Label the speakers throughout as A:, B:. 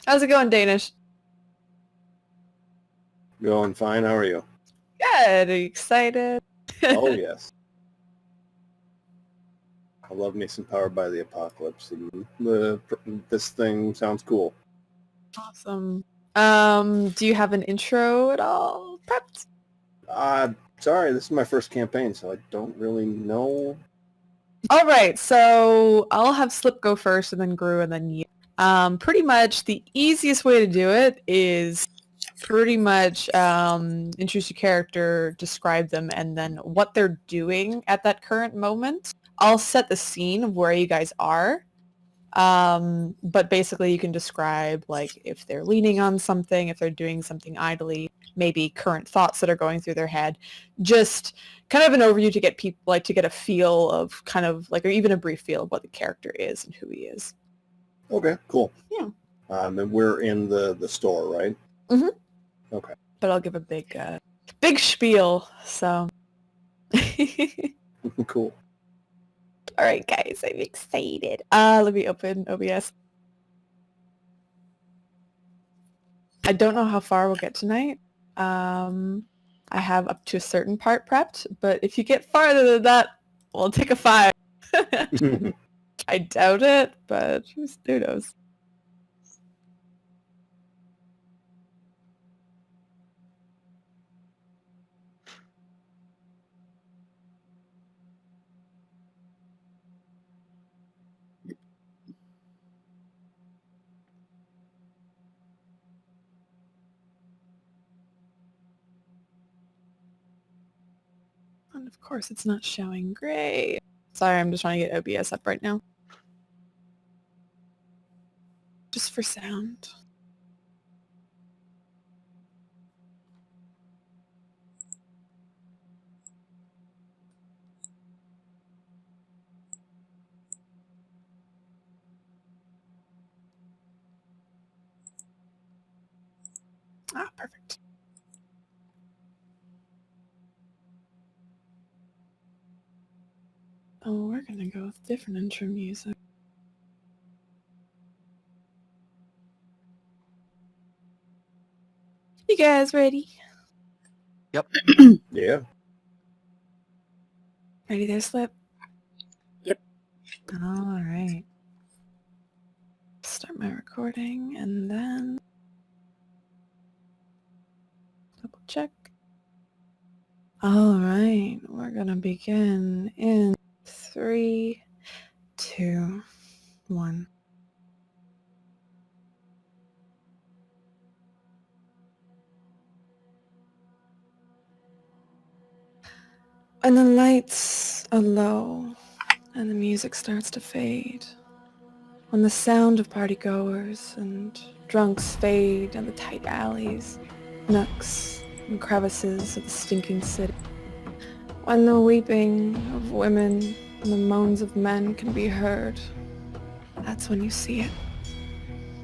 A: How's it going, Danish?
B: Going fine. How are you?
A: Good. Are you excited?
B: Oh, yes. I love me some Powered by the Apocalypse, and this thing sounds cool.
A: Awesome. Do you have an intro at all prepped?
B: Sorry, this is my first campaign, so I don't really know.
A: All right, so I'll have Slip go first, and then Gru, and then you. Pretty much the easiest way to do it is pretty much introduce your character, describe them, and then what they're doing at that current moment. I'll set the scene of where you guys are. But basically you can describe like if they're leaning on something, if they're doing something idly, maybe current thoughts that are going through their head. Just kind of an overview to get people like to get a feel of kind of like, or even a brief feel of what the character is and who he is.
B: Okay, cool.
A: Yeah.
B: And we're in the store, right?
A: Mm-hmm.
B: Okay.
A: But I'll give a big spiel, so.
B: Cool.
A: All right, guys, I'm excited. Let me open OBS. I don't know how far we'll get tonight. I have up to a certain part prepped, but if you get farther than that, we'll take a 5. I doubt it, but who knows? And of course it's not showing. Great. Sorry, I'm just trying to get OBS up right now. Just for sound. Ah, perfect. Oh, we're gonna go with different intro music. You guys ready?
C: Yep.
B: Yeah.
A: Ready there, Slip?
C: Yep.
A: All right. Start my recording and then double check. All right, we're gonna begin in 3, 2, 1. And the lights are low, and the music starts to fade. When the sound of partygoers and drunks fade down the tight alleys, nooks, and crevices of the stinking city. When the weeping of women and the moans of men can be heard, that's when you see it.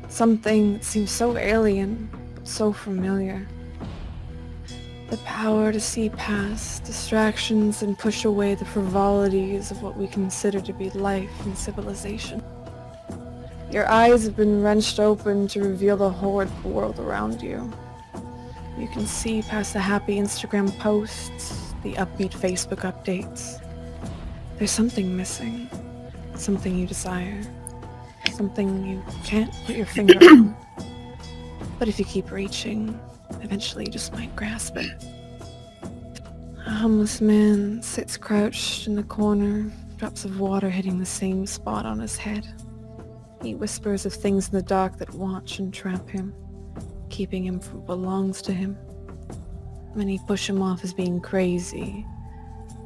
A: Something that seems so alien, but so familiar. The power to see past distractions and push away the frivolities of what we consider to be life and civilization. Your eyes have been wrenched open to reveal the horrid world around you. You can see past the happy Instagram posts, the upbeat Facebook updates. There's something missing, something you desire, something you can't put your finger on. But if you keep reaching, eventually you just might grasp it. A homeless man sits crouched in the corner, drops of water hitting the same spot on his head. He whispers of things in the dark that watch and trap him, keeping him from what belongs to him. Many push him off as being crazy.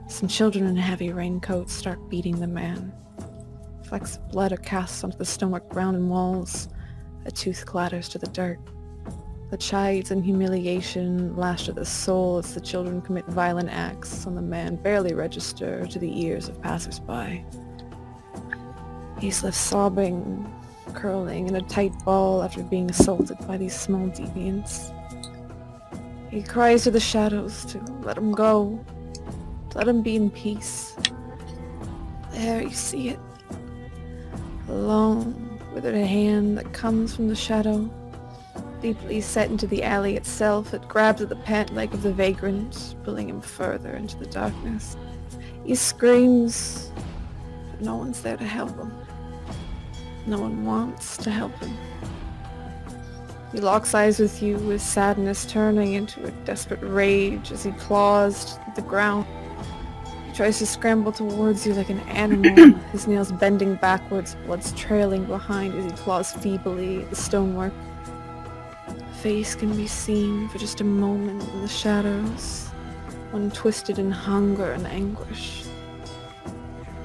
A: Some children in heavy raincoats start beating the man. Flecks of blood are cast onto the stonework ground and walls. A tooth clatters to the dirt. The chides and humiliation lash at the soul as the children commit violent acts on the man barely register to the ears of passers-by. He's left sobbing, curling in a tight ball after being assaulted by these small deviants. He cries to the shadows to let him go, to let him be in peace. There you see it. A long, withered hand that comes from the shadow, Deeply set into the alley itself, it grabs at the pant leg of the vagrant, pulling him further into the darkness. He screams, but no one's there to help him. No one wants to help him. He locks eyes with you, with sadness turning into a desperate rage as he claws at the ground. He tries to scramble towards you like an animal, his nails bending backwards, blood's trailing behind as he claws feebly at the stonework. A face can be seen for just a moment in the shadows, one twisted in hunger and anguish.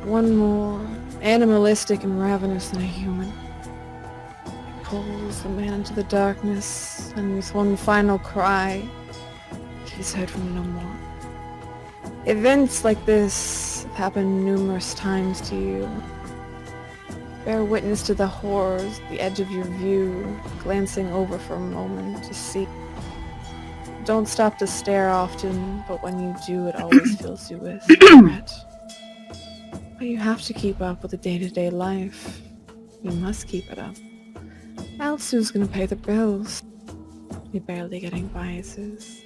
A: One more animalistic and ravenous than a human. He pulls the man into the darkness, and with one final cry, he's heard from no more. Events like this have happened numerous times to you. Bear witness to the horrors at the edge of your view, glancing over for a moment to see. Don't stop to stare often, but when you do, it always fills you with regret. But you have to keep up with the day-to-day life. You must keep it up. Else who's gonna pay the bills? You're barely getting by, it is.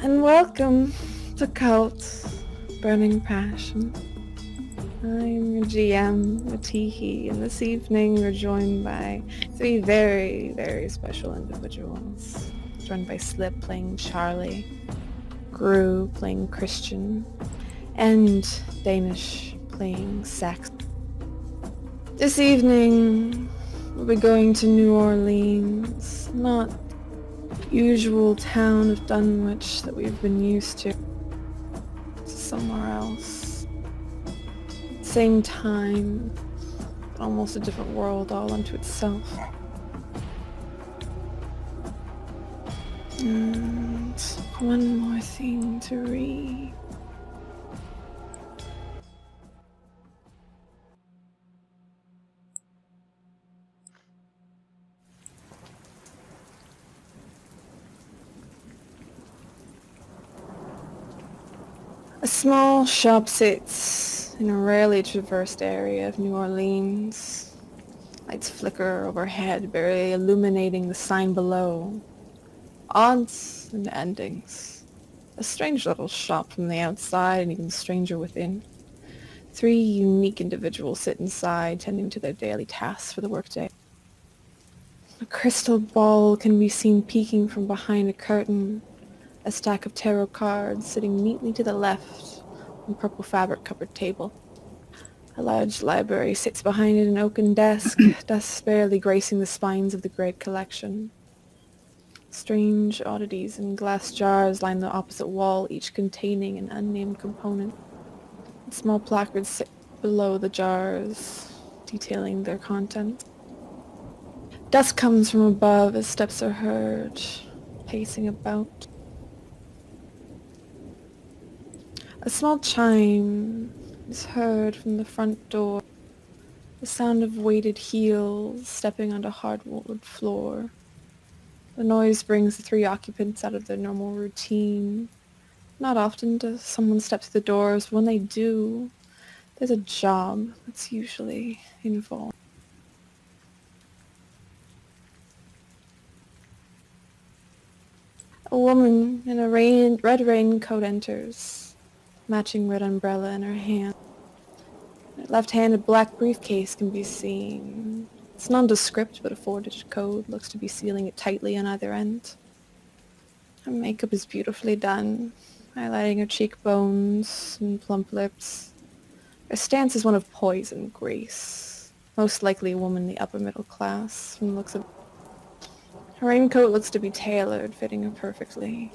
A: And welcome to Kult, Burning Passion. I'm your GM, Matihi, and this evening we're joined by three very, very special individuals. Joined by Slip playing Charlie, Gru playing Christian, and Danish playing Saxon. This evening we'll be going to New Orleans, not the usual town of Dunwich that we've been used to. Somewhere else. Same time, but almost a different world all unto itself. And one more thing to read. A small shop sits in a rarely traversed area of New Orleans. Lights flicker overhead, barely illuminating the sign below. Odds and endings. A strange little shop from the outside and even stranger within. Three unique individuals sit inside, tending to their daily tasks for the workday. A crystal ball can be seen peeking from behind a curtain. A stack of tarot cards sitting neatly to the left on a purple fabric-covered table. A large library sits behind an oaken desk, dust barely gracing the spines of the great collection. Strange oddities in glass jars line the opposite wall, each containing an unnamed component. Small placards sit below the jars, detailing their content. Dust comes from above as steps are heard, pacing about. A small chime is heard from the front door, the sound of weighted heels stepping onto hardwood floor. The noise brings the three occupants out of their normal routine. Not often does someone step through the doors, but when they do, there's a job that's usually involved. A woman in a red raincoat enters, matching red umbrella in her hand. Her left hand, a black briefcase can be seen. It's nondescript, but a 4-digit code looks to be sealing it tightly on either end. Her makeup is beautifully done, highlighting her cheekbones and plump lips. Her stance is one of poise and grace, most likely a woman in the upper middle class from the looks of. Her raincoat looks to be tailored, fitting her perfectly.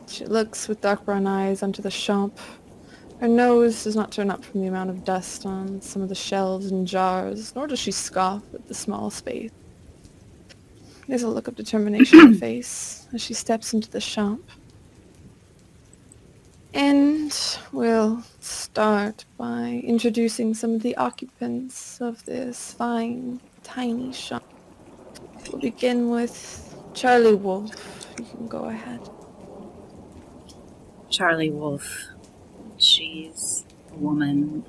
A: She looks with dark brown eyes onto the shop. Her nose does not turn up from the amount of dust on some of the shelves and jars, nor does she scoff at the small space. There's a look of determination in her face as she steps into the shop. And we'll start by introducing some of the occupants of this fine, tiny shop. We'll begin with Charlie Wolf. You can go ahead.
D: Charlie Wolf. She's a woman,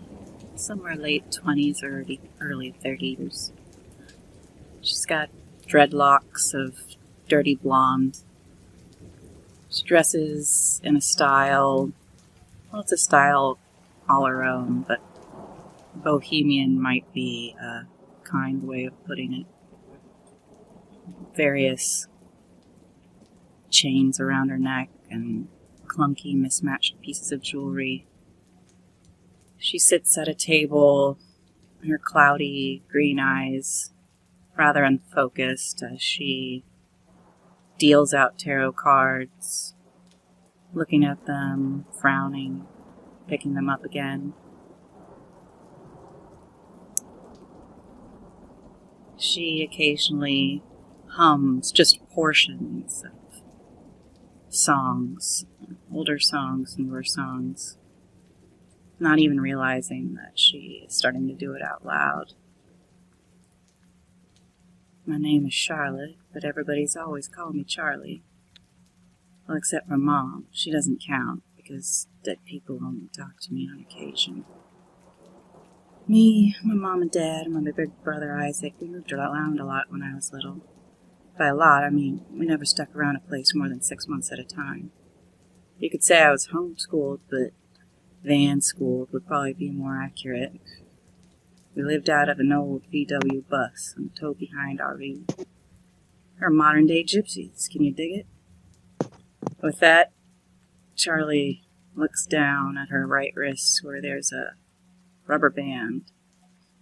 D: somewhere late 20s or early 30s. She's got dreadlocks of dirty blonde. She dresses in a style, well, it's a style all her own, but bohemian might be a kind way of putting it. Various chains around her neck and clunky, mismatched pieces of jewelry. She sits at a table, her cloudy green eyes rather unfocused as she deals out tarot cards, looking at them, frowning, picking them up again. She occasionally hums just portions of songs, older songs, newer songs, not even realizing that she is starting to do it out loud. My name is Charlotte, but everybody's always called me Charlie. Well, except for Mom. She doesn't count, because dead people only talk to me on occasion. Me, my mom and dad, and my big brother Isaac, we moved around a lot when I was little. By a lot, I mean we never stuck around a place more than 6 months at a time. You could say I was homeschooled, but van-schooled would probably be more accurate. We lived out of an old VW bus and towed behind RV. We're modern-day gypsies, can you dig it? With that, Charlie looks down at her right wrist where there's a rubber band,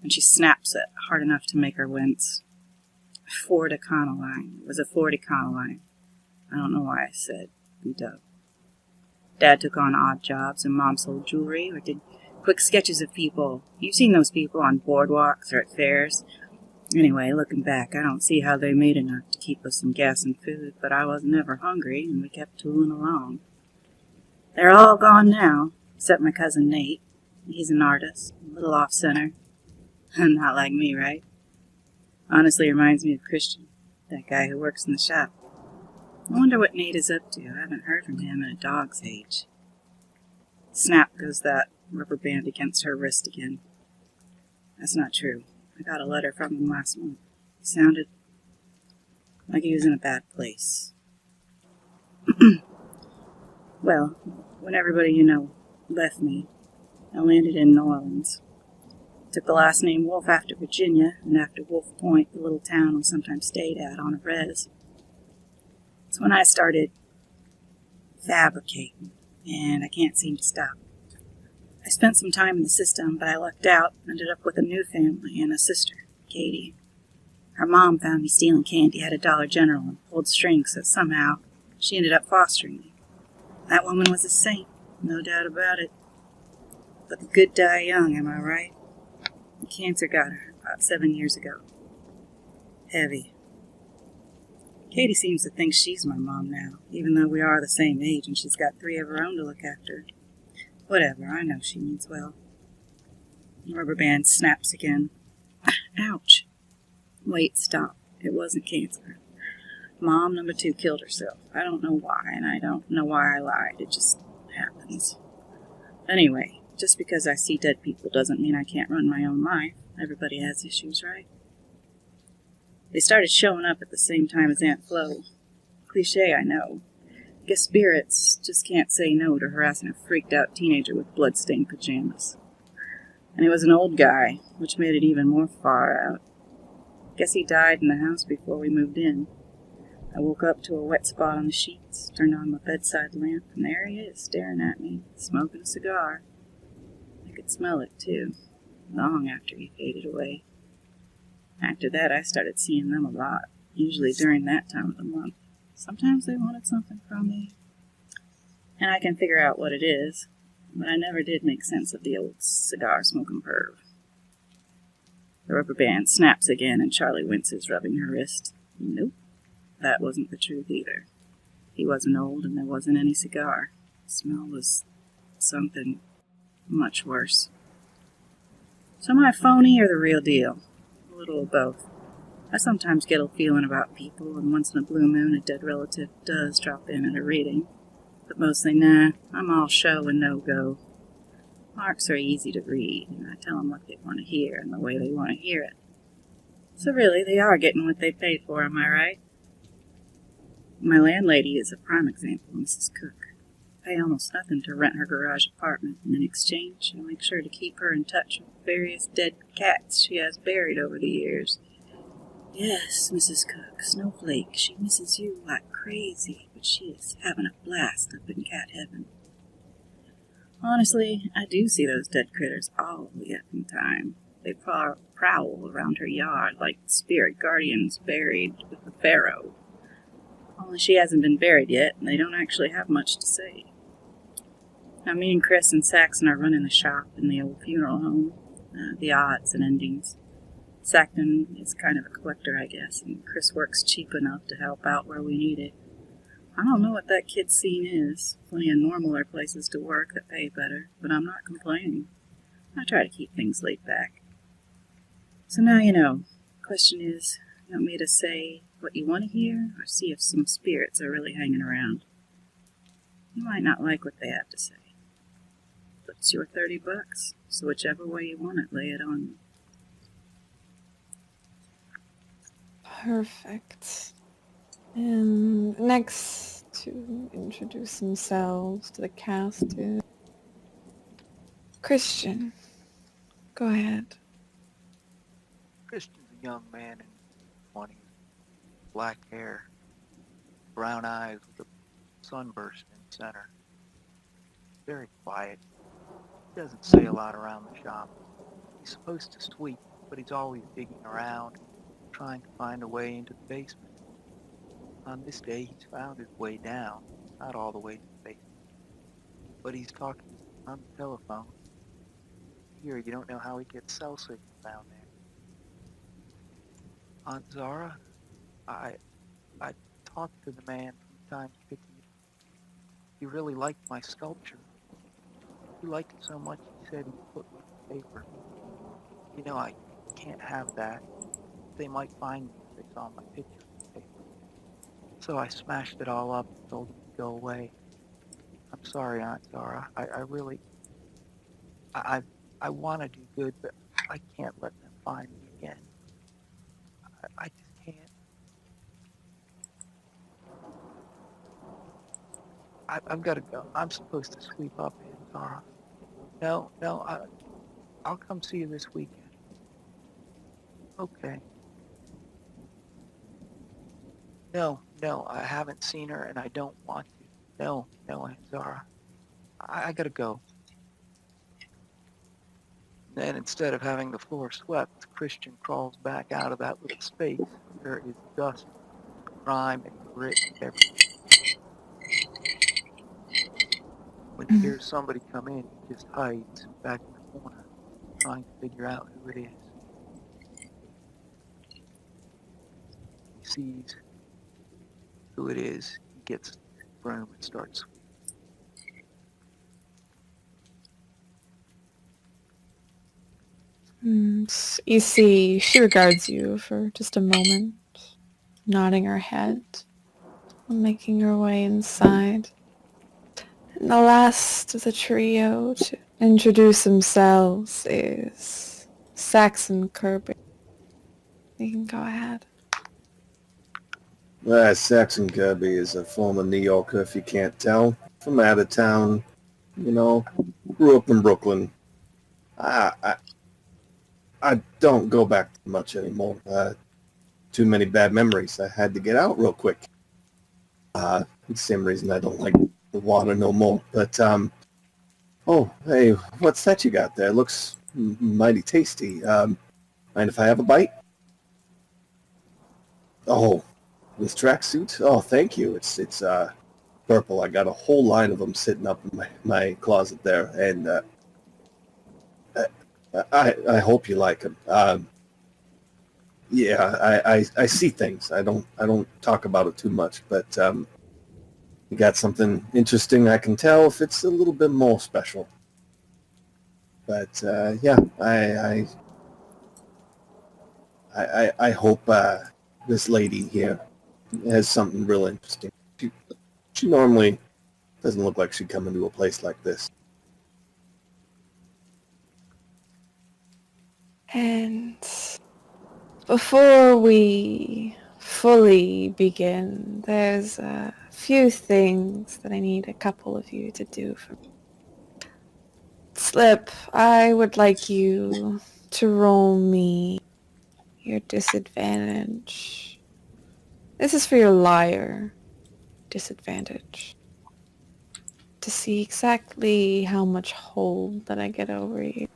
D: and she snaps it hard enough to make her wince. Ford Econoline. It was a Ford Econoline. I don't know why I said VW. Dad took on odd jobs, and Mom sold jewelry or did quick sketches of people. You've seen those people on boardwalks or at fairs. Anyway, looking back, I don't see how they made enough to keep us some gas and food, but I wasn't ever hungry, and we kept tooling along. They're all gone now, except my cousin Nate. He's an artist, a little off-center. Not like me, right? Honestly reminds me of Christian, that guy who works in the shop. I wonder what Nate is up to. I haven't heard from him in a dog's age. Snap goes that rubber band against her wrist again. That's not true. I got a letter from him last month. He sounded like he was in a bad place. Well, when everybody you know left me, I landed in New Orleans. Took the last name Wolf after Virginia, and after Wolf Point, the little town we sometimes stayed at on a res. It's when I started fabricating, and I can't seem to stop. I spent some time in the system, but I lucked out, ended up with a new family and a sister, Katie. Her mom found me stealing candy at a Dollar General and pulled strings, so somehow she ended up fostering me. That woman was a saint, no doubt about it. But the good die young, am I right? Cancer got her about 7 years ago. Heavy. Katie seems to think she's my mom now, even though we are the same age and she's got 3 of her own to look after. Whatever, I know she means well. The rubber band snaps again. Ouch. Wait, stop. It wasn't cancer. Mom number 2 killed herself. I don't know why, and I don't know why I lied. It just happens. Anyway, just because I see dead people doesn't mean I can't run my own life. Everybody has issues, right? They started showing up at the same time as Aunt Flo. Cliché, I know. Guess spirits just can't say no to harassing a freaked-out teenager with blood-stained pajamas. And it was an old guy, which made it even more far out. Guess he died in the house before we moved in. I woke up to a wet spot on the sheets, turned on my bedside lamp, and there he is, staring at me, smoking a cigar. I could smell it, too, long after he faded away. After that, I started seeing them a lot, usually during that time of the month. Sometimes they wanted something from me, and I can figure out what it is, but I never did make sense of the old cigar-smoking perv. The rubber band snaps again, and Charlie winces, rubbing her wrist. Nope, that wasn't the truth either. He wasn't old, and there wasn't any cigar. The smell was something much worse. So am I phony or the real deal? A little of both. I sometimes get a feeling about people, and once in a blue moon a dead relative does drop in at a reading. But mostly, nah, I'm all show and no-go. Marks are easy to read, and I tell them what they want to hear and the way they want to hear it. So really, they are getting what they paid for, am I right? My landlady is a prime example, Mrs. Cook. I pay almost nothing to rent her garage apartment, and in exchange, I make sure to keep her in touch with various dead cats she has buried over the years. Yes, Mrs. Cook, Snowflake, she misses you like crazy, but she is having a blast up in cat heaven. Honestly, I do see those dead critters all the effing time. They prowl around her yard like spirit guardians buried with the pharaoh. Only she hasn't been buried yet, and they don't actually have much to say. Now, me and Chris and Saxon are running the shop in the old funeral home, the odds and endings. Saxon is kind of a collector, I guess, and Chris works cheap enough to help out where we need it. I don't know what that kid's scene is. Plenty of normaler places to work that pay better, but I'm not complaining. I try to keep things laid back. So now you know. Question is, you want me to say what you want to hear, or see if some spirits are really hanging around? You might not like what they have to say, but it's your $30, so whichever way you want it, lay it on you.
A: Perfect. And next to introduce themselves to the cast is Christian. Go ahead.
C: Christian's a young man in his 20s, black hair, brown eyes with a sunburst in the center. Very quiet. He doesn't say a lot around the shop. He's supposed to sweep, but he's always digging around, trying to find a way into the basement. On this day, he's found his way down, not all the way to the basement, but he's talking on the telephone. Here, you don't know how he gets cell signal down there. Aunt Zara, I talked to the man from time to picking it. He really liked my sculpture. He liked it so much he said he'd put me in the paper. You know, I can't have that. They might find me if they saw my picture in the paper. So I smashed it all up and told him to go away. I'm sorry, Aunt Zara. I want to do good, but I can't let them find me again. I just can't. I've got to go. I'm supposed to sweep up, Aunt Zara. No, I'll come see you this weekend. Okay. No, I haven't seen her and I don't want to. No, Aunt Zara. I gotta go. Then instead of having the floor swept, Christian crawls back out of that little space. There is dust, grime, and grit everywhere. When he hears somebody come in, he just hides back in the corner, trying to figure out who it is. He sees who it is. He gets the broom and starts sweeping.
A: You see, she regards you for just a moment, nodding her head, making her way inside. And the last of the trio to introduce themselves is Saxon Kirby. You can go ahead.
B: Saxon Kirby is a former New Yorker, if you can't tell. From out of town, grew up in Brooklyn. I don't go back much anymore. Too many bad memories. I had to get out real quick. The same reason I don't like the water no more. But, oh, hey, what's that you got there? It looks mighty tasty. Mind if I have a bite? Oh, this tracksuit? Oh, thank you. It's purple. I got a whole line of them sitting up in my closet there, and I hope you like them. Yeah, I see things. I don't talk about it too much, but you got something interesting. I can tell if it's a little bit more special. But yeah, I hope this lady here has something real interesting. She normally doesn't look like she'd come into a place like this.
A: And Before we fully begin, there's a few things that I need a couple of you to do for me. Slip, I would like you to roll me your disadvantage. This is for your liar disadvantage. To see exactly how much hold that I get over you.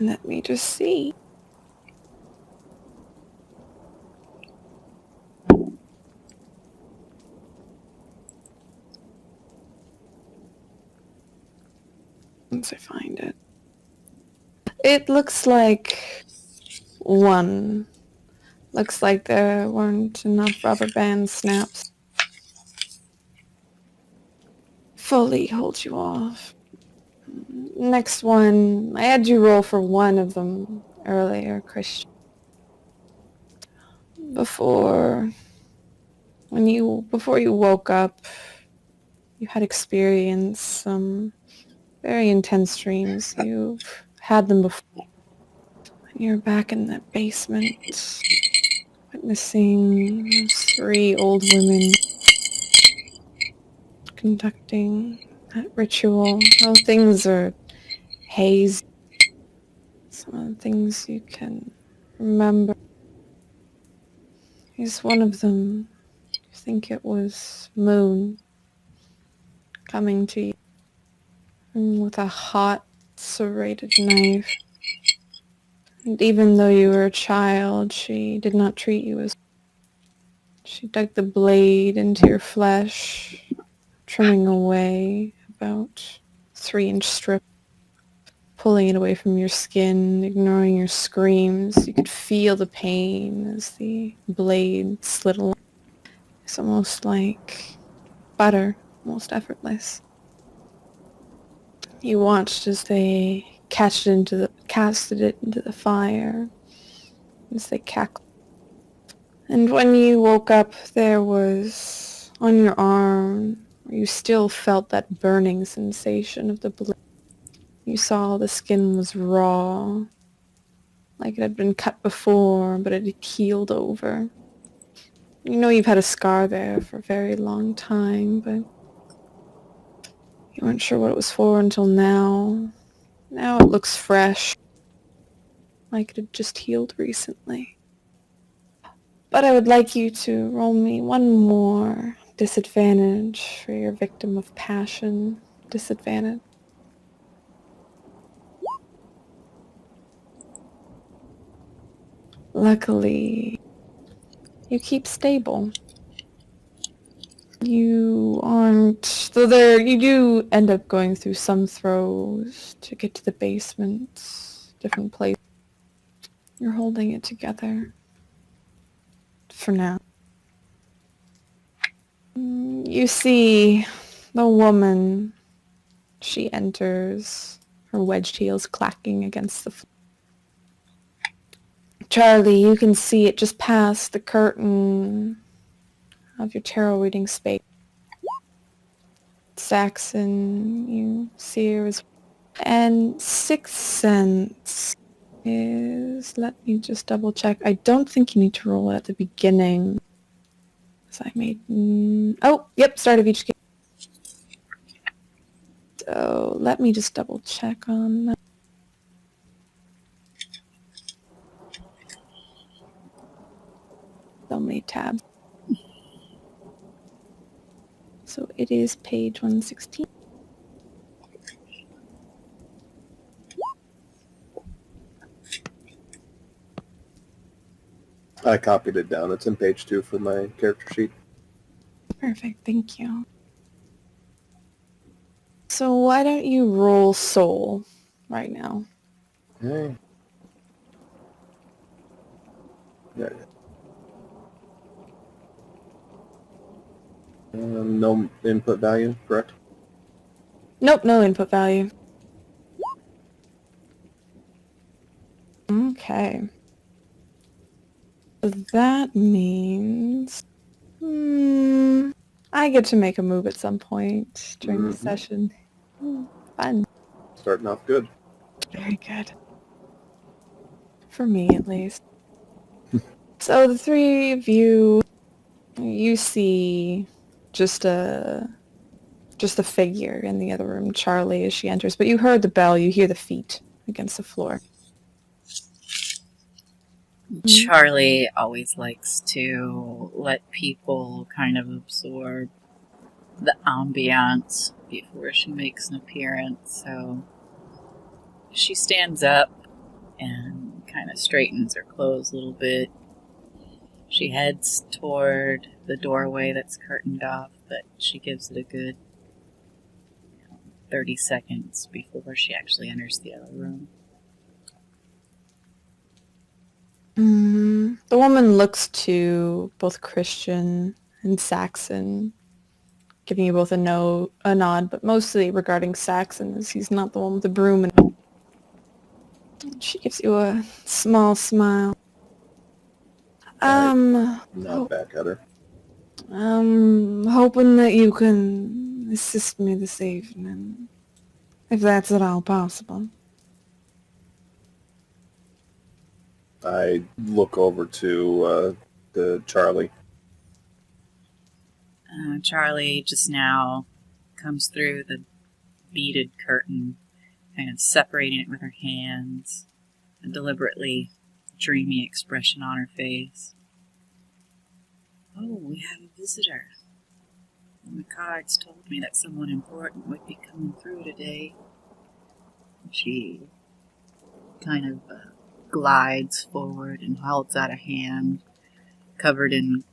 A: Let me just see. Once I find it. It looks like 1. Looks like there weren't enough rubber band snaps. Fully hold you off. Next one, I had you roll for one of them earlier, Christian. Before you woke up, you had experienced some very intense dreams. You've had them before. You're back in that basement, witnessing those 3 old women conducting that ritual. How things are hazy. Some of the things you can remember. Is one of them, I think it was Moon, coming to you with a hot, serrated knife. And even though you were a child, she did not treat you as... She dug the blade into your flesh, trimming away about 3-inch strip, pulling it away from your skin, ignoring your screams. You could feel the pain as the blade slid along. It's almost like butter, almost effortless. You watched as they casted it into the fire, as they cackled. And when you woke up, there was on your arm, you still felt that burning sensation of the blade. You saw the skin was raw, like it had been cut before, but it had healed over. You know you've had a scar there for a very long time, but you weren't sure what it was for until now. Now it looks fresh, like it had just healed recently. But I would like you to roll me one more disadvantage for your victim of passion disadvantage. Luckily, you keep stable. You aren't... Though you do end up going through some throws to get to the basement, different places. You're holding it together. For now. You see the woman. She enters, her wedged heels clacking against the floor. Charlie, you can see it just past the curtain of your tarot reading space. Saxon, you see her as well. And Sixth Sense is... Let me just double check. I don't think you need to roll it at the beginning. So I made... oh, yep, start of each game. So let me just double check on that. So many tabs. So it is page 116.
B: I copied it down. It's in page 2 for my character sheet.
A: Perfect, thank you. So why don't you roll soul right now?
B: Okay. Yeah. No input value, correct?
A: Nope, no input value. Okay. So that means... I get to make a move at some point during the session. Fun.
B: Starting off good.
A: Very good. For me, at least. So the three of you, you see just a figure in the other room, Charlie, as she enters. But you heard the bell. You hear the feet against the floor.
D: Charlie always likes to let people kind of absorb the ambiance before she makes an appearance. So she stands up and kind of straightens her clothes a little bit. She heads toward the doorway that's curtained off, but she gives it a good 30 seconds before she actually enters the other room.
A: The woman looks to both Christian and Saxon, giving you both a nod, but mostly regarding Saxon, as he's not the one with the broom. And she gives you a small smile.
B: Not back at her.
A: I'm hoping that you can assist me this evening, if that's at all possible.
B: I look over to the Charlie.
D: Charlie just now comes through the beaded curtain, kind of separating it with her hands, a deliberately dreamy expression on her face. Oh, we have a visitor. The cards told me that someone important would be coming through today. She kind of glides forward and holds out a hand covered in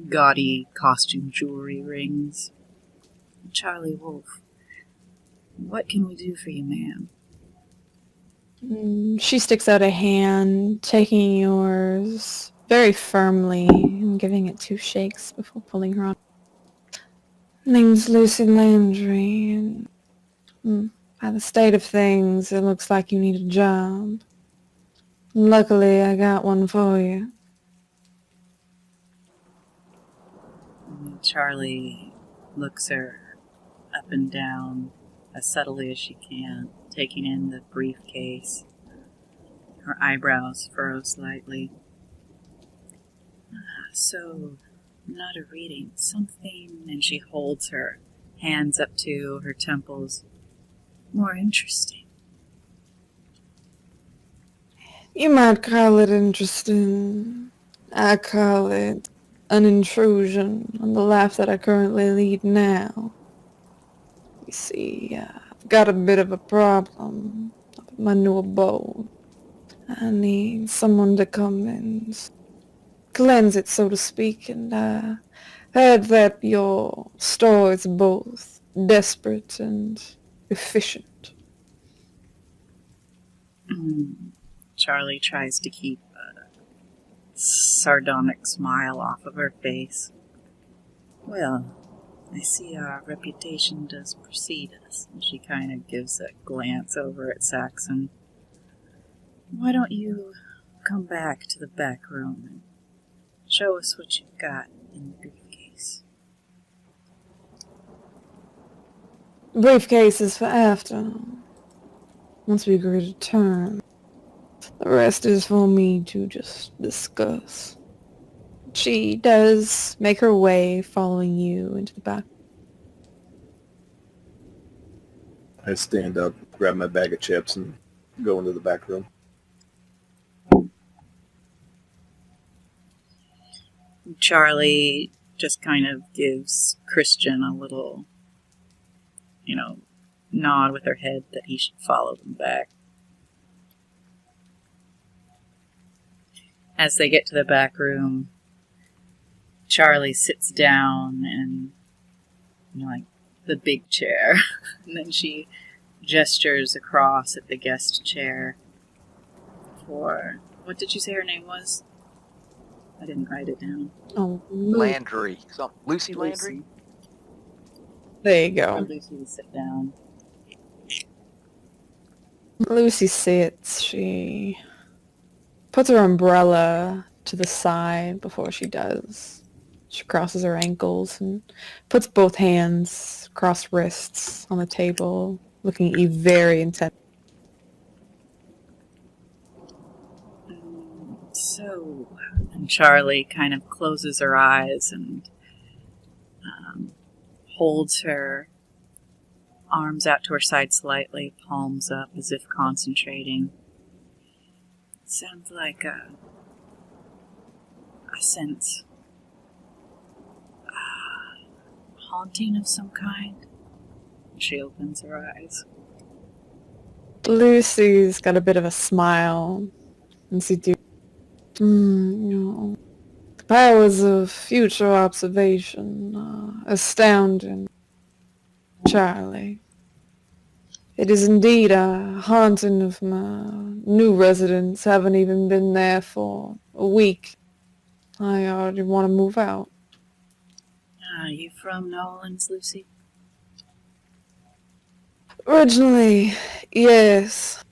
D: gaudy costume jewelry rings. Charlie Wolf, what can we do for you, ma'am?
A: She sticks out a hand, taking yours very firmly and giving it 2 shakes before pulling her on. Name's Lucy Landry, and by the state of things, it looks like you need a job. Luckily, I got one for you.
D: Charlie looks her up and down as subtly as she can, taking in the briefcase. Her eyebrows furrow slightly. So, not a reading, something, and she holds her hands up to her temples. More interesting.
A: You might call it interesting. I call it an intrusion on the life that I currently lead now. You see, I've got a bit of a problem with my new abode. I need someone to come and cleanse it, so to speak, and I heard that your store is both desperate and efficient.
D: Charlie tries to keep a sardonic smile off of her face. Well, I see our reputation does precede us. And she kind of gives a glance over at Saxon. Why don't you come back to the back room and show us what you've got in the briefcase?
A: Briefcase is for after. Once we agree to terms. The rest is for me to just discuss. She does make her way, following you into the back.
B: I stand up, grab my bag of chips, and go into the back room.
D: Charlie just kind of gives Christian a little, nod with her head that he should follow them back. As they get to the back room, Charlie sits down and, like the big chair. And then she gestures across at the guest chair for, what did you say her name was? I didn't write it down.
A: Oh,
C: Landry. Lucy Landry?
A: There you go.
D: Lucy to sit down.
A: Lucy sits. She puts her umbrella to the side before she does. She crosses her ankles and puts both hands, crossed wrists, on the table, looking at you very intent.
D: So, and Charlie kind of closes her eyes and holds her arms out to her side slightly, palms up as if concentrating. Sounds like a sense haunting of some kind. She opens her eyes.
A: Lucy's got a bit of a smile. And she do, the powers of future observation are astounding, Charlie. It is indeed a haunting of my new residents. Haven't even been there for a week. I already want to move out.
D: Are you from New Orleans, Lucy?
A: Originally, yes.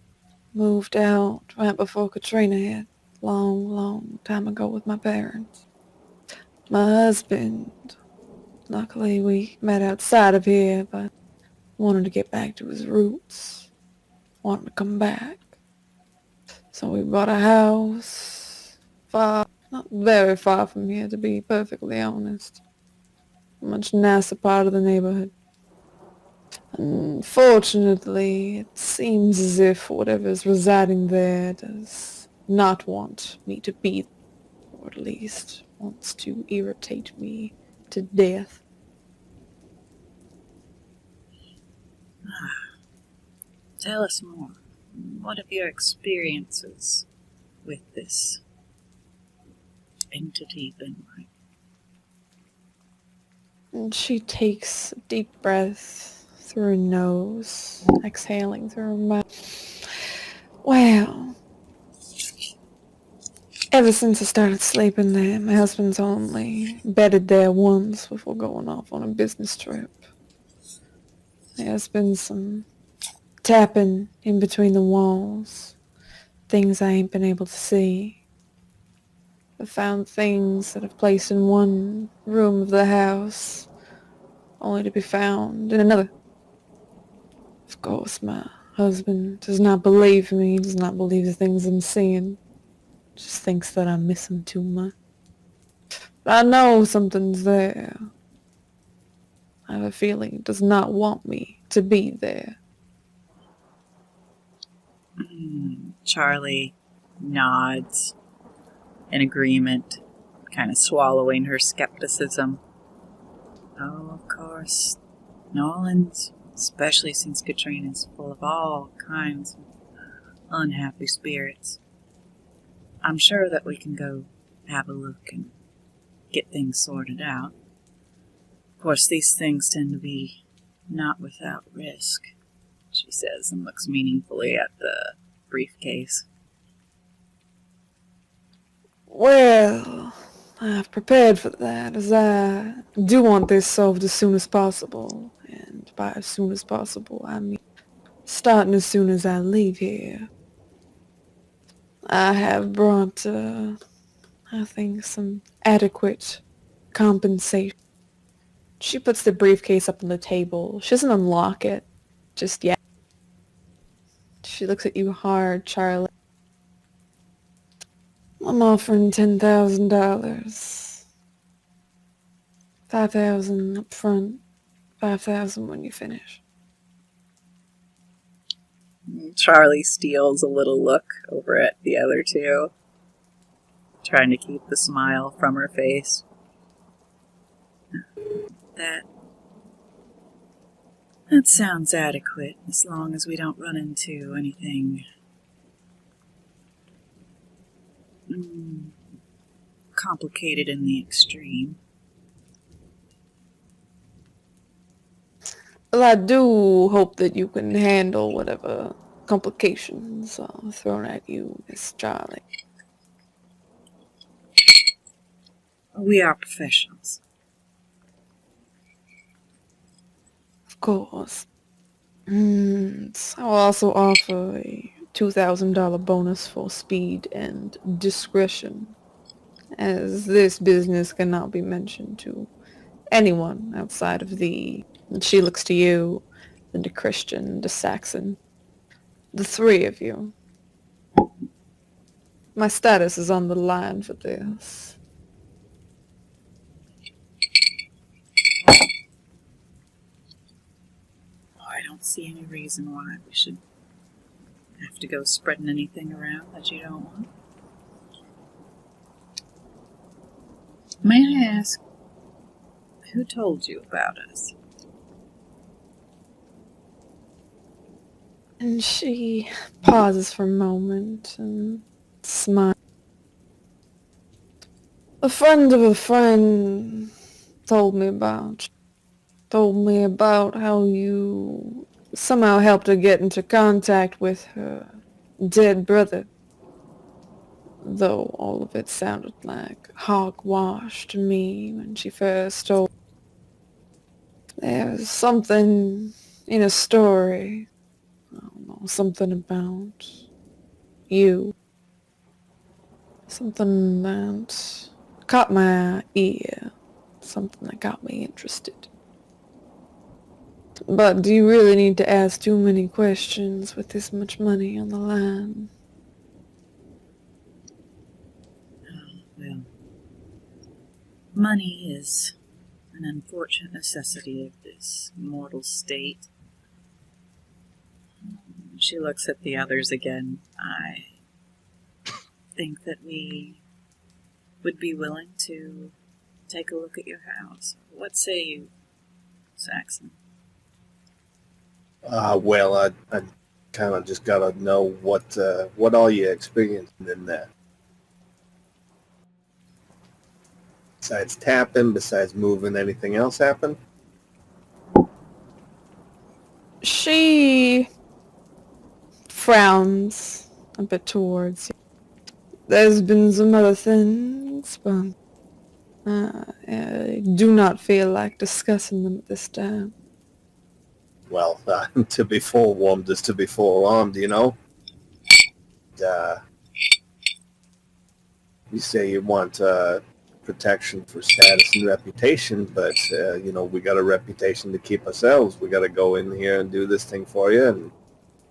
A: Moved out right before Katrina hit. Long time ago with my parents. My husband, luckily we met outside of here, but wanted to get back to his roots. Wanted to come back. So we bought a house far, not very far from here to be perfectly honest. A much nicer part of the neighborhood. Unfortunately, it seems as if whatever's residing there does not want me to be there, or at least wants to irritate me to death.
D: Tell us more. What have your experiences with this entity been like?
A: And she takes a deep breath through her nose, exhaling through her mouth. Well, ever since I started sleeping there, my husband's only bedded there once before going off on a business trip. There's been some tapping in between the walls, things I ain't been able to see. I've found things that I've placed in one room of the house, only to be found in another. Of course, my husband does not believe me, does not believe the things I'm seeing, just thinks that I miss him too much. But I know something's there. I have a feeling it does not want me to be there.
D: Charlie nods in agreement, kind of swallowing her skepticism. Oh, of course, New Orleans, especially since Katrina's full of all kinds of unhappy spirits. I'm sure that we can go have a look and get things sorted out. Of course, these things tend to be not without risk, she says, and looks meaningfully at the briefcase.
A: Well, I've prepared for that, as I do want this solved as soon as possible. And by as soon as possible, I mean starting as soon as I leave here. I have brought, I think, some adequate compensation. She puts the briefcase up on the table. She doesn't unlock it just yet. She looks at you hard, Charlie. I'm offering $10,000. 5,000 up front, 5,000 when you finish.
D: Charlie steals a little look over at the other two, trying to keep the smile from her face. That sounds adequate, as long as we don't run into anything complicated in the extreme.
A: Well, I do hope that you can handle whatever complications are thrown at you, Miss Charlie.
D: We are professionals.
A: Of course. I will also offer a $2,000 bonus for speed and discretion, as this business cannot be mentioned to anyone outside of the... She looks to you, then to Christian, to Saxon. The three of you. My status is on the line for this.
D: I don't see any reason why we should have to go spreading anything around that you don't want. May I ask, who told you about us?
A: And she pauses for a moment and smiles. A friend of a friend told me about how you somehow helped her get into contact with her dead brother. Though all of it sounded like hogwash to me when she first told. There's something in a story. I don't know, something about you. Something that caught my ear. Something that got me interested. But do you really need to ask too many questions with this much money on the line?
D: Well, money is an unfortunate necessity of this mortal state. She looks at the others again. I think that we would be willing to take a look at your house. What say you, Saxon?
B: Well, I kind of just gotta know what all you experienced in that. Besides tapping, besides moving, anything else happen?
A: She frowns a bit towards you. There's been some other things, but I do not feel like discussing them at this time.
B: Well, to be forewarned is to be forearmed, you know? You say you want protection for status and reputation, but, we got a reputation to keep ourselves. We got to go in here and do this thing for you, and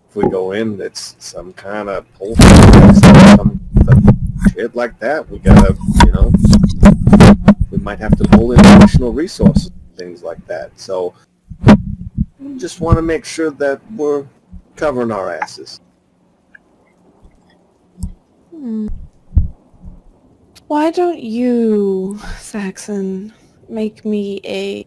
B: if we go in, it's some kind of pull, some shit like that. We got to, we might have to pull in additional resources, things like that. So, just want to make sure that we're covering our asses.
A: Why don't you, Saxon, make me a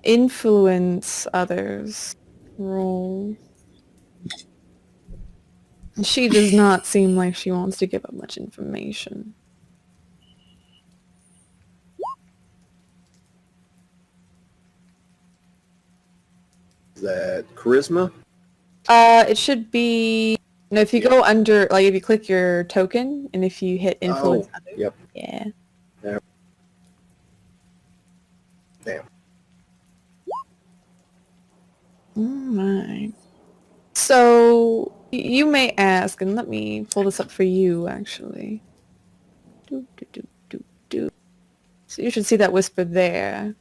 A: influence others roll? She does not seem like she wants to give up much information.
B: Is that charisma?
A: It should be... No, if you go under, like, if you click your token, and if you hit influence others.
B: Yep.
A: Yeah.
B: There. Damn.
A: Alright. So, you may ask, and let me pull this up for you, actually. So you should see that whisper there.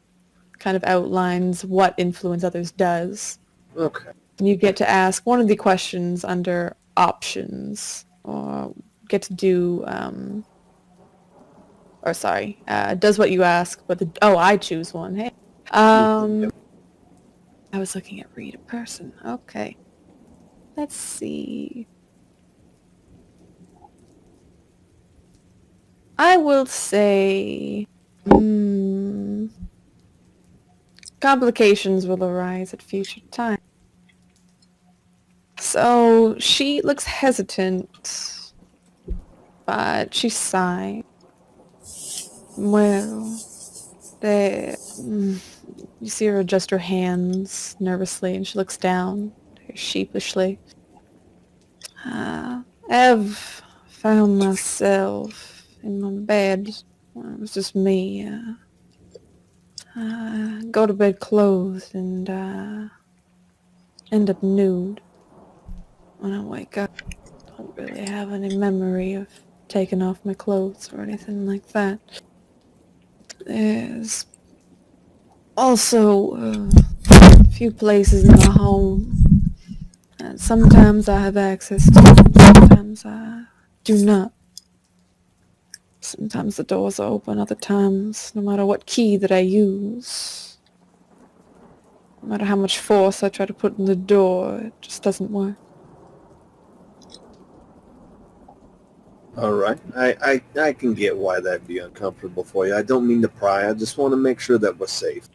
A: Kind of outlines what influence others does.
B: Okay.
A: And you get to ask one of the questions under options, or get to do, does what you ask, but I choose one, hey. I was looking at read a person, okay. Let's see. I will say, complications will arise at future time. So she looks hesitant, but she sighs. Well, you see her adjust her hands nervously, and she looks down sheepishly. I've found myself in my bed. It was just me. Go to bed clothed and end up nude. When I wake up, I don't really have any memory of taking off my clothes or anything like that. There's also a few places in the home And sometimes I have access to them, sometimes I do not. Sometimes the doors are open, other times, no matter what key that I use, no matter how much force I try to put in the door, it just doesn't work.
B: All right. I can get why that'd be uncomfortable for you. I don't mean to pry. I just want to make sure that we're safe.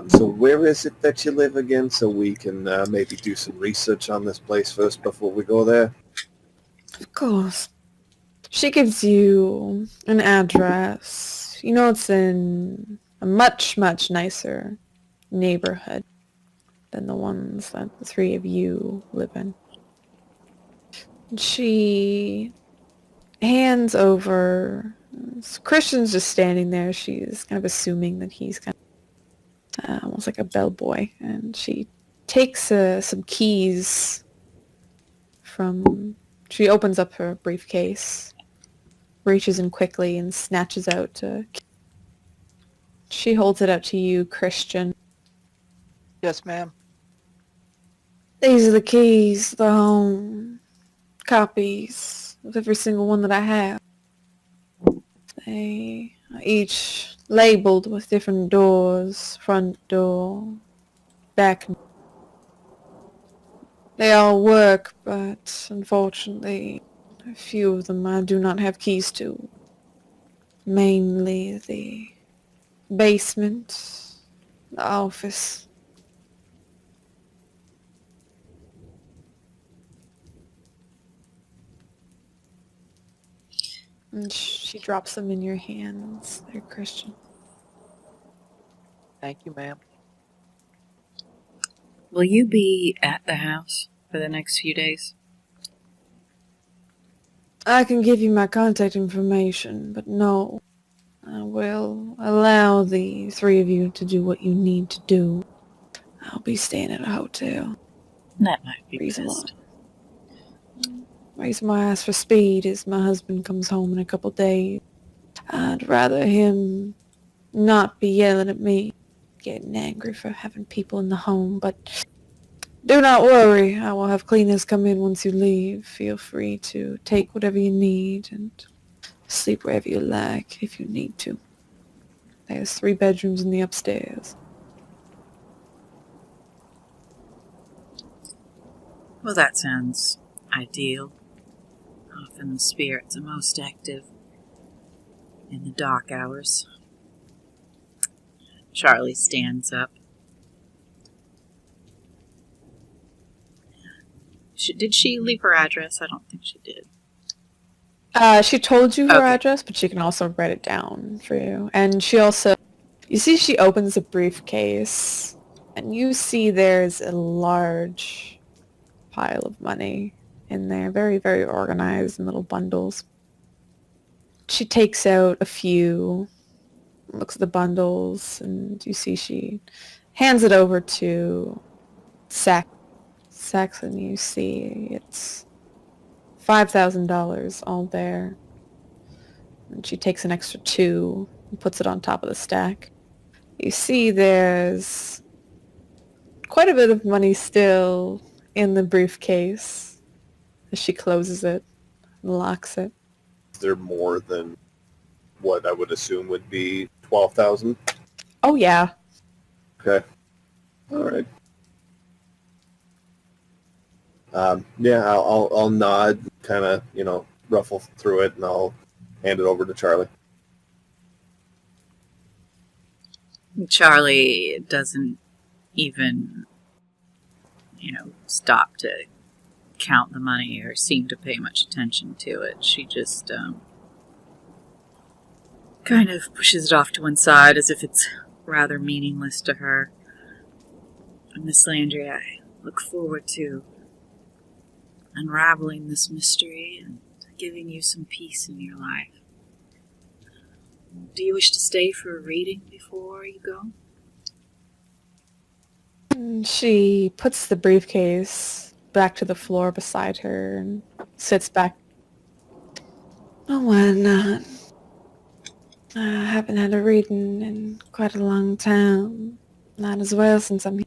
B: So where is it that you live again so we can maybe do some research on this place first before we go there?
A: Of course. She gives you an address. You know it's in a much, much nicer neighborhood than the ones that the three of you live in. She hands over. Christian's just standing there. She's kind of assuming that he's kind of almost like a bellboy, and she takes some keys from. She opens up her briefcase, reaches in quickly, and snatches out. She holds it out to you, Christian.
C: Yes, ma'am.
A: These are the keys, the home copies of every single one that I have. They are each labeled with different doors, front door, back. They all work, but unfortunately, a few of them I do not have keys to. Mainly the basement, the office. And she drops them in your hands there, Christian.
C: Thank you, ma'am.
D: Will you be at the house for the next few days?
A: I can give you my contact information, but no. I will allow the three of you to do what you need to do. I'll be staying at a hotel.
D: That might be
A: Reason
D: best.
A: Reason why I ask for speed is my husband comes home in a couple days. I'd rather him not be yelling at me, getting angry for having people in the home, but do not worry. I will have cleaners come in once you leave. Feel free to take whatever you need and sleep wherever you like if you need to. There's 3 bedrooms in the upstairs.
D: Well, that sounds ideal. Often the spirits are most active in the dark hours. Charlie stands up. Did she leave her address? I don't think she did.
A: She told you her
D: Okay.
A: address, but she can also write it down for you. And she also, you see she opens a briefcase, and you see there's a large pile of money in there, very, very organized in little bundles. She takes out a few, looks at the bundles, and you see she hands it over to Saxon. You see it's $5,000 all there. And she takes an extra 2 and puts it on top of the stack. You see there's quite a bit of money still in the briefcase as she closes it and locks it.
B: Is there more than what I would assume would be 12,000?
A: Oh yeah.
B: Okay. All right. Yeah, I'll nod, kind of, ruffle through it, and I'll hand it over to Charlie.
D: Charlie doesn't even, stop to count the money or seem to pay much attention to it. She just kind of pushes it off to one side as if it's rather meaningless to her. Miss Landry, I look forward to unraveling this mystery and giving you some peace in your life. Do you wish to stay for a reading before you go?
A: And she puts the briefcase back to the floor beside her and sits back. Oh, why not? I haven't had a reading in quite a long time. Not as well since I'm here.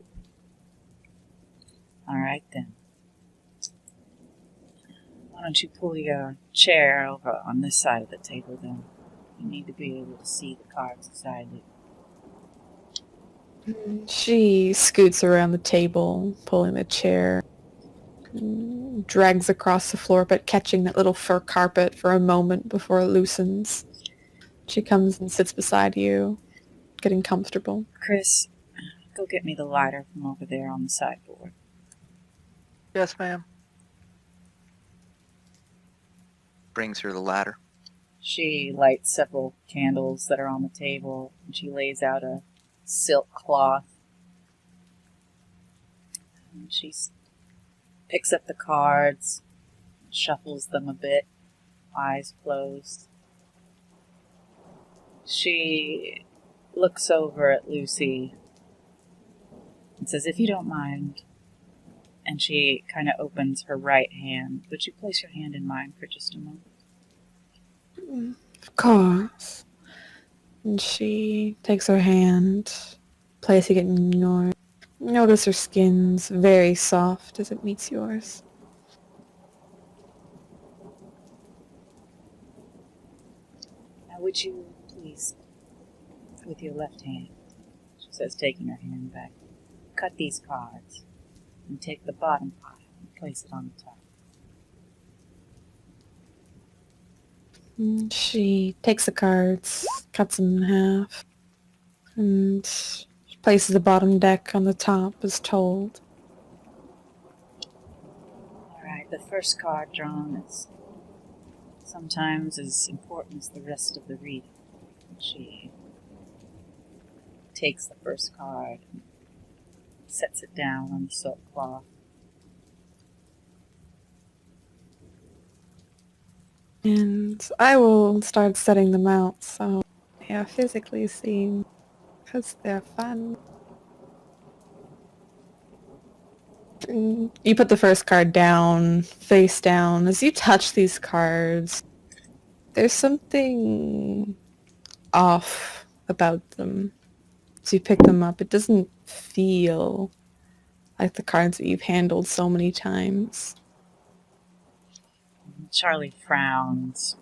D: All right, then. don't you pull your chair over on this side of the table then? You need to be able to see the cards beside you.
A: She scoots around the table, pulling the chair, drags across the floor, but catching that little fur carpet for a moment before it loosens. She comes and sits beside you, getting comfortable.
D: Chris, go get me the lighter from over there on the sideboard.
C: Yes, ma'am. Brings her the ladder.
D: She lights several candles that are on the table, and she lays out a silk cloth. And she picks up the cards, shuffles them a bit, eyes closed. She looks over at Lucy and says, "If you don't mind," and she kind of opens her right hand. Would you place your hand in mine for just a moment?
A: Of course. And she takes her hand, placing it in yours. Notice her skin's very soft as it meets yours.
D: Now would you please, with your left hand, she says, taking her hand back, cut these cards and take the bottom pile and place it on the top.
A: And she takes the cards, cuts them in half, and places the bottom deck on the top as told.
D: Alright, the first card drawn is sometimes as important as the rest of the reading. She takes the first card and sets it down on the silk cloth.
A: And I will start setting them out so they are physically seen, because they're fun. And you put the first card down, face down. As you touch these cards, there's something off about them. As you pick them up, it doesn't feel like the cards that you've handled so many times.
D: Charlie frowns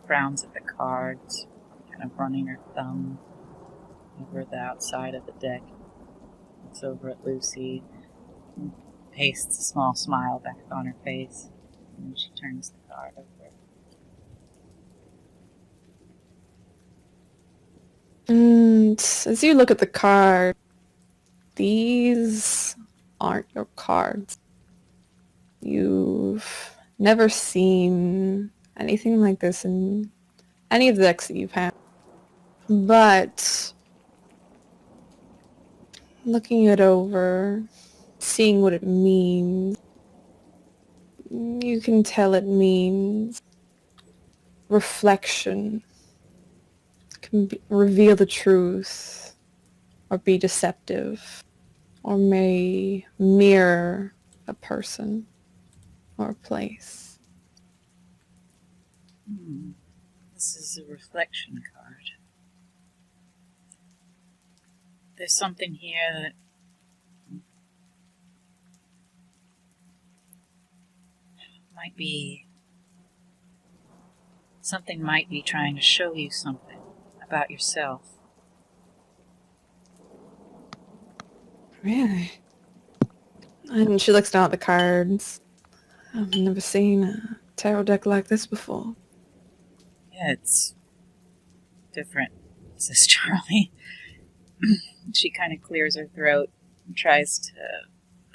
D: at the cards, kind of running her thumb over the outside of the deck. Looks over at Lucy, and pastes a small smile back on her face, and then she turns the card over.
A: And as you look at the card, these aren't your cards. You've never seen anything like this in any of the decks that you've had. But looking it over, seeing what it means, you can tell it means reflection. Can reveal the truth, or be deceptive, or may mirror a person or a place.
D: This is a reflection card. There's something here that might be trying to show you something about yourself.
A: Really? And she looks down at the cards. I've never seen a tarot deck like this before.
D: Yeah, it's different, says Charlie. She kind of clears her throat and tries to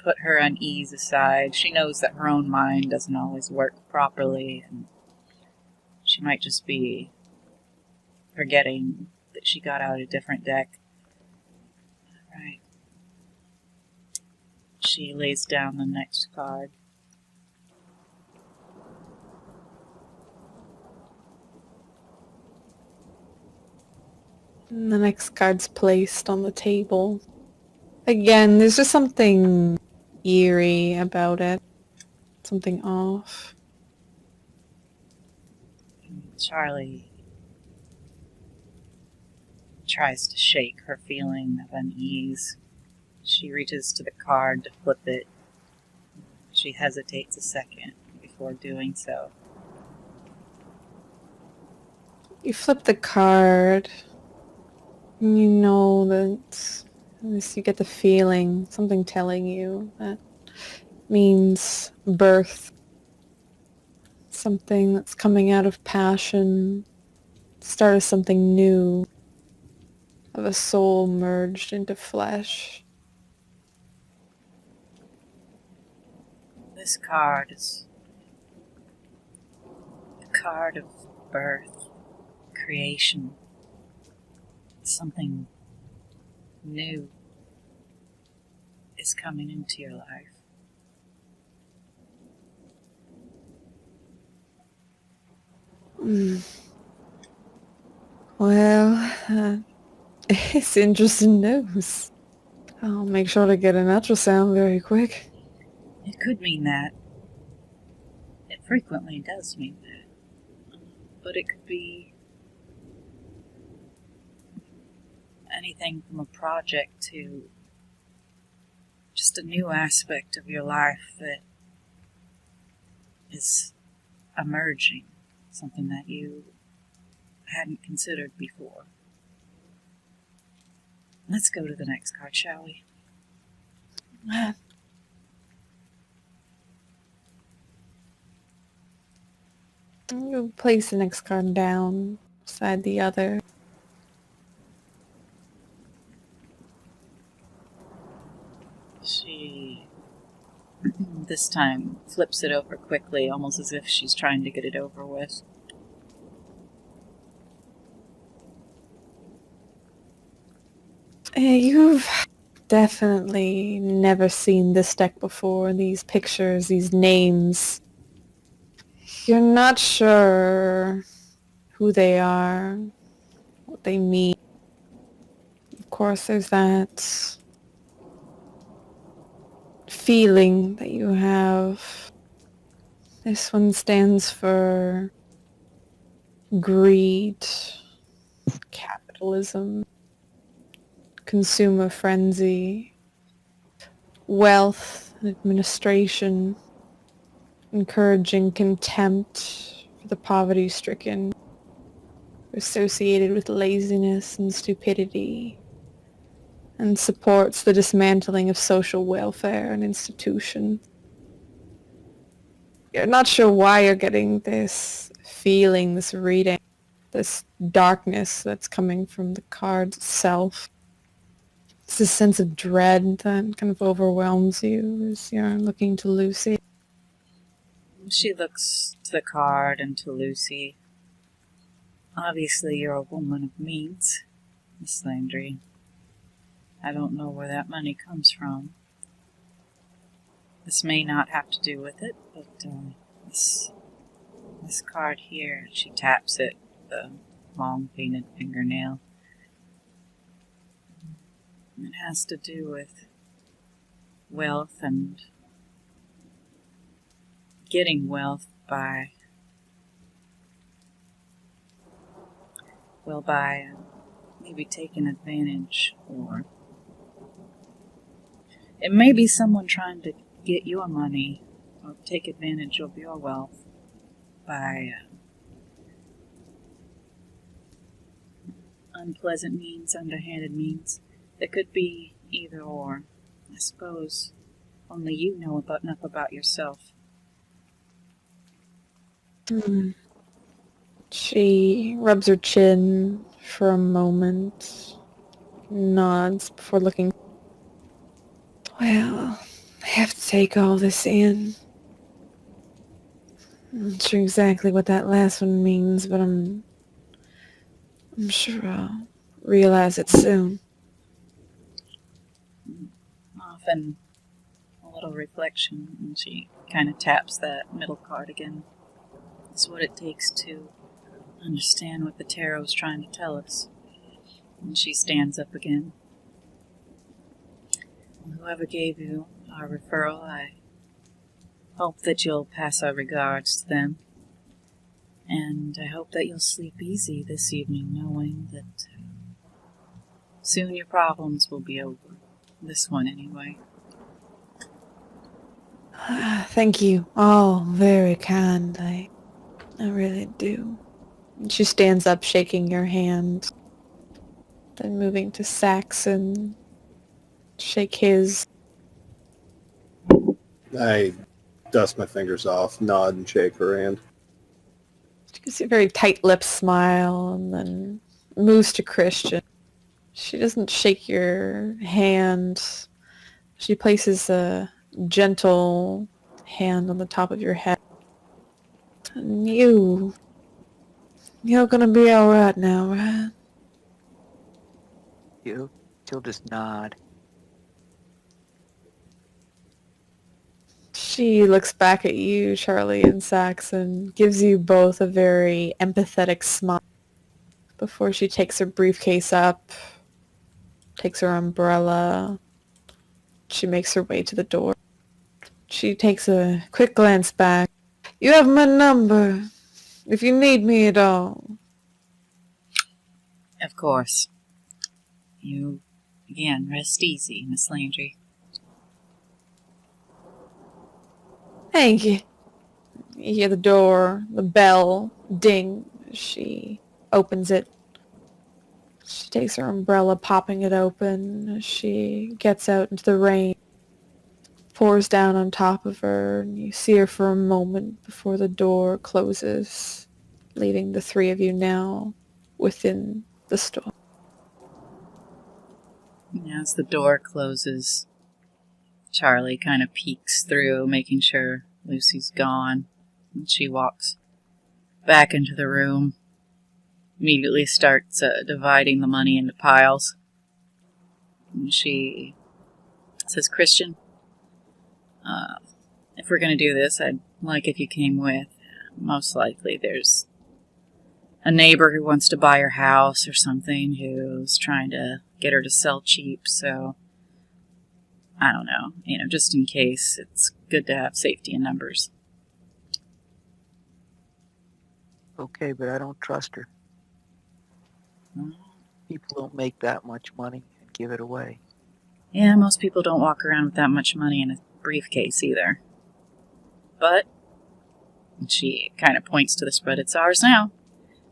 D: put her unease aside. She knows that her own mind doesn't always work properly, and she might just be forgetting that she got out a different deck. Right. She lays down the next card.
A: And the next card's placed on the table. Again, there's just something eerie about it. Something off.
D: Charlie tries to shake her feeling of unease. She reaches to the card to flip it. She hesitates a second before doing so.
A: You flip the card, and you know that at least you get the feeling, something telling you that means birth. Something that's coming out of passion, start of something new, of a soul merged into flesh.
D: This card is the card of birth, creation. Something new is coming into your life.
A: Well, it's interesting news. I'll make sure to get an ultrasound very quick.
D: It could mean that. It frequently does mean that. But it could be anything from a project to just a new aspect of your life that is emerging, something that you hadn't considered before. Let's go to the next card, shall we?
A: You place the next card down beside the other.
D: She, this time, flips it over quickly, almost as if she's trying to get it over with.
A: You've definitely never seen this deck before, these pictures, these names. You're not sure who they are, what they mean. Of course, there's that feeling that you have. This one stands for greed, capitalism, consumer frenzy, wealth and administration, encouraging contempt for the poverty-stricken, associated with laziness and stupidity, and supports the dismantling of social welfare and institutions. You're not sure why you're getting this feeling, this reading, this darkness that's coming from the card itself. It's this sense of dread that kind of overwhelms you as you're looking to Lucy.
D: She looks to the card and to Lucy. Obviously, you're a woman of means, Miss Landry. I don't know where that money comes from. This may not have to do with it, but this card here, she taps it with a long painted fingernail. It has to do with wealth and getting wealth by maybe taking advantage, or it may be someone trying to get your money or take advantage of your wealth by unpleasant means, underhanded means. It could be either or. I suppose only you know enough about yourself.
A: She rubs her chin for a moment, nods before looking. Well, I have to take all this in. I'm not sure exactly what that last one means, but I'm sure I'll realize it soon.
D: Often a little reflection, and she kind of taps that middle card again. It's what it takes to understand what the tarot's trying to tell us. And she stands up again. Whoever gave you our referral, I hope that you'll pass our regards to them. And I hope that you'll sleep easy this evening, knowing that soon your problems will be over. This one, anyway.
A: Thank you all, very kind. I really do. And she stands up, shaking your hand, then moving to Saxon, shake his.
B: I dust my fingers off, nod, and shake her hand.
A: She gives you a very tight-lipped smile and then moves to Christian. She doesn't shake your hand. She places a gentle hand on the top of your head. And you're gonna be alright now, right?
C: She'll just nod.
A: She looks back at you, Charlie and Saxon, gives you both a very empathetic smile before she takes her briefcase up, takes her umbrella. She makes her way to the door. She takes a quick glance back. You have my number, if you need me at all.
D: Of course. You, again, rest easy, Miss Landry.
A: Thank you. You hear the door, the bell ding. She opens it. She takes her umbrella, popping it open. She gets out into the rain, pours down on top of her, and you see her for a moment before the door closes, leaving the three of you now within the store.
D: As the door closes, Charlie kind of peeks through, making sure Lucy's gone. And she walks back into the room, immediately starts dividing the money into piles. And she says, Christian, if we're going to do this, I'd like if you came with. Most likely there's a neighbor who wants to buy her house or something who's trying to get her to sell cheap, so I don't know, just in case, it's good to have safety in numbers.
C: Okay, but I don't trust her. People don't make that much money and give it away.
D: Yeah, most people don't walk around with that much money in a briefcase either. But she kind of points to the spread, it's ours now.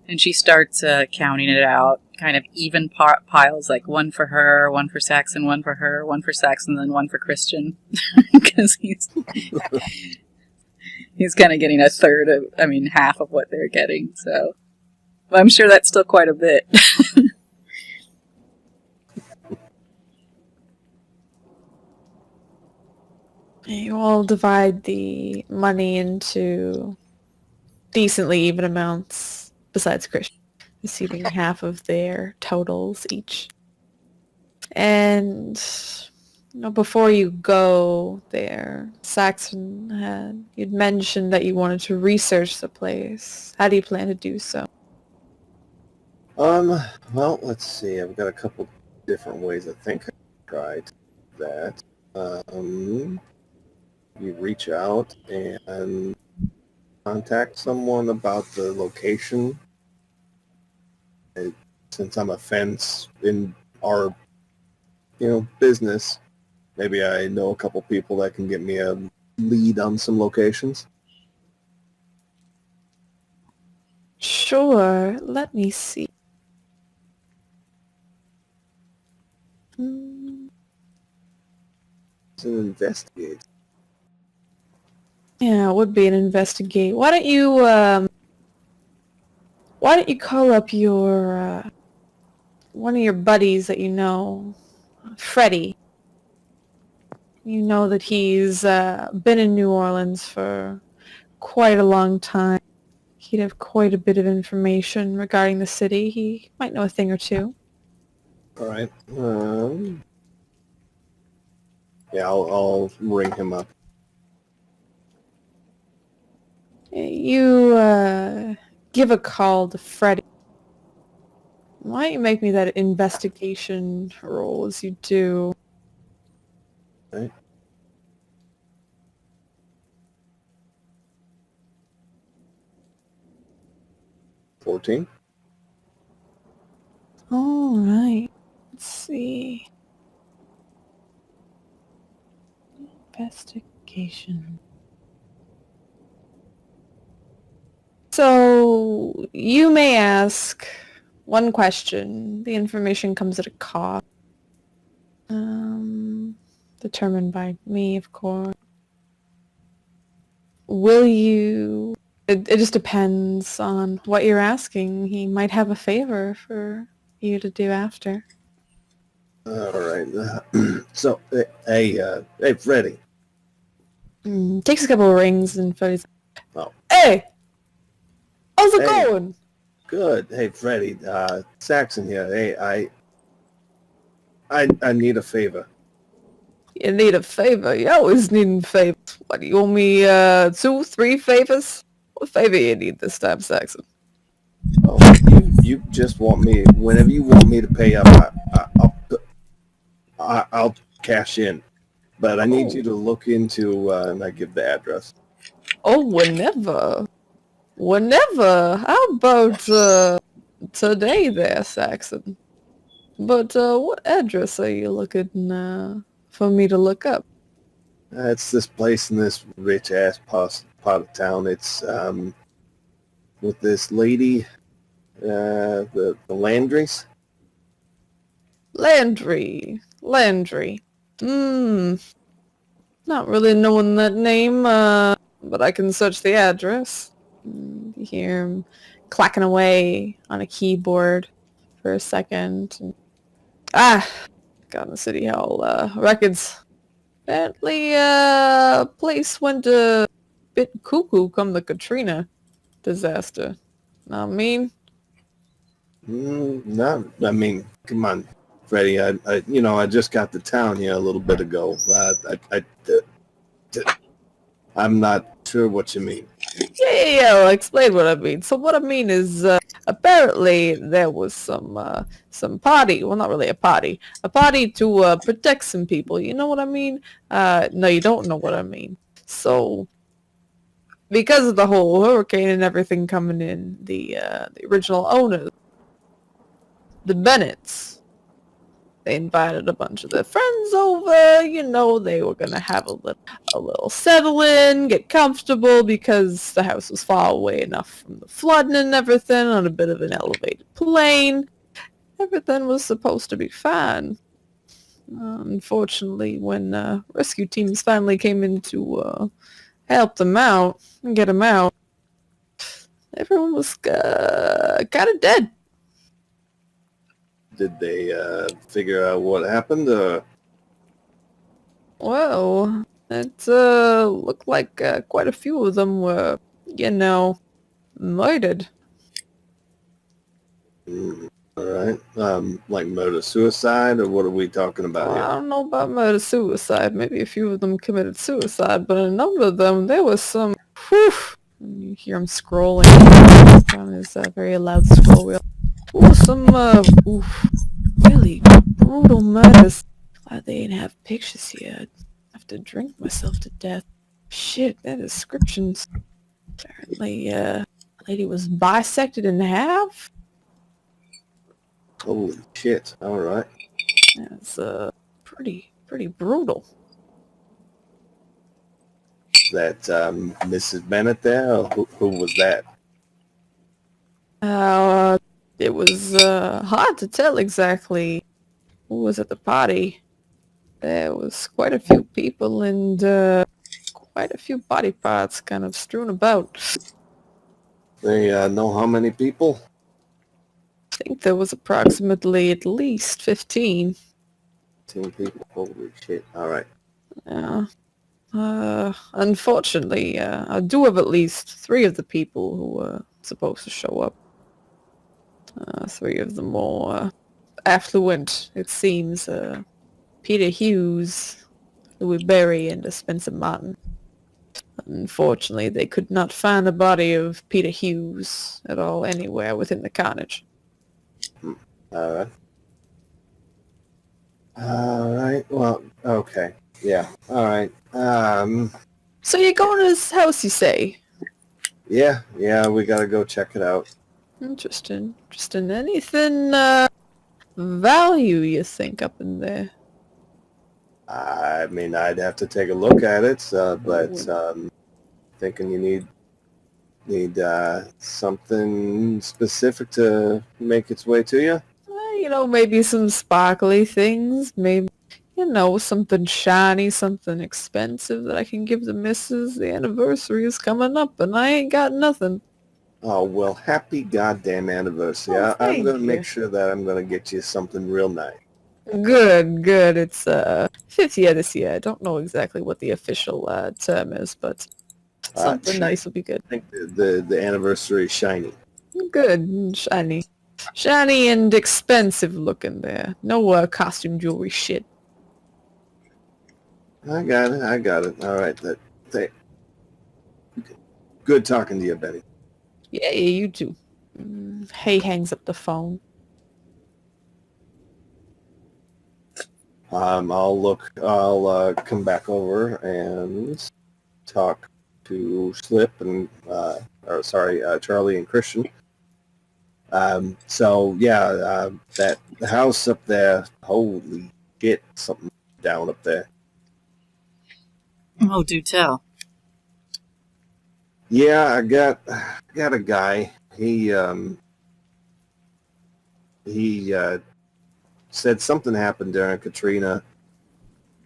D: And she starts counting it out, kind of even piles, like one for her, one for Saxon, one for her, one for Saxon, then one for Christian. Because he's kind of getting half of what they're getting. So I'm sure that's still quite a bit.
A: You all divide the money into decently even amounts, besides Christian receiving half of their totals each. And before you go there, Saxon you'd mentioned that you wanted to research the place. How do you plan to do so?
B: Well, let's see. I've got a couple different ways I think I tried that. You reach out and contact someone about the location. Since I'm a fence in our, business, maybe I know a couple people that can get me a lead on some locations.
A: Sure, let me see.
B: It's an investigate.
A: Yeah, it would be an investigate. Why don't you call up your one of your buddies that you know, Freddie. You know that he's been in New Orleans for quite a long time. He'd have quite a bit of information regarding the city. He might know a thing or two.
B: All right. Yeah, I'll ring him up.
A: You give a call to Freddie. Why don't you make me that investigation roll as you do?
B: Right. 14.
A: All right. Let's see. Investigate. Investigation. So, you may ask one question. The information comes at a cost. Determined by me, of course. Will you... It just depends on what you're asking. He might have a favor for you to do after.
B: All right. So, hey, Freddy.
A: Takes a couple of rings and Freddy's
B: Oh.
A: Hey! How's it
B: Hey.
A: going?
B: Good. Hey, Freddy. Saxon here. Hey, I need a favor.
A: You need a favor? You always need favors. What, you owe me 2, 3 favors? What favor you need this time, Saxon?
B: Oh, you just want me, whenever you want me to pay up, I'll cash in. But I need you to look into, and I give the address.
A: Oh, whenever. Whenever. How about today there, Saxon? But what address are you looking for me to look up?
B: It's this place in this rich-ass part of town. It's with this lady, the Landrys.
A: Landry. Not really knowing that name, but I can search the address. You hear him clacking away on a keyboard for a second. Got in the City Hall records. Apparently, place went a bit cuckoo come the Katrina disaster. Know what I mean?
B: No, I mean, come on, Freddie. I just got to town here a little bit ago. I'm not sure what you mean.
A: Yeah, I'll explain what I mean. So what I mean is, apparently there was some party. Well, not really a party to protect some people. You know what I mean? No, you don't know what I mean. So, because of the whole hurricane and everything coming in, the original owners, the Bennetts, they invited a bunch of their friends over. You know, they were gonna have a little settle in, get comfortable, because the house was far away enough from the flooding and everything, on a bit of an elevated plane. Everything was supposed to be fine. Unfortunately, when rescue teams finally came in to help them out and get them out, everyone was kind of dead.
B: Did they figure out what happened?
A: Well, it looked like quite a few of them were, murdered.
B: All right. Like murder-suicide, or what are we talking about
A: Well, I
B: here?
A: don't know about murder-suicide. Maybe a few of them committed suicide, but a number of them, there was some... Whew! And you hear him scrolling on his very loud scroll wheel. There was some, really brutal murders. Glad they didn't have pictures here. I'd have to drink myself to death. Shit, their descriptions. Apparently, lady was bisected in half.
B: Holy shit. All right.
A: That's, pretty brutal.
B: Is that Mrs. Bennett there, or who was that?
A: It was, hard to tell exactly who was at the party. There was quite a few people and, quite a few body parts kind of strewn about.
B: They know how many people?
A: I think there was approximately at least 15.
B: 10 people. Holy shit. All right.
A: Yeah. Unfortunately, I do have at least 3 of the people who were supposed to show up. 3 of the more affluent, it seems. Peter Hughes, Louis Berry, and Spencer Martin. Unfortunately, they could not find the body of Peter Hughes at all anywhere within the carnage.
B: All right. All right. Well, okay. Yeah. All right.
A: So you're going to his house, you say?
B: Yeah. We gotta go check it out.
A: Interesting. Anything value you think up in there?
B: I mean, I'd have to take a look at it, but thinking you need something specific to make its way to you.
A: Maybe some sparkly things, maybe, something shiny, something expensive that I can give the missus. The anniversary is coming up and I ain't got nothing.
B: Oh, well, happy goddamn anniversary.
A: Oh,
B: I'm going to
A: thank
B: make
A: you.
B: sure that I'm going to get you something real nice.
A: Good. It's 5th year this year. I don't know exactly what the official term is, but something nice will be good.
B: I think the anniversary is shiny.
A: Good, shiny and expensive looking there. No costume jewelry shit.
B: I got it. All right. Good talking to you, Betty.
A: Yeah, you too. Hay hangs up the phone.
B: I'll come back over and talk to Slip and Charlie and Christian. That the house up there, holy shit, something down up there.
D: Oh, do tell.
B: Yeah, I got a guy. He said something happened during Katrina.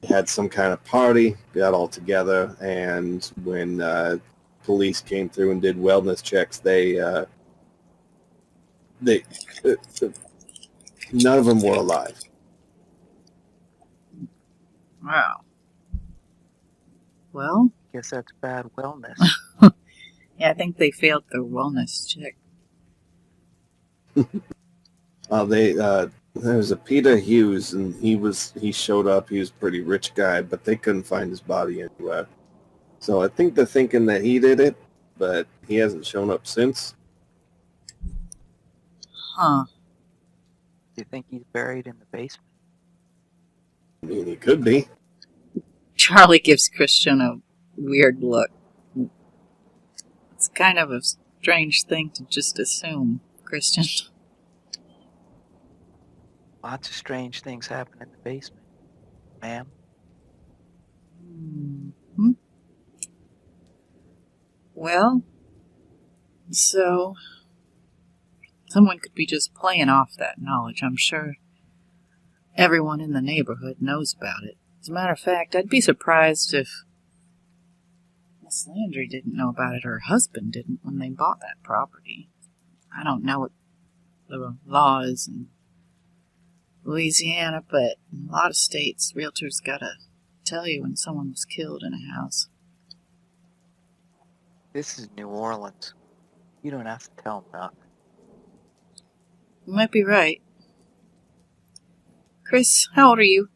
B: He had some kind of party, got all together, and when police came through and did wellness checks, they none of them were alive.
D: Wow. Well,
C: Guess that's bad wellness.
D: yeah, I think they failed their wellness check.
B: There was a Peter Hughes, and he showed up. He was a pretty rich guy, but they couldn't find his body anywhere. So I think they're thinking that he did it, but he hasn't shown up since.
D: Huh.
C: Do you think he's buried in the basement?
B: I mean, he could be.
D: Charlie gives Christian a weird look. It's kind of a strange thing to just assume, Christian.
C: Lots of strange things happen in the basement, ma'am.
D: Hmm. Well, so someone could be just playing off that knowledge. I'm sure everyone in the neighborhood knows about it. As a matter of fact, I'd be surprised if Miss Landry didn't know about it or her husband didn't when they bought that property. I don't know what the law is in Louisiana, but in a lot of states, realtors gotta tell you when someone was killed in a house.
C: This is New Orleans. You don't have to tell them nothing.
D: You might be right. Chris, how old are you?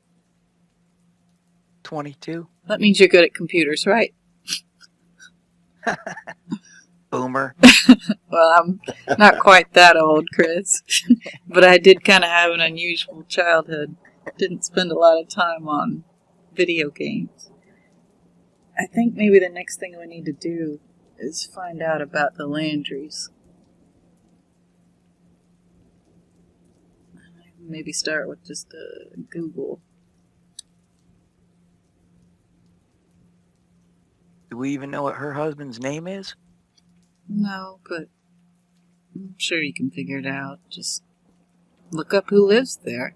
C: 22?
D: That means you're good at computers, right?
C: Boomer.
D: Well, I'm not quite that old, Chris. But I did kind of have an unusual childhood. Didn't spend a lot of time on video games. I think maybe the next thing we need to do is find out about the Landrys. Maybe start with just Google.
C: Do we even know what her husband's name is?
D: No, but I'm sure you can figure it out. Just look up who lives there.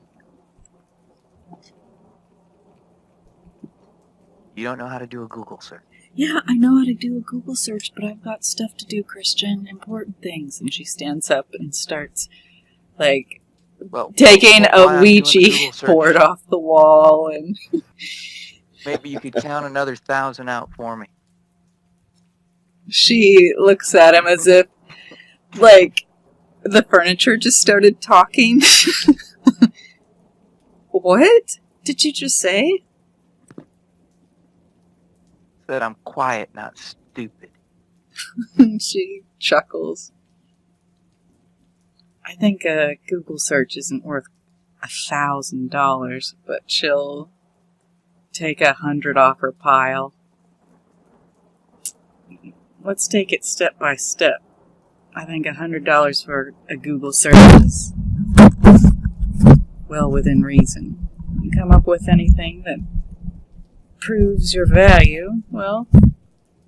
C: You don't know how to do a Google search.
D: Yeah, I know how to do a Google search, but I've got stuff to do, Christian. Important things. And she stands up and starts, taking a Ouija board off the wall. And
C: maybe you could count another 1,000 out for me.
D: she looks at him as if, the furniture just started talking. What did you just say?
C: Said I'm quiet, not stupid.
D: She chuckles. I think a Google search isn't worth $1,000, but she'll take 100 off her pile. Let's take it step by step. I think $100 for a Google search is well within reason. You come up with anything that proves your value, well,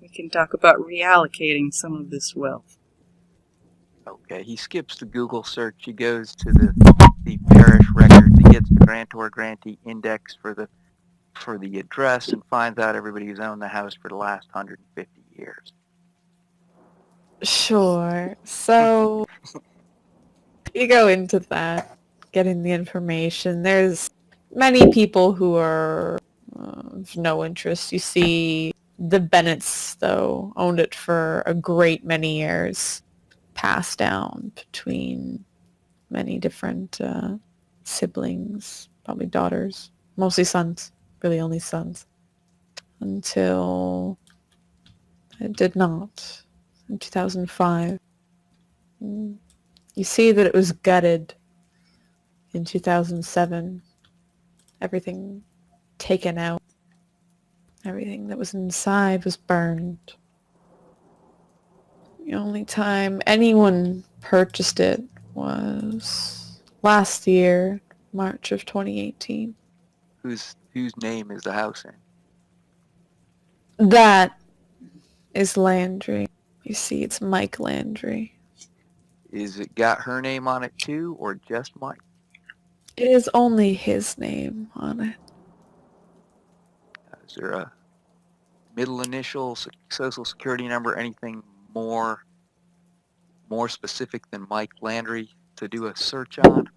D: we can talk about reallocating some of this wealth.
C: Okay, he skips the Google search. He goes to the parish records. He gets the grantor-grantee index for the address and finds out everybody who's owned the house for the last 150 years.
A: Sure. So you go into that, getting the information. There's many people who are of no interest. You see the Bennetts, though, owned it for a great many years, passed down between many different siblings, probably daughters, mostly sons, really only sons, until it did not in 2005. You see that it was gutted in 2007. Everything taken out. Everything that was inside was burned. The only time anyone purchased it was last year, March of 2018.
C: Whose name is the house in?
A: That is Landry. You see, it's Mike Landry.
C: Is it got her name on it too, or just Mike?
A: It is only his name on it.
C: Is there a middle initial, social security number, anything more specific than Mike Landry to do a search on?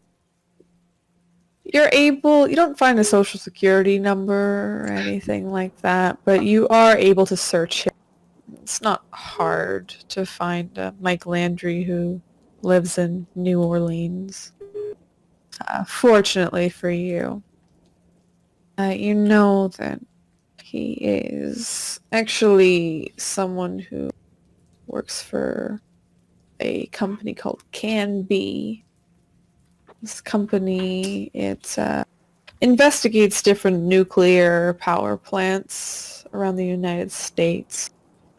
A: You don't find a social security number or anything like that, but you are able to search him. It's not hard to find Mike Landry who lives in New Orleans. Fortunately for you, you know that he is actually someone who works for a company called Can Be. This company, it investigates different nuclear power plants around the United States,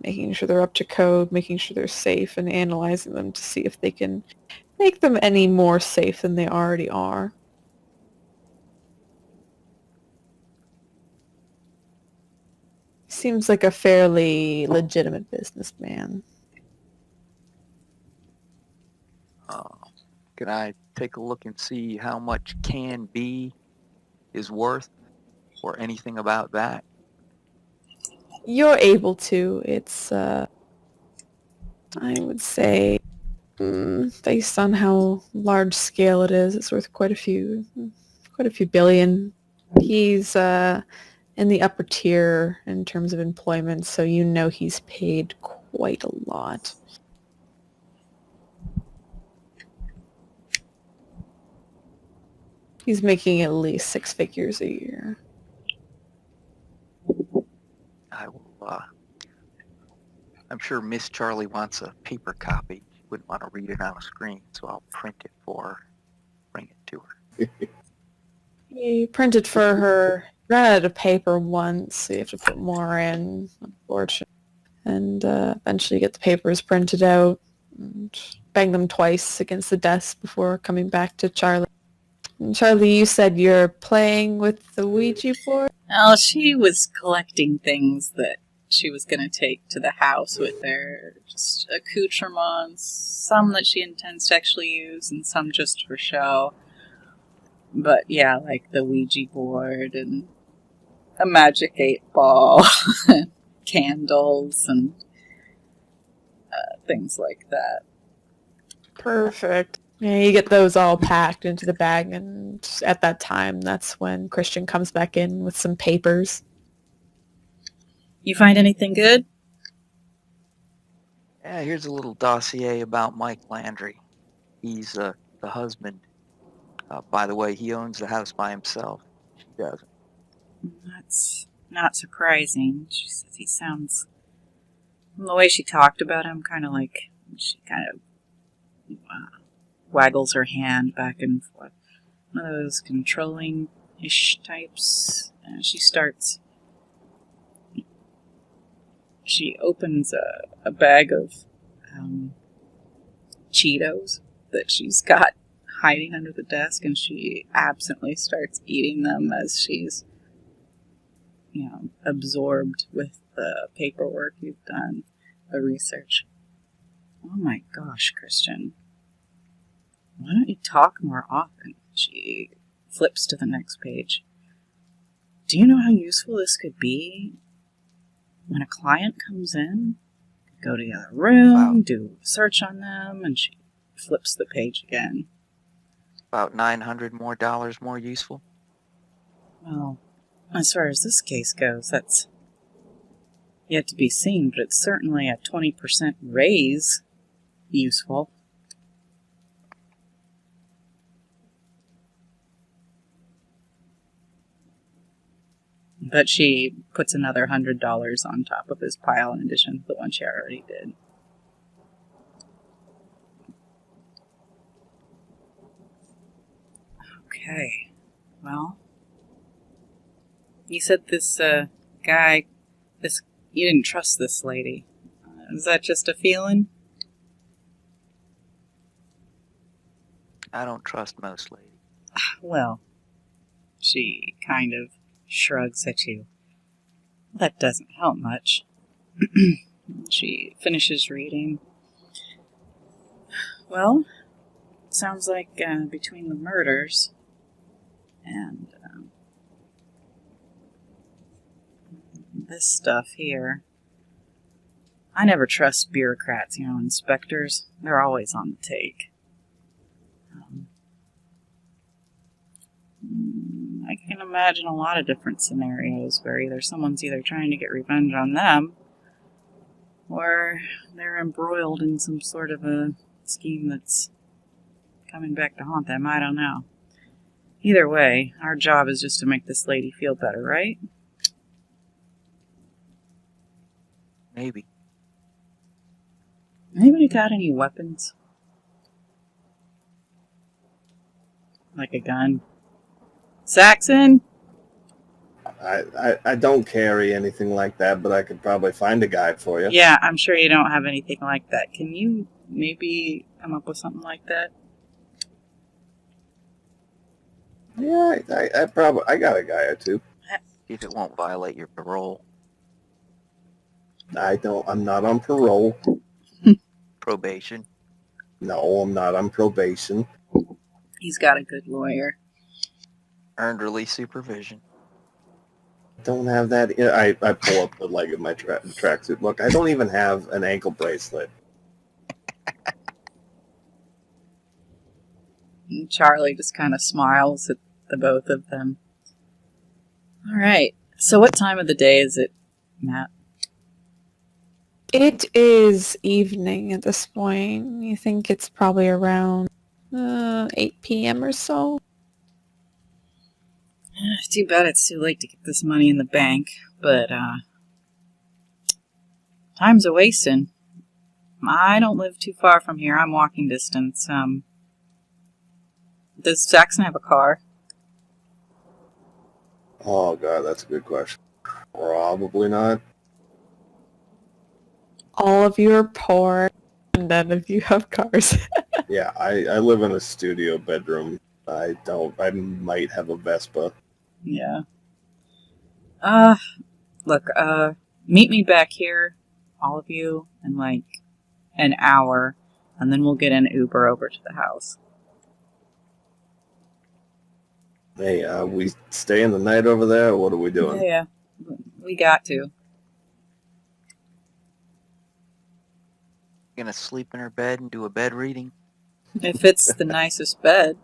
A: making sure they're up to code, making sure they're safe, and analyzing them to see if they can make them any more safe than they already are. Seems like a fairly legitimate businessman.
C: Can I take a look and see how much Can Be is worth, or anything about that?
A: You're able to. It's, I would say, based on how large scale it is, it's worth quite a few billion. He's in the upper tier in terms of employment, so you know he's paid quite a lot. He's making at least 6 figures a year.
C: I will. I'm sure Miss Charlie wants a paper copy. She wouldn't want to read it on a screen, so I'll print it for her, bring it to her.
A: He printed for her. Ran out of paper once, so you have to put more in, unfortunately. And eventually get the papers printed out and bang them twice against the desk before coming back to Charlie. And Charlie, you said you're playing with the Ouija board?
D: Well, she was collecting things that she was going to take to the house with her. Just accoutrements, some that she intends to actually use and some just for show. But yeah, like the Ouija board and a magic 8-ball, candles, and things like that.
A: Perfect. Yeah, you get those all packed into the bag, and at that time, that's when Christian comes back in with some papers.
D: You find anything good?
C: Yeah, here's a little dossier about Mike Landry. He's the husband. By the way, he owns the house by himself. She doesn't.
D: That's not surprising. She says he sounds... The way she talked about him, kind of like... She kind of waggles her hand back and forth. One of those controlling-ish types. She starts... She opens a bag of Cheetos that she's got hiding under the desk, and she absently starts eating them as she's, absorbed with the paperwork you've done, the research. Oh my gosh, Christian. Why don't you talk more often? She flips to the next page. Do you know how useful this could be? When a client comes in, go to the other room, do a search on them, and she flips the page again.
C: About $900 more useful.
D: Well, as far as this case goes, that's yet to be seen, but it's certainly a 20% raise useful. But she puts another $100 on top of his pile in addition to the one she already did. Okay, well, you said this guy, you didn't trust this lady. Is that just a feeling?
C: I don't trust most ladies.
D: Well, she kind of shrugs at you. That doesn't help much. She finishes reading. Well, sounds like between the murders and this stuff here. I never trust bureaucrats, inspectors. They're always on the take. I can imagine a lot of different scenarios where either someone's trying to get revenge on them, or they're embroiled in some sort of a scheme that's coming back to haunt them. I don't know. Either way, our job is just to make this lady feel better, right?
C: Maybe.
D: Anybody got any weapons? Like a gun? Saxon?
B: I don't carry anything like that, but I could probably find a guy for you.
D: Yeah, I'm sure you don't have anything like that. Can you maybe come up with something like that?
B: Yeah, I got a guy or two.
C: See if it won't violate your parole.
B: I'm not on parole.
C: Probation.
B: No, I'm not on probation.
D: He's got a good lawyer.
C: Earned release supervision.
B: Don't have that. I pull up the leg of my tracksuit. Look, I don't even have an ankle bracelet.
D: And Charlie just kind of smiles at the both of them. All right. So what time of the day is it, Matt?
A: It is evening at this point. You think it's probably around 8 p.m. or so?
D: Too bad it's too late to get this money in the bank, but time's a-wasting. I don't live too far from here. I'm walking distance. Does Saxon have a car?
B: Oh, God, that's a good question. Probably not.
A: All of you are poor, and none of you have cars.
B: Yeah, I live in a studio bedroom. I might have a Vespa.
D: Yeah. Look, meet me back here, all of you, in like an hour, and then we'll get an Uber over to the house.
B: Hey, we staying the night over there, or what are we doing?
D: Yeah, we got to.
C: Gonna sleep in her bed and do a bed reading?
D: If it's the nicest bed.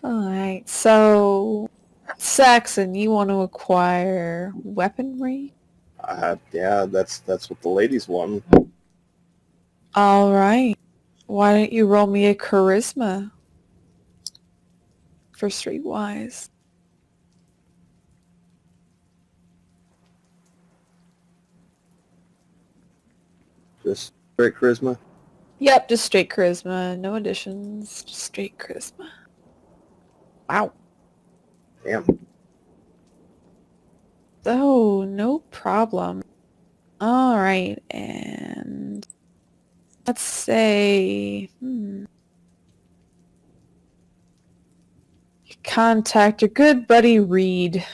A: Alright, so Saxon, you want to acquire weaponry?
B: Yeah, that's what the ladies want.
A: Alright. Why don't you roll me a charisma for Streetwise?
B: Just straight charisma.
A: Yep, just straight charisma. No additions. Just straight charisma. Wow.
B: Damn.
A: So, no problem. Alright, and let's say... contact your good buddy Reed.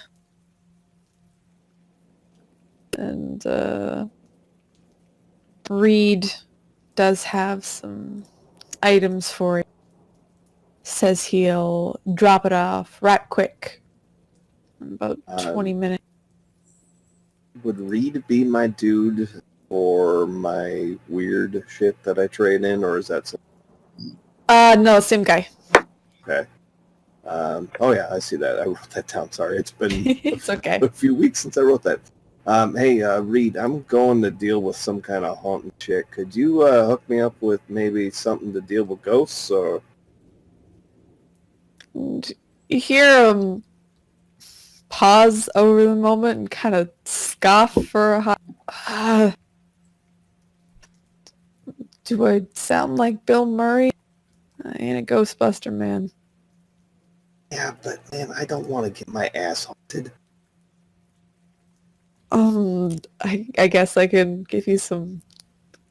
A: And Reed does have some items for you. Says he'll drop it off right quick. In about 20 minutes.
B: Would Reed be my dude for my weird shit that I trade in, or is that something?
A: No, same guy.
B: Okay. Oh yeah, I see that. I wrote that down. Sorry, it's been
A: It's okay.
B: a few weeks since I wrote that. Hey, Reed, I'm going to deal with some kind of haunting shit. Could you hook me up with maybe something to deal with ghosts, or?
A: And you hear him pause over the moment and kind of scoff for a hot... do I sound like Bill Murray? I ain't a Ghostbuster, man.
B: Yeah, but man, I don't want to get my ass haunted.
A: I guess I can give you some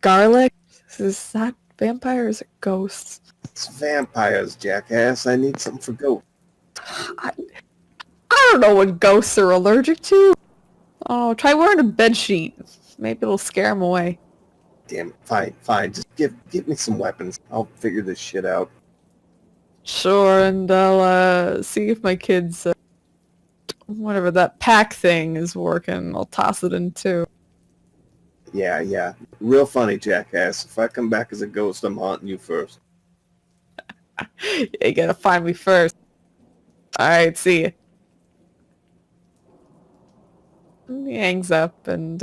A: garlic. Is that vampires or ghosts?
B: It's vampires, jackass. I need something for ghosts.
A: I don't know what ghosts are allergic to. Oh, try wearing a bedsheet. Maybe it'll scare them away.
B: Damn it. Fine. Just give me some weapons. I'll figure this shit out.
A: Sure, and I'll see if my kids, whatever that pack thing is working. I'll toss it in too.
B: Yeah. Real funny, jackass. If I come back as a ghost, I'm haunting you first.
A: You gotta find me first. Alright, see ya. He hangs up, and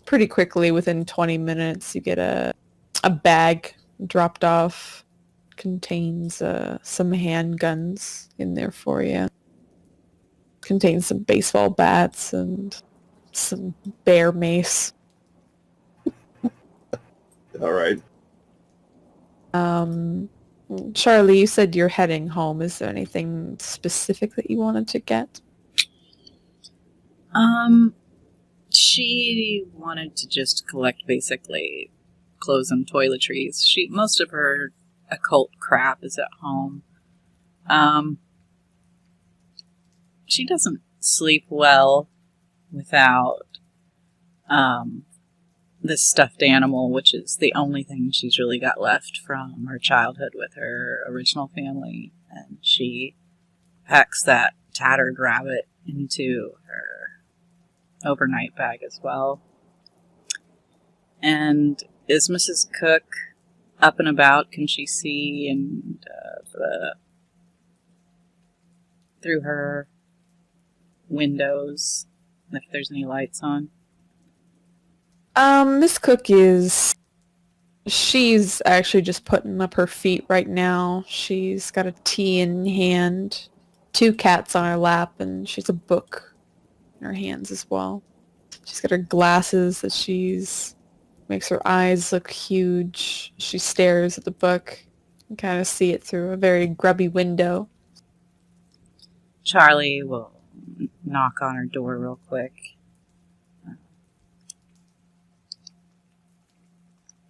A: pretty quickly, within 20 minutes, you get a bag dropped off. Contains some handguns in there for you. Contains some baseball bats and some bear mace.
B: All right.
A: Charlie, you said you're heading home. Is there anything specific that you wanted to get?
D: She wanted to just collect basically clothes and toiletries. Most of her occult crap is at home. She doesn't sleep well without this stuffed animal, which is the only thing she's really got left from her childhood with her original family. And she packs that tattered rabbit into her overnight bag as well. And is Mrs. Cook up and about? Can she see through her windows if there's any lights on?
A: Miss Cook she's actually just putting up her feet right now. She's got a tea in hand, 2 cats on her lap, and she's a book in her hands as well. She's got her glasses that makes her eyes look huge. She stares at the book and kind of see it through a very grubby window.
D: Charlie will knock on her door real quick.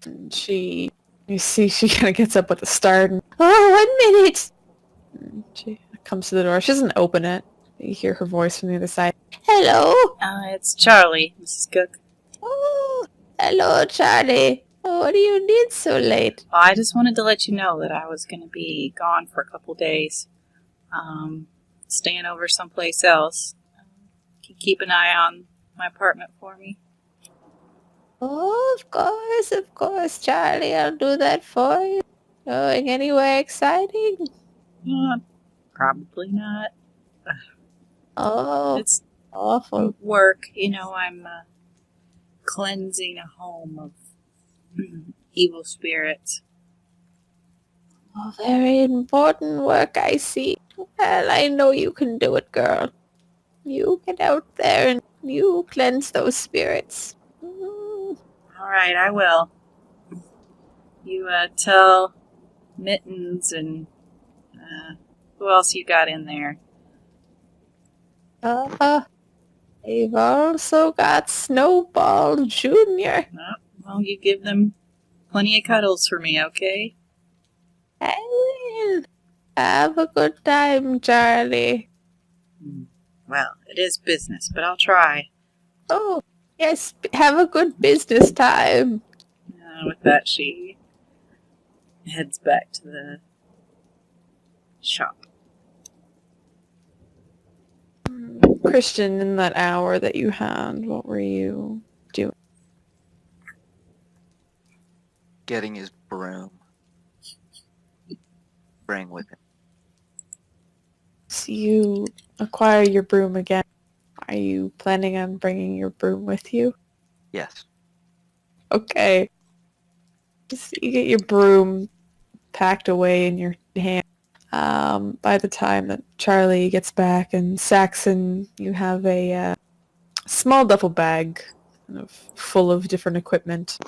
A: And she kind of gets up with a start and, oh, 1 minute! And she comes to the door. She doesn't open it. You hear her voice from the other side. Hello?
D: It's Charlie, Mrs. Cook.
A: Oh, hello, Charlie. Oh, what do you need so late?
D: I just wanted to let you know that I was going to be gone for a couple days. Staying over someplace else. Can you keep an eye on my apartment for me?
A: Oh, of course, Charlie. I'll do that for you. Going anywhere exciting?
D: Probably not.
A: Oh,
D: It's
A: awful.
D: work. I'm cleansing a home of evil spirits.
A: Oh, very important work, I see. Well, I know you can do it, girl. You get out there and you cleanse those spirits.
D: All right, I will. You tell Mittens and who else you got in there?
A: They've also got Snowball Jr.
D: Well, you give them plenty of cuddles for me, okay?
A: I will. Have a good time, Charlie.
D: Well, it is business, but I'll try.
A: Oh, yes, have a good business time.
D: With that, she heads back to the shop.
A: Christian, in that hour that you had, what were you doing?
C: Getting his broom. Bring with him.
A: So you acquire your broom again. Are you planning on bringing your broom with you?
C: Yes.
A: Okay. So you get your broom packed away in your hand. By the time that Charlie gets back and Saxon, you have a small duffel bag kind of full of different equipment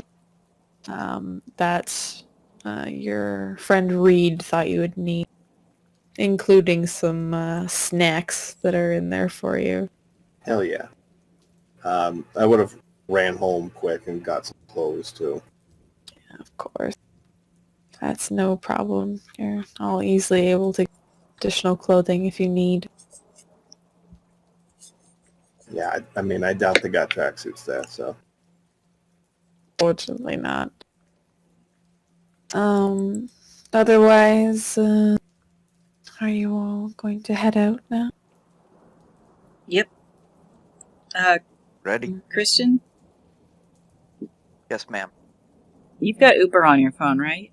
A: that your friend Reed thought you would need, including some snacks that are in there for you.
B: Hell yeah. I would have ran home quick and got some clothes too.
A: Of course. That's no problem. You're all easily able to get additional clothing if you need.
B: Yeah, I mean, I doubt they got tracksuits there, so.
A: Fortunately not. Otherwise, are you all going to head out now?
D: Yep.
C: Ready?
D: Christian,
C: Yes, ma'am.
D: you've got Uber on your phone, right?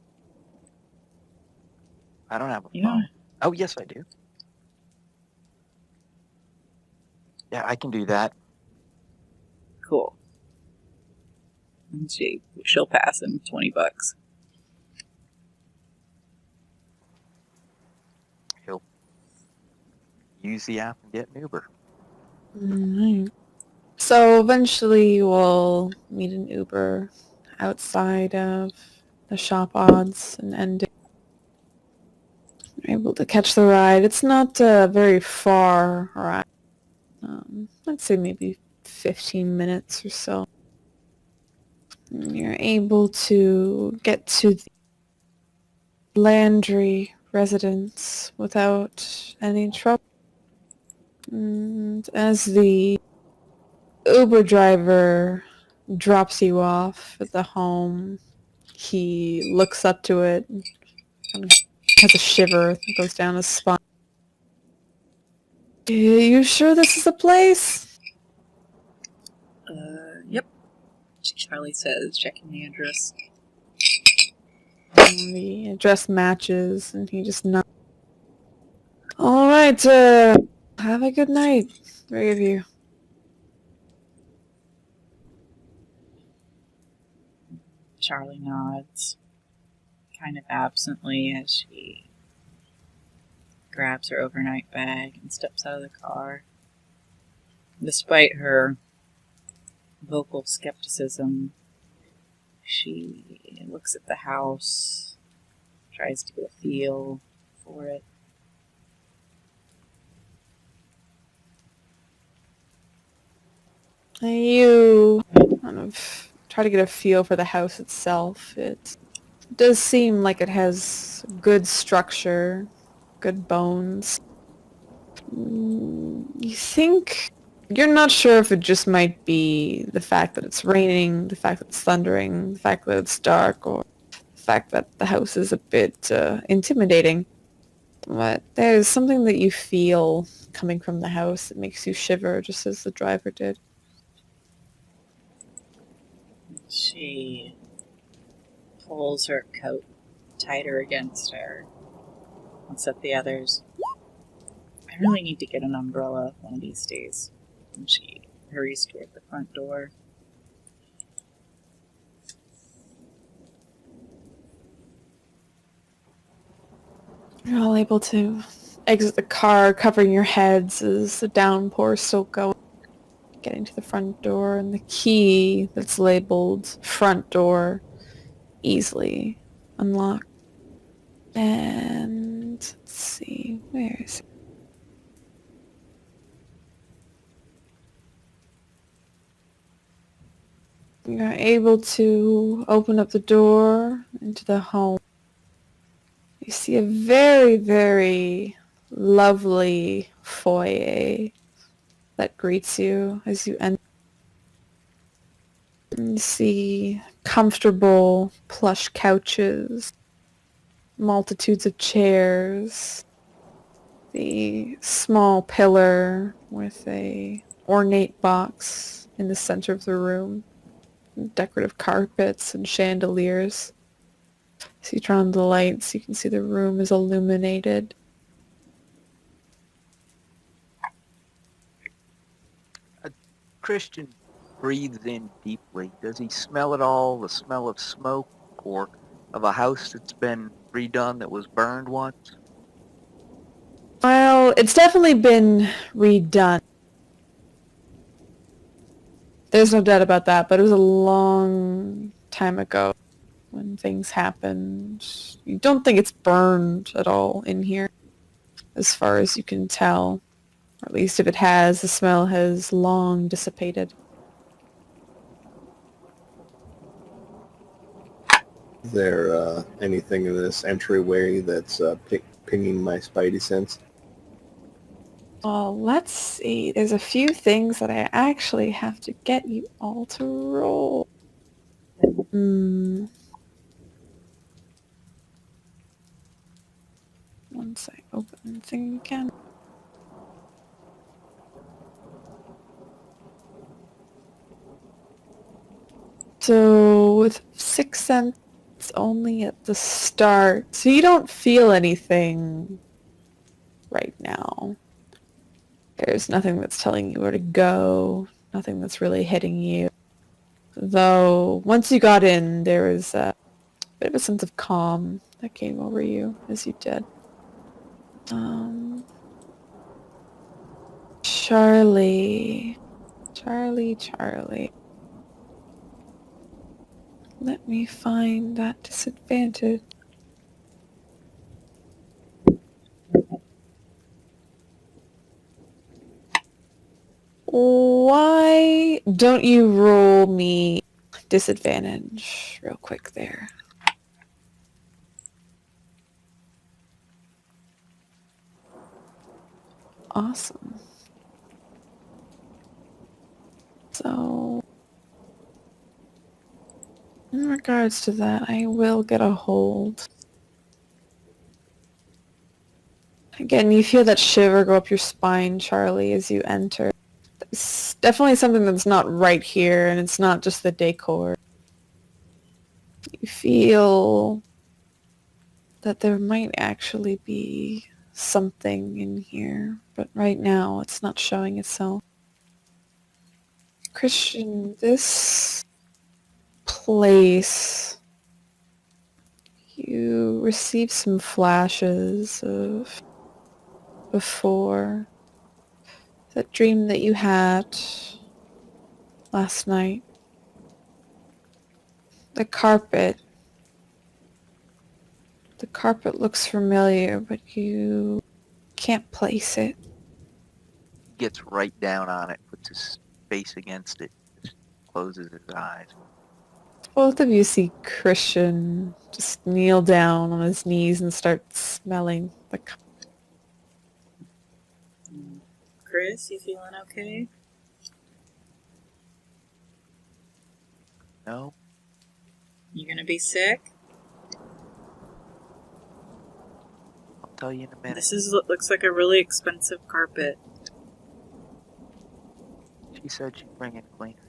C: I don't have a
D: Yeah.
C: phone. Oh, yes, I do. Yeah, I can do that.
D: Cool. And she'll pass him $20.
C: He'll use the app and get an Uber.
A: Alright. So eventually you will meet an Uber outside of the shop odds and end. You're able to catch the ride. It's not a very far ride. I'd say maybe 15 minutes or so. And you're able to get to the Landry residence without any trouble. And as the Uber driver drops you off at the home, he looks up to it and kind of has a shiver that goes down his spine. You sure this is the place?
D: Yep. Charlie says, checking the address.
A: And the address matches, and he just nods. All right, have a good night, three of you.
D: Charlie nods, kind of absently, as she grabs her overnight bag and steps out of the car. Despite her vocal skepticism, she looks at the house, tries to get a feel for it.
A: You kind of try to get a feel for the house itself. It does seem like it has good structure, good bones. You think... You're not sure if it just might be the fact that it's raining, the fact that it's thundering, the fact that it's dark, or the fact that the house is a bit intimidating. But there's something that you feel coming from the house that makes you shiver, just as the driver did.
D: She pulls her coat tighter against her, looks at the others. I really need to get an umbrella one of these days. And she hurries toward the front door.
A: You're all able to exit the car, covering your heads as the downpour is still going. Getting to the front door, and the key that's labeled front door easily unlocked. And let's see, where is it? You're able to open up the door into the home. You see a very, very lovely foyer that greets you as you enter. You see comfortable plush couches, multitudes of chairs, the small pillar with a ornate box in the center of the room, decorative carpets and chandeliers. As you turn on the lights, you can see the room is illuminated.
C: Christian breathes in deeply. Does he smell at all the smell of smoke or of a house that's been redone that was burned once?
A: Well, it's definitely been redone. There's no doubt about that, but it was a long time ago when things happened. You don't think it's burned at all in here, as far as you can tell. Or at least if it has, the smell has long dissipated.
B: Is there anything in this entryway that's pinging my spidey sense?
A: Well, let's see. There's a few things that I actually have to get you all to roll. Once I open the thing again. So with Sixth Sense, it's only at the start, so you don't feel anything right now. There's nothing that's telling you where to go, nothing that's really hitting you. Though once you got in, there was a bit of a sense of calm that came over you as you did. Charlie. Let me find that disadvantage. Why don't you roll me disadvantage real quick there? Awesome. So, in regards to that, I will get a hold. Again, you feel that shiver go up your spine, Charlie, as you enter. It's definitely something that's not right here, and it's not just the decor. You feel that there might actually be something in here, but right now it's not showing itself. Christian, this place, you received some flashes of before that dream that you had last night. The carpet looks familiar, but you can't place it.
C: He gets right down on it, puts his face against it, just closes his eyes.
A: Both of you see Christian just kneel down on his knees and start smelling the carpet.
D: Chris, you feeling okay?
C: No?
D: You gonna be sick?
C: I'll tell you in a minute.
D: Looks like a really expensive carpet.
C: She said she'd bring in cleaners.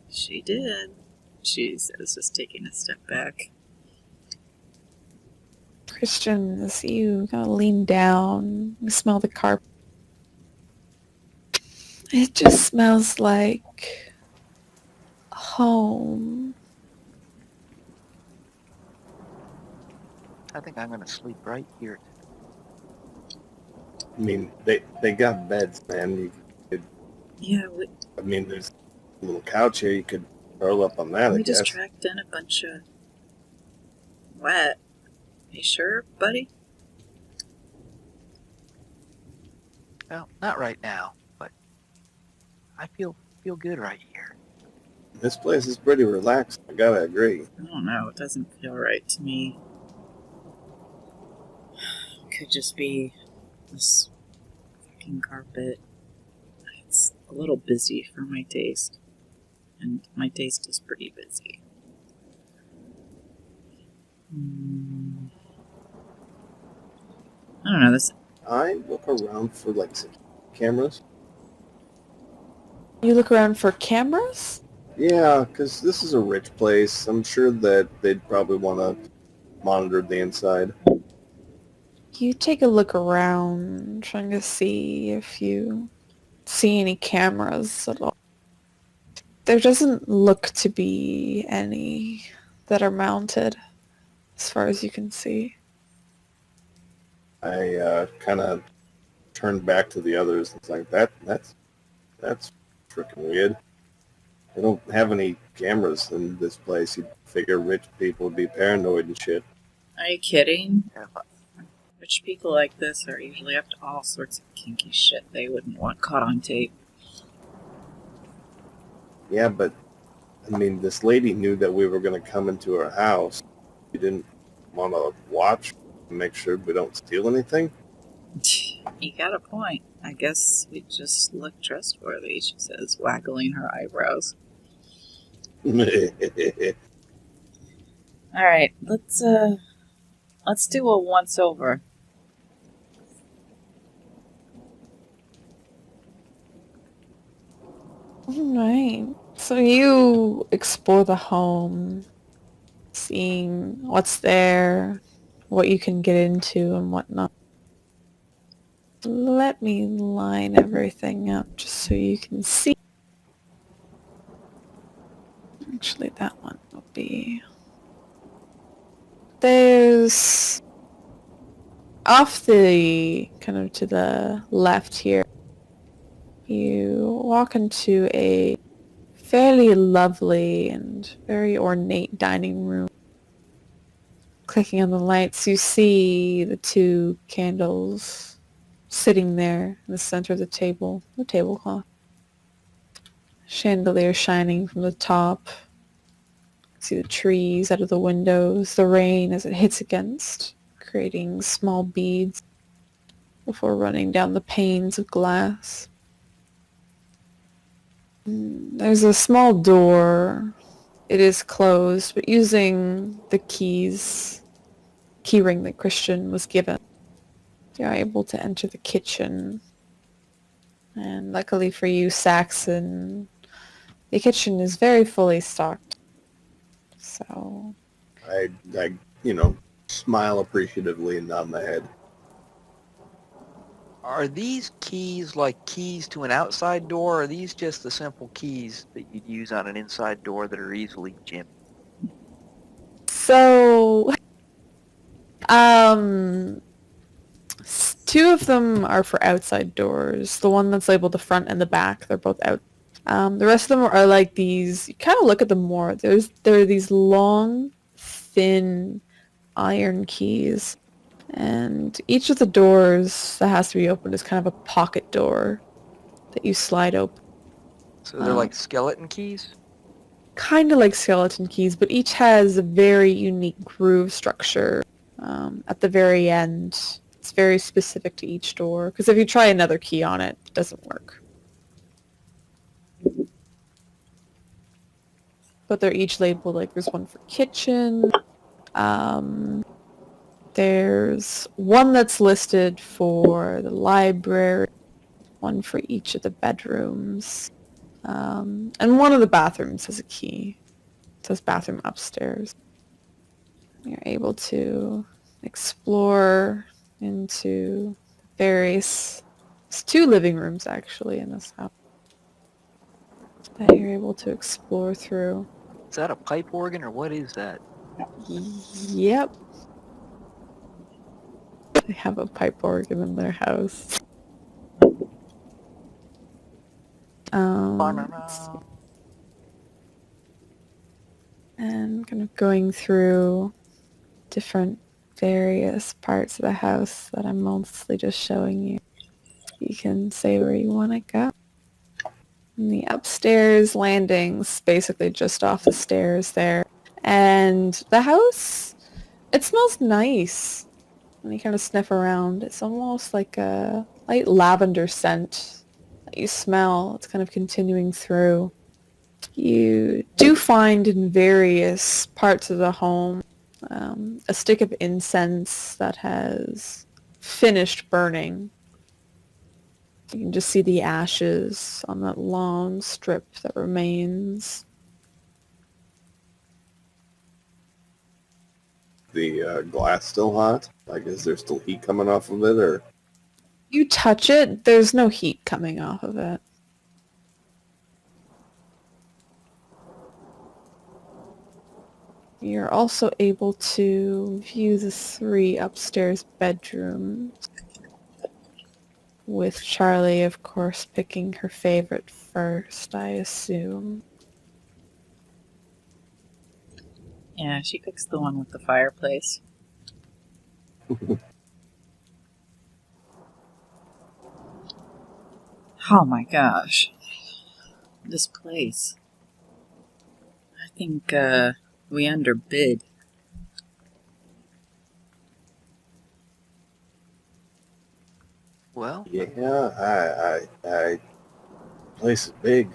D: She did. She says, just taking a step back.
A: Christian, as you kind of lean down, you smell the carpet. It just smells like home.
C: I think I'm gonna sleep right here.
B: I mean, they got beds, man. You could,
D: Yeah,
B: I mean, there's a little couch here. You could curl up on that, I
D: we
B: guess.
D: just tracked in a bunch of wet. You sure, buddy?
C: Well, not right now, but I feel good right here.
B: This place is pretty relaxed. I gotta agree.
D: I don't know. It doesn't feel right to me. could just be this fucking carpet. It's a little busy for my taste. And my taste is pretty busy. I don't know, this...
B: I look around for like cameras.
A: You look around for cameras?
B: Yeah, because this is a rich place. I'm sure that they'd probably want to monitor the inside.
A: You take a look around, trying to see if you see any cameras at all. There doesn't look to be any that are mounted, as far as you can see.
B: I kind of turned back to the others. It's like that's freaking weird. They don't have any cameras in this place. You'd figure rich people would be paranoid and shit.
D: Are you kidding?
C: Yeah,
D: Rich people like this are usually up to all sorts of kinky shit they wouldn't want caught on tape.
B: Yeah, but I mean, this lady knew that we were going to come into her house. You didn't want to watch, make sure we don't steal anything.
D: You got a point. I guess we just look trustworthy, she says, waggling her eyebrows. Alright, let's do a once over.
A: Alright. So you explore the home, seeing what's there, what you can get into and whatnot. Let me line everything up just so you can see. Actually, that one will be... There's... Off the... kind of to the left here, you walk into a fairly lovely and very ornate dining room. Clicking on the lights, you see the two candles sitting there in the center of the table, the tablecloth. Chandelier shining from the top. See the trees out of the windows, the rain as it hits against, creating small beads before running down the panes of glass. There's a small door. It is closed, but using the keyring that Christian was given, you're able to enter the kitchen. And luckily for you, Saxon, the kitchen is very fully stocked. So...
B: I smile appreciatively and nod my head.
C: Are these keys like keys to an outside door, or are these just the simple keys that you'd use on an inside door that are easily jammed?
A: So... two of them are for outside doors. The one that's labeled the front and the back, they're both out. The rest of them are like these, you kind of look at them more. There are these long, thin iron keys. And each of the doors that has to be opened is kind of a pocket door that you slide open.
C: So they're like skeleton keys?
A: Kind of like skeleton keys, but each has a very unique groove structure at the very end. It's very specific to each door, because if you try another key on it, it doesn't work. But they're each labeled, like there's one for kitchen. There's one that's listed for the library, one for each of the bedrooms, and one of the bathrooms has a key. It says bathroom upstairs. You're able to explore into various... There's two living rooms actually in this house that you're able to explore through.
C: Is that a pipe organ, or what is that?
A: Yep. They have a pipe organ in their house. And kind of going through different various parts of the house that I'm mostly just showing you. You can say where you want to go. And the upstairs landing's basically just off the stairs there. And the house, it smells nice. When you kind of sniff around, it's almost like a light lavender scent that you smell. It's kind of continuing through. You do find in various parts of the home a stick of incense that has finished burning. You can just see the ashes on that long strip that remains.
B: The glass still hot? Like, is there still heat coming off of it, or?
A: You touch it, there's no heat coming off of it. You're also able to view the 3 upstairs bedrooms, with Charlie, of course, picking her favorite first, I assume.
E: Yeah, she picks the one with the fireplace. Oh my gosh. This place. I think, we underbid.
C: Well,
B: Yeah, I place is big.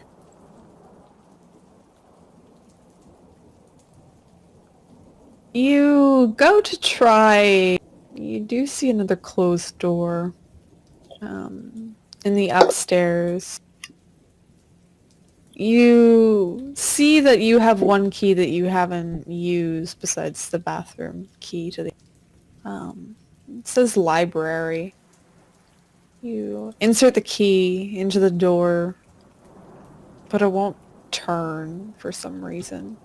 A: You go to try. You do see another closed door in the upstairs. You see that you have one key that you haven't used besides the bathroom key to the... it says library. You insert the key into the door, but it won't turn for some reason.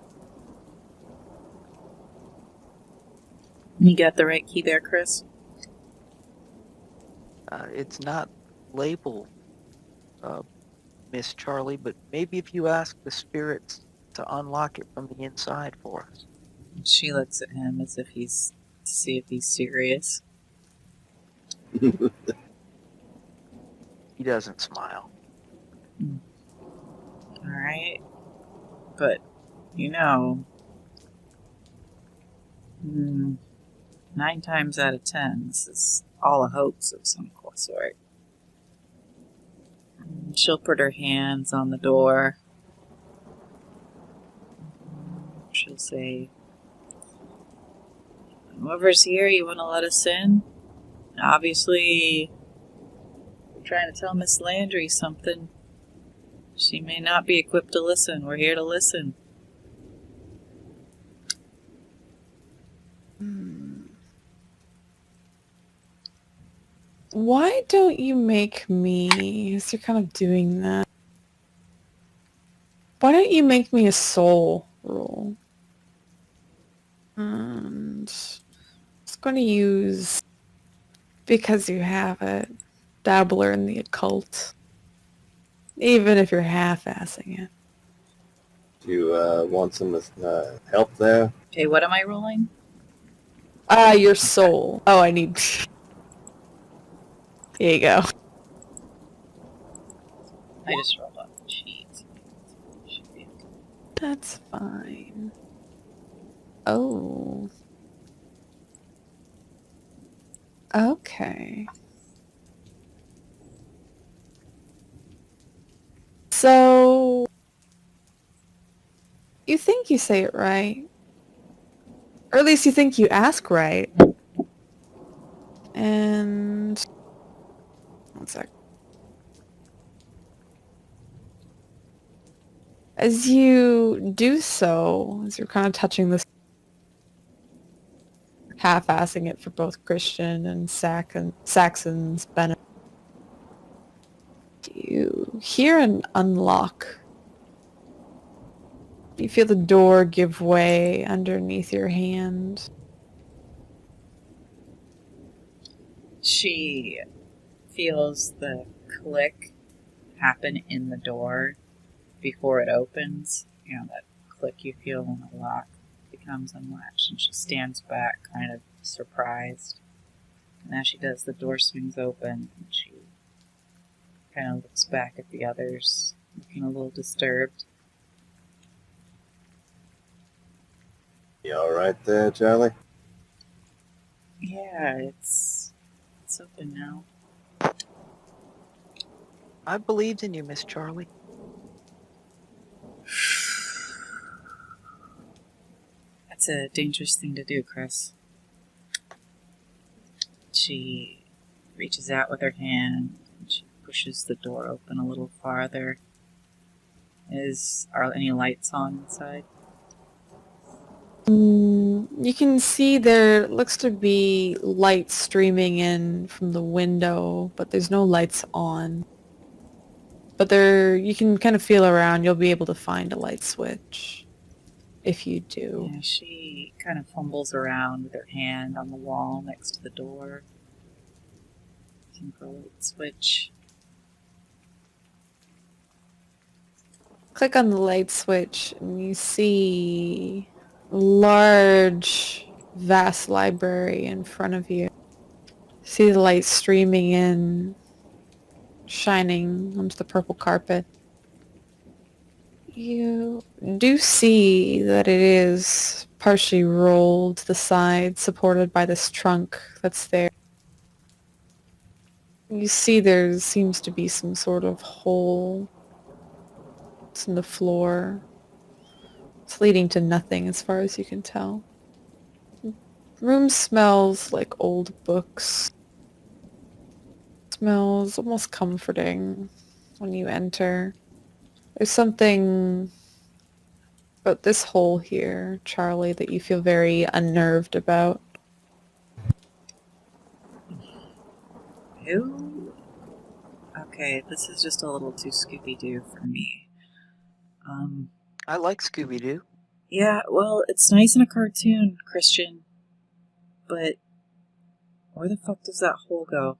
E: You got the right key there, Chris?
C: it's not labeled, Miss Charlie, but maybe if you ask the spirits to unlock it from the inside for us.
E: She looks at him as if he's to see if he's serious.
C: He doesn't smile.
E: Alright. But, you know, 9 times out of 10, this is all a hoax of some sort. She'll put her hands on the door. She'll say, "Whoever's here, you want to let us in? Obviously, we're trying to tell Miss Landry something. She may not be equipped to listen. We're here to listen."
A: Why don't you make me, as you're kind of doing that, why don't you make me a soul roll? And it's going to use, because you have a dabbler in the occult, even if you're half-assing it.
B: Do you want some help there?
E: Okay, what am I rolling?
A: Your soul. Oh, I need... Here you go.
E: I just rolled off the sheet. Should be okay.
A: That's fine. Oh. Okay. So, you think you say it right. Or at least you think you ask right. And... one sec. As you do so, as you're kind of touching this, half-assing it for both Christian and Saxon's benefit, you hear an unlock. You feel the door give way underneath your hand.
E: She feels the click happen in the door before it opens. You know, that click you feel when the lock becomes unlatched, and she stands back kind of surprised. And as she does, the door swings open, and she kind of looks back at the others, looking a little disturbed.
B: You all right there, Charlie?
E: Yeah, it's open now.
C: I believed in you, Miss Charlie.
E: That's a dangerous thing to do, Chris. She reaches out with her hand and she pushes the door open a little farther. Are any lights on inside?
A: You can see there looks to be light streaming in from the window, but there's no lights on. But you can kind of feel around. You'll be able to find a light switch if you do.
E: Yeah, she kind of fumbles around with her hand on the wall next to the door. Looking for a light switch.
A: Click on the light switch and you see a large, vast library in front of you. See the light streaming in, shining onto the purple carpet. You do see that it is partially rolled to the side, supported by this trunk that's there. You see there seems to be some sort of hole in the floor. It's leading to nothing as far as you can tell. Room smells like old books. Smells almost comforting when you enter. There's something about this hole here, Charlie, that you feel very unnerved about.
E: Who? Okay, this is just a little too Scooby-Doo for me.
C: I like Scooby-Doo.
E: Yeah, well, it's nice in a cartoon, Christian. But where the fuck does that hole go?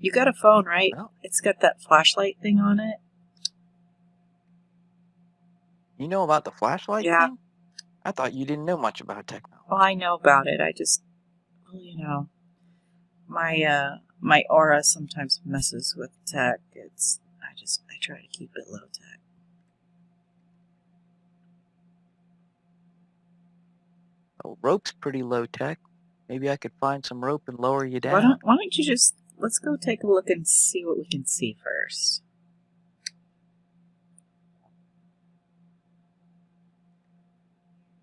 E: You got a phone, right?
C: Well,
E: It's got that flashlight thing on it.
C: you know about the flashlight
E: Yeah.
C: thing? I thought you didn't know much about technology.
E: Well, I know about it. Well, my aura sometimes messes with tech. I try to keep it low tech.
C: Well, rope's pretty low tech. Maybe I could find some rope and lower you down.
E: Why don't you let's go take a look and see what we can see first.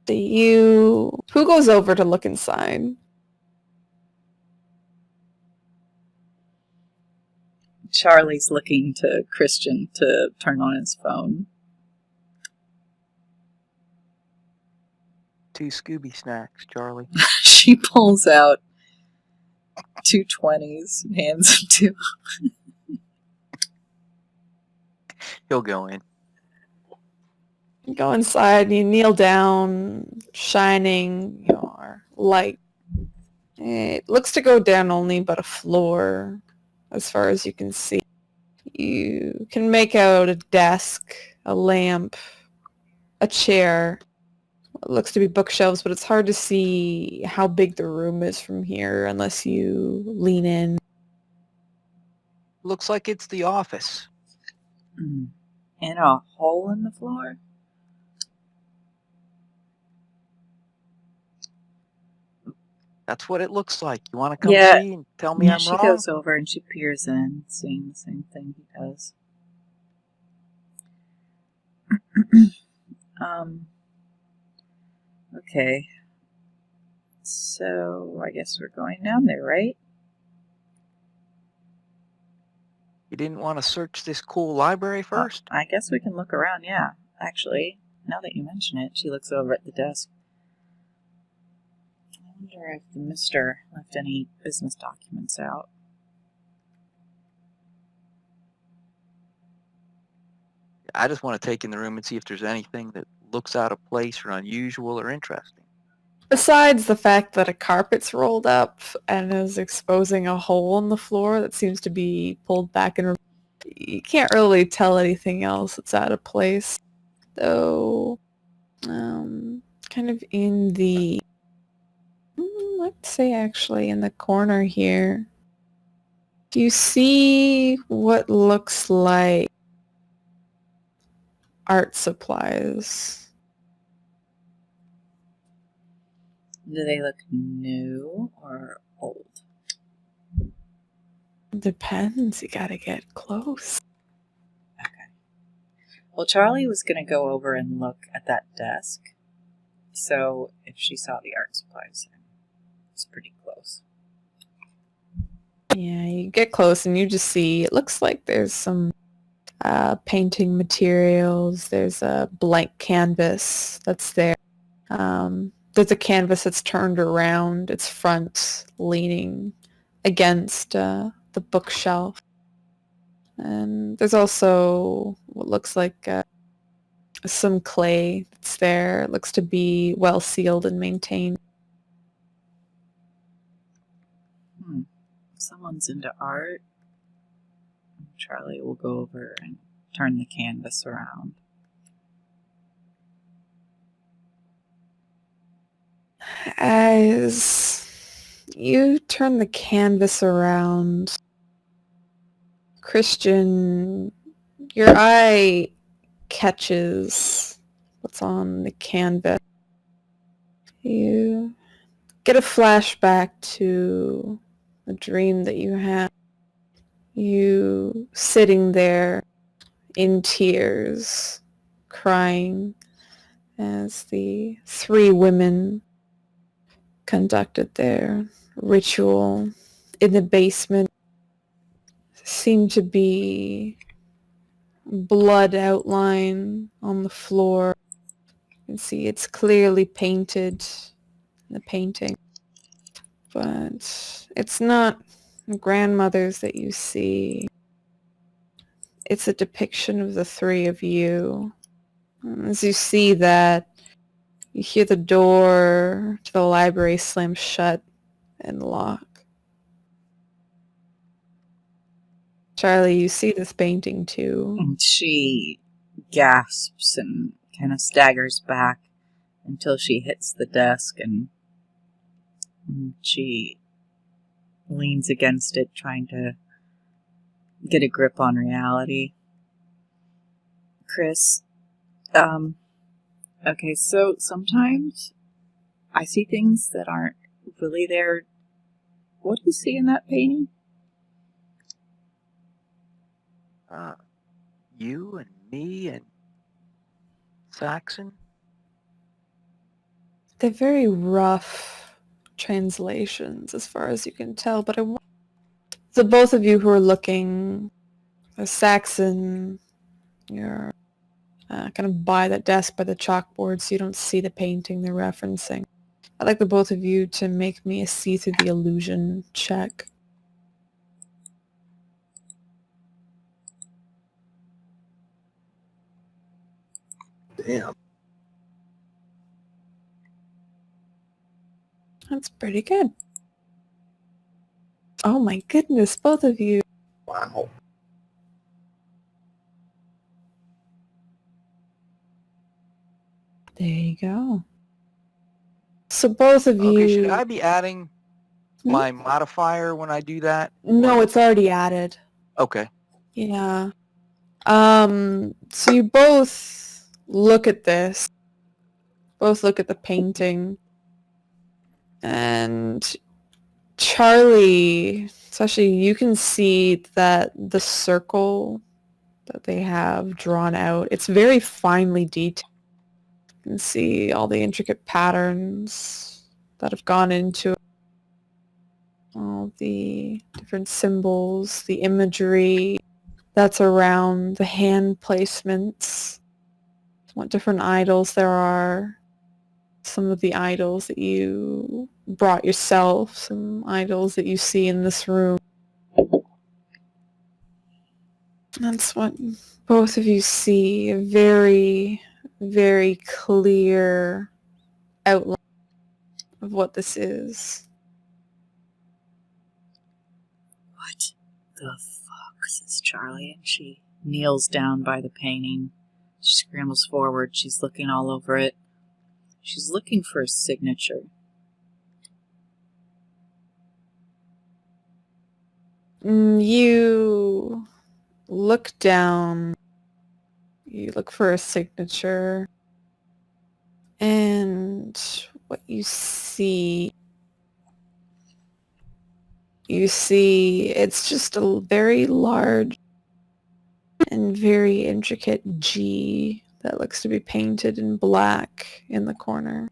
A: Who goes over to look inside?
E: Charlie's looking to Christian to turn on his phone.
C: 2 Scooby snacks, Charlie.
E: She pulls out 2 20s and hands them to him.
C: He'll go in.
A: You go inside and you kneel down, shining your light. It looks to go down only but a floor, as far as you can see. You can make out a desk, a lamp, a chair. It looks to be bookshelves, but it's hard to see how big the room is from here unless you lean in.
C: Looks like it's the office.
E: And a hole in the floor?
C: That's what it looks like. You want to come
E: Yeah.
C: see and tell me I'm
E: She
C: wrong?
E: goes over and she peers in, seeing the same thing he does. Okay. So, I guess we're going down there, right?
C: You didn't want to search this cool library first?
E: I guess we can look around, yeah. Actually, now that you mention it, she looks over at the desk. I wonder if the mister left any business documents out.
C: I just want to take in the room and see if there's anything that looks out of place or unusual or interesting.
A: Besides the fact that a carpet's rolled up and is exposing a hole in the floor that seems to be pulled back and you can't really tell anything else that's out of place. Though, kind of in the, let's say actually in the corner here, do you see what looks like art supplies?
E: Do they look new or old?
A: Depends. You gotta get close.
E: Okay. Well, Charlie was going to go over and look at that desk. So if she saw the art supplies, it's pretty close.
A: Yeah, you get close and you just see, it looks like there's some painting materials. There's a blank canvas that's there. There's a canvas that's turned around, its front leaning against the bookshelf. And there's also what looks like some clay that's there. It looks to be well sealed and maintained.
E: If someone's into art, Charlie will go over and turn the canvas around.
A: As you turn the canvas around, Christian, your eye catches what's on the canvas. You get a flashback to a dream that you had. You sitting there in tears, crying as the three women conducted their ritual in the basement. Seemed to be blood outline on the floor. You can see it's clearly painted in the painting, but it's not grandmothers that you see. It's a depiction of the three of you. As you see that, you hear the door to the library slam shut and lock. Charlie, you see this painting too.
E: And she gasps and kind of staggers back until she hits the desk, and she leans against it, trying to get a grip on reality. Chris, okay, so sometimes I see things that aren't really there. What do you see in that painting?
C: You and me and Saxon.
A: They're very rough translations as far as you can tell, but the both of you who are looking, Saxon, you're kind of by that desk by the chalkboard so you don't see the painting they're referencing. I'd like the both of you to make me a see through the illusion check.
B: Damn.
A: That's pretty good. Oh my goodness, both of you.
B: Wow.
A: There you go. So both of
C: Okay,
A: you...
C: should I be adding my modifier when I do that?
A: No,
C: Or-
A: it's already added.
C: Okay.
A: Yeah. So you both look at this. Both look at the painting. And Charlie, especially, you can see that the circle that they have drawn out, it's very finely detailed. You can see all the intricate patterns that have gone into it. All the different symbols, the imagery that's around the hand placements, what different idols there are, some of the idols that you brought yourself, some idols that you see in this room. That's what both of you see, a very, very clear outline of what this is.
E: What the fuck, says Charlie, and she kneels down by the painting. She scrambles forward. She's looking all over it. She's looking for a signature.
A: You look down, you look for a signature, and what you see it's just a very large and very intricate G that looks to be painted in black in the corner.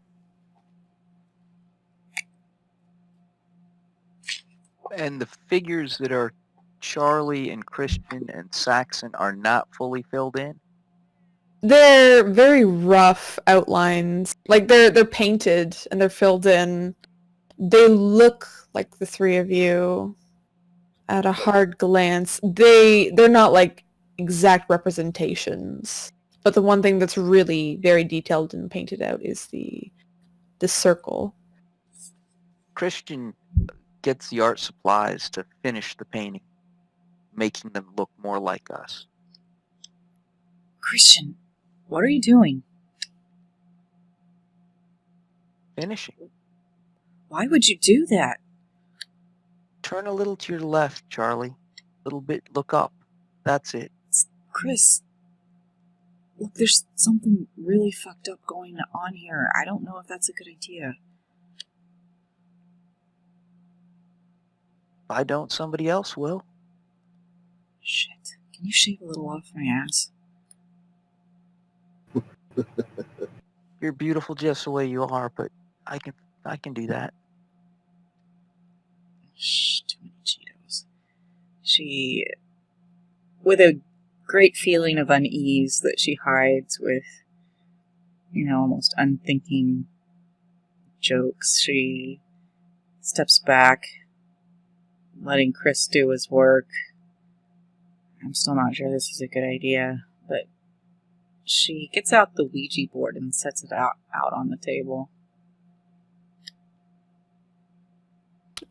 C: And the figures that are Charlie and Christian and Saxon are not fully filled in?
A: They're very rough outlines. Like they're painted and they're filled in. They look like the three of you at a hard glance. They're not like exact representations. But the one thing that's really very detailed and painted out is the circle.
C: Christian gets the art supplies to finish the painting, making them look more like us.
E: Christian, what are you doing?
C: Finishing.
E: Why would you do that?
C: Turn a little to your left, Charlie. Little bit, look up. That's it.
E: Chris, look, there's something really fucked up going on here. I don't know if that's a good idea.
C: If I don't, somebody else will.
E: Shit. Can you shave a little off my ass?
C: You're beautiful just the way you are, but I can do that.
E: Shh, too many Cheetos. She, with a great feeling of unease that she hides with, almost unthinking jokes, she steps back, letting Chris do his work. I'm still not sure this is a good idea, but she gets out the Ouija board and sets it out on the table.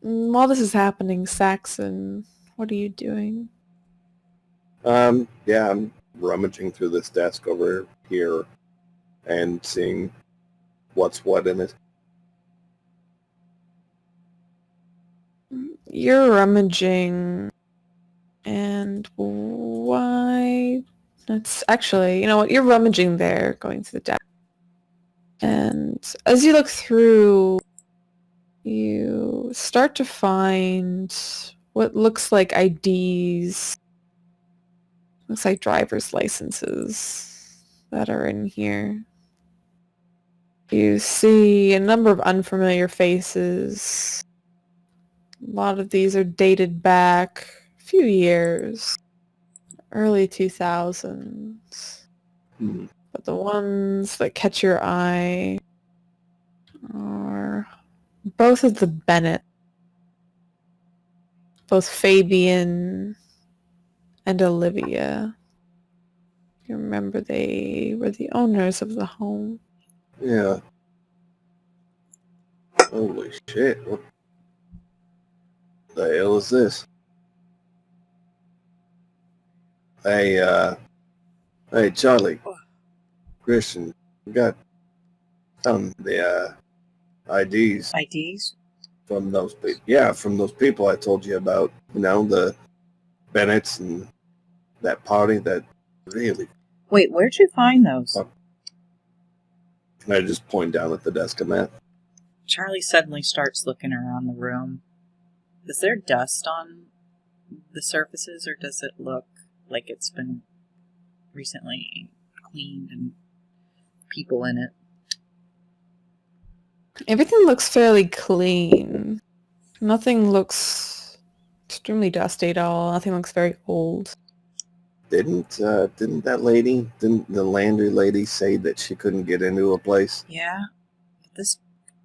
A: While this is happening, Saxon, what are you doing?
B: Yeah, I'm rummaging through this desk over here and seeing what's what in it.
A: You're rummaging, and why? That's actually, you know what? You're rummaging there, going through the deck. And as you look through, you start to find what looks like IDs. Looks like driver's licenses that are in here. You see a number of unfamiliar faces. A lot of these are dated back a few years, early 2000s. But the ones that catch your eye are both of the Bennett, both Fabian and Olivia. You remember they were the owners of the home.
B: Yeah. Holy shit. What the hell is this? Hey, Charlie. Christian, we got the IDs
E: IDs?
B: from those people. Yeah, from those people I told you about. The Bennetts and that party that really...
E: Wait, where'd you find those?
B: Can I just point down at the desk I'm at?
E: Charlie suddenly starts looking around the room. Is there dust on the surfaces, or does it look like it's been recently cleaned and people in it?
A: Everything looks fairly clean. Nothing looks extremely dusty at all. Nothing looks very old.
B: Didn't the Landry lady say that she couldn't get into a place?
E: Yeah, but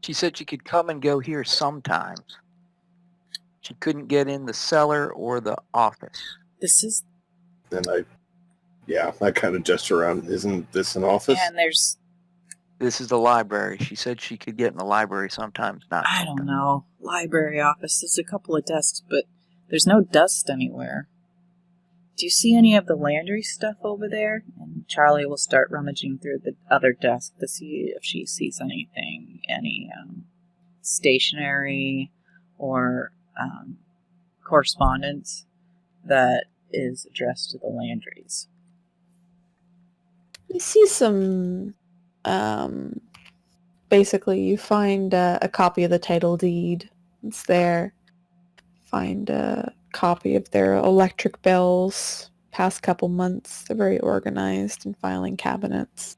C: She said she could come and go here sometimes. She couldn't get in the cellar or the office.
E: this is...
B: And I kind of gesture around. Isn't this an office?
E: And there's...
C: This is the library. She said she could get in the library sometimes, not
E: I don't
C: sometimes.
E: know. Library office. There's a couple of desks, but there's no dust anywhere. Do you see any of the Landry stuff over there? And Charlie will start rummaging through the other desk to see if she sees anything, any stationery or correspondence that is addressed to the Landrys.
A: You see some basically you find a copy of the title deed. It's there. Find a copy of their electric bills. Past couple months, they're very organized in filing cabinets.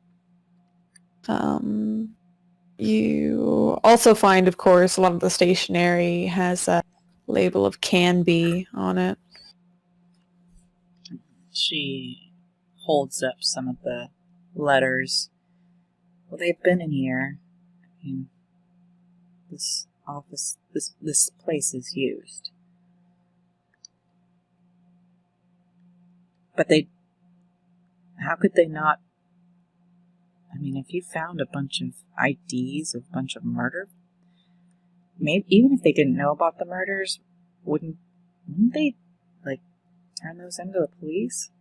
A: You also find, of course, a lot of the stationery has a label of "can be" on it.
E: She holds up some of the letters. Well, they've been in here. I mean, this office, this place is used. But how could they not? I mean, if you found a bunch of IDs of a bunch of murder, maybe even if they didn't know about the murders, wouldn't they, like, turn those into the police?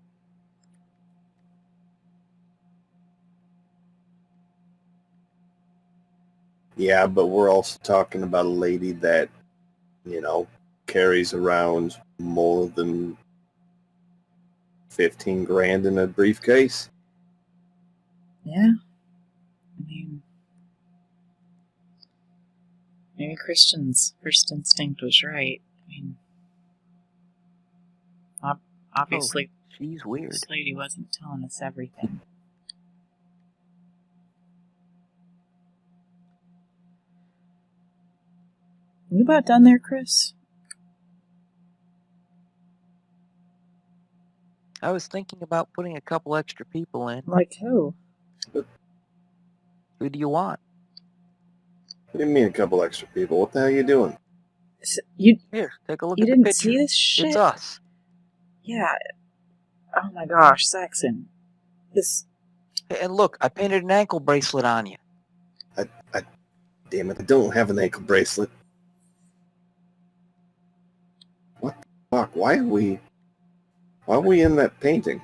B: Yeah, but we're also talking about a lady that, carries around more than 15 grand in a briefcase.
E: Yeah. I mean, maybe Christian's first instinct was right. I mean, obviously,
C: She's weird.
E: this lady wasn't telling us everything. You about done there, Chris?
C: I was thinking about putting a couple extra people in.
E: Like who?
C: Who do you want?
B: What do you mean a couple extra people? What the hell are you doing?
E: You
C: Here, take a look
E: you
C: at the
E: didn't
C: picture.
E: see this shit?
C: It's us.
E: Yeah. Oh my gosh, Saxon. This.
C: Hey, and look, I painted an ankle bracelet on you.
B: Damn it, I don't have an ankle bracelet. What the fuck? Why are we in that painting?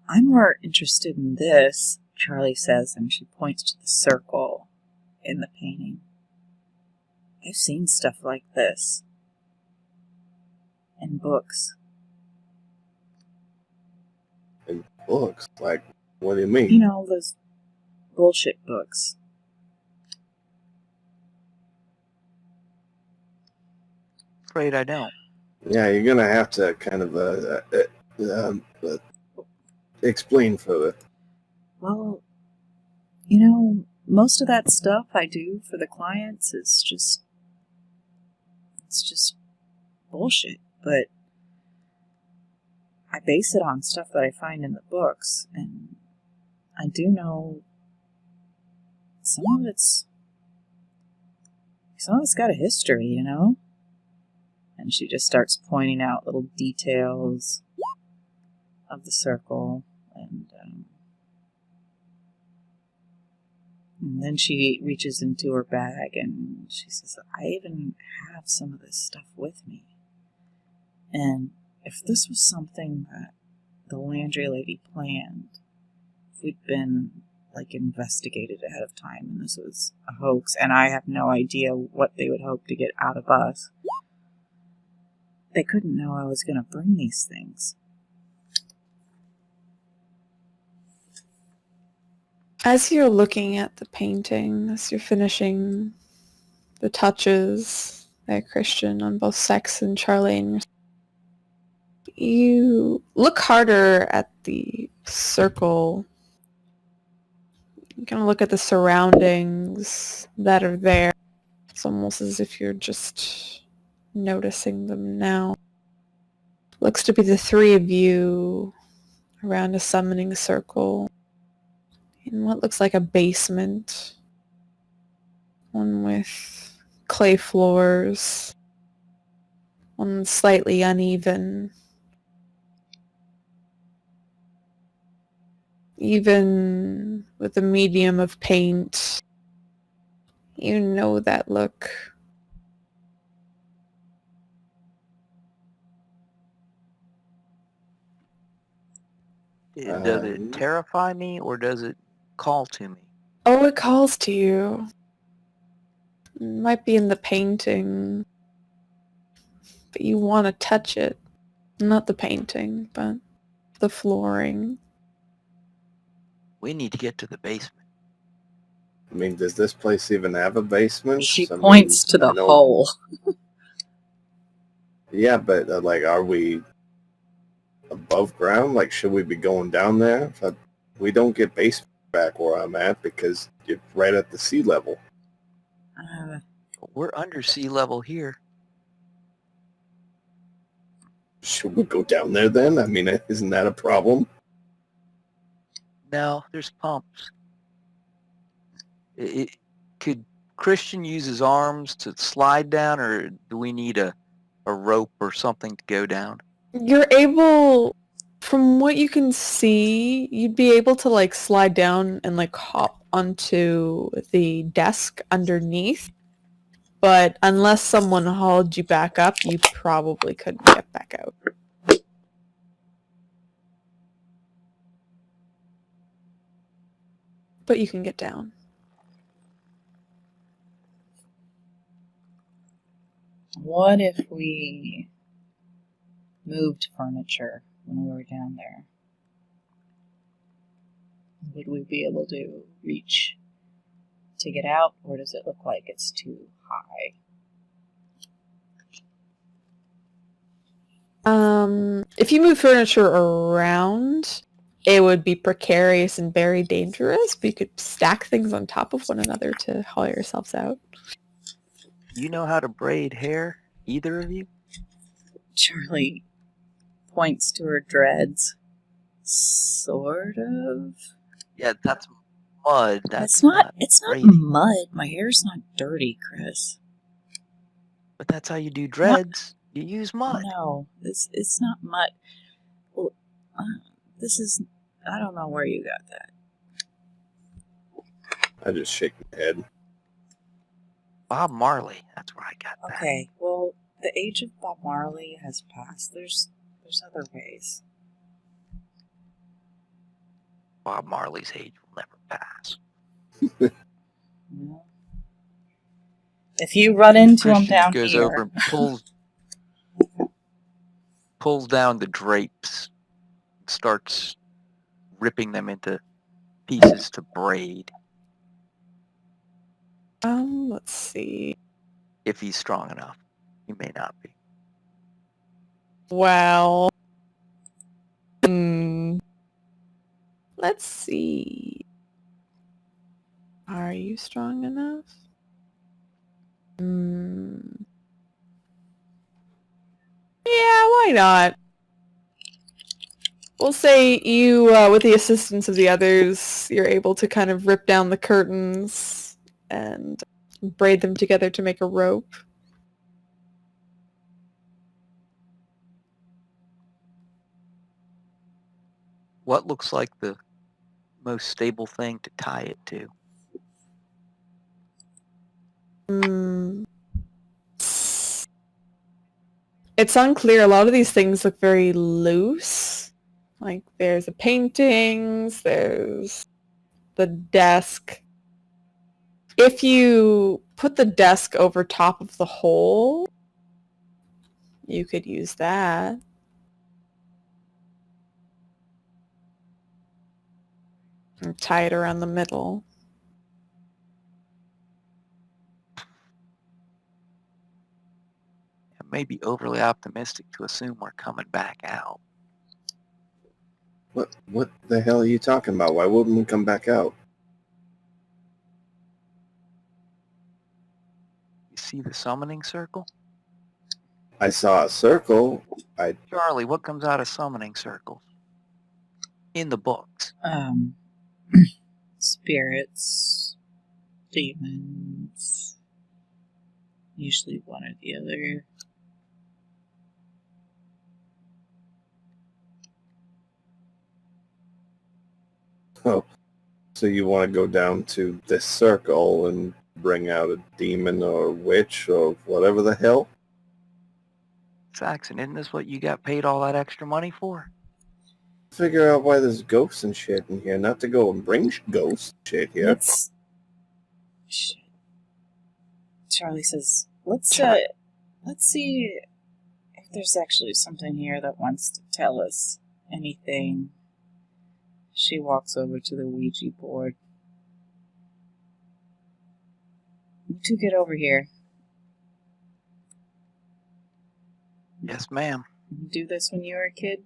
E: I'm more interested in this, Charlie says, and she points to the circle in the painting. I've seen stuff like this in books.
B: In books? Like, what do you mean?
E: You know, those bullshit books.
C: Afraid I don't.
B: Yeah, you're gonna have to kind of explain further.
E: Well, you know, most of that stuff I do for the clients is it's just bullshit, but I base it on stuff that I find in the books, and I do know some of it's got a history, you know? And she just starts pointing out little details of the circle, and then she reaches into her bag and she says, I even have some of this stuff with me. And if this was something that the Landry lady planned, if we'd been, like, investigated ahead of time and this was a hoax, and I have no idea what they would hope to get out of us, they couldn't know I was going to bring these things.
A: As you're looking at the painting, as you're finishing the touches there, Christian, on both Saxon, Charlie, and yourself, you look harder at the circle. You kind of look at the surroundings that are there. It's almost as if you're just noticing them now. Looks to be the three of you around a summoning circle in what looks like a basement. One with clay floors, one slightly uneven. Even with a medium of paint, you know that look.
C: Does it terrify me or does it call to me?
A: Oh, it calls to you. It might be in the painting, but you want to touch it. Not the painting, but the flooring.
C: We need to get to the basement.
B: I mean, does this place even have a basement?
E: She
B: I mean,
E: points to
B: I
E: the
B: know-
E: hole.
B: Yeah, but like, are we above ground? Like, should we be going down there? We don't get basement back where I'm at because you're right at the sea level.
C: We're under sea level here.
B: Should we go down there then? I mean, isn't that a problem?
C: No, there's pumps. Could Christian use his arms to slide down, or do we need a rope or something to go down?
A: You're able, from what you can see, you'd be able to like slide down and like hop onto the desk underneath. But unless someone hauled you back up, you probably couldn't get back out. But you can get down.
E: What if we moved furniture when we were down there? Would we be able to reach to get out, or does it look like it's too high?
A: If you move furniture around, it would be precarious and very dangerous, but you could stack things on top of one another to haul yourselves out.
C: You know how to braid hair? Either of you?
E: Charlie points to her dreads. Sort of.
C: Yeah, that's mud. That's
E: It's not
C: braiding.
E: mud. My hair's not dirty, Chris.
C: But that's how you do dreads. You use mud.
E: No, it's not mud. Well, this is. I don't know where you got that.
B: I just shake my head.
C: Bob Marley. That's where I got that.
E: Okay, well, the age of Bob Marley has passed. There's other ways.
C: Bob Marley's age will never pass.
E: Yeah. If you run into him
C: Christian
E: down
C: goes
E: here,
C: over and pulls down the drapes, starts ripping them into pieces to braid.
A: Let's see.
C: If he's strong enough. He may not be.
A: Well, let's see. Are you strong enough? Yeah, why not? We'll say you, with the assistance of the others, you're able to kind of rip down the curtains and braid them together to make a rope.
C: What looks like the most stable thing to tie it to?
A: It's unclear. A lot of these things look very loose. Like, there's the paintings, there's the desk. If you put the desk over top of the hole, you could use that. And tie it around the middle.
C: It may be overly optimistic to assume we're coming back out.
B: What the hell are you talking about? Why wouldn't we come back out?
C: You see the summoning circle?
B: I saw a circle.
C: Charlie, what comes out of summoning circles? In the books.
E: spirits, demons, usually one or the other.
B: Oh, so you want to go down to this circle and bring out a demon or a witch or whatever the hell?
C: Saxon, isn't this what you got paid all that extra money for?
B: Figure out why there's ghosts and shit in here. Not to go and bring ghosts and shit here.
E: Shit. Charlie says, let's see if there's actually something here that wants to tell us anything. She walks over to the Ouija board. You two get over here.
C: Yes, ma'am.
E: You do this when you were a kid?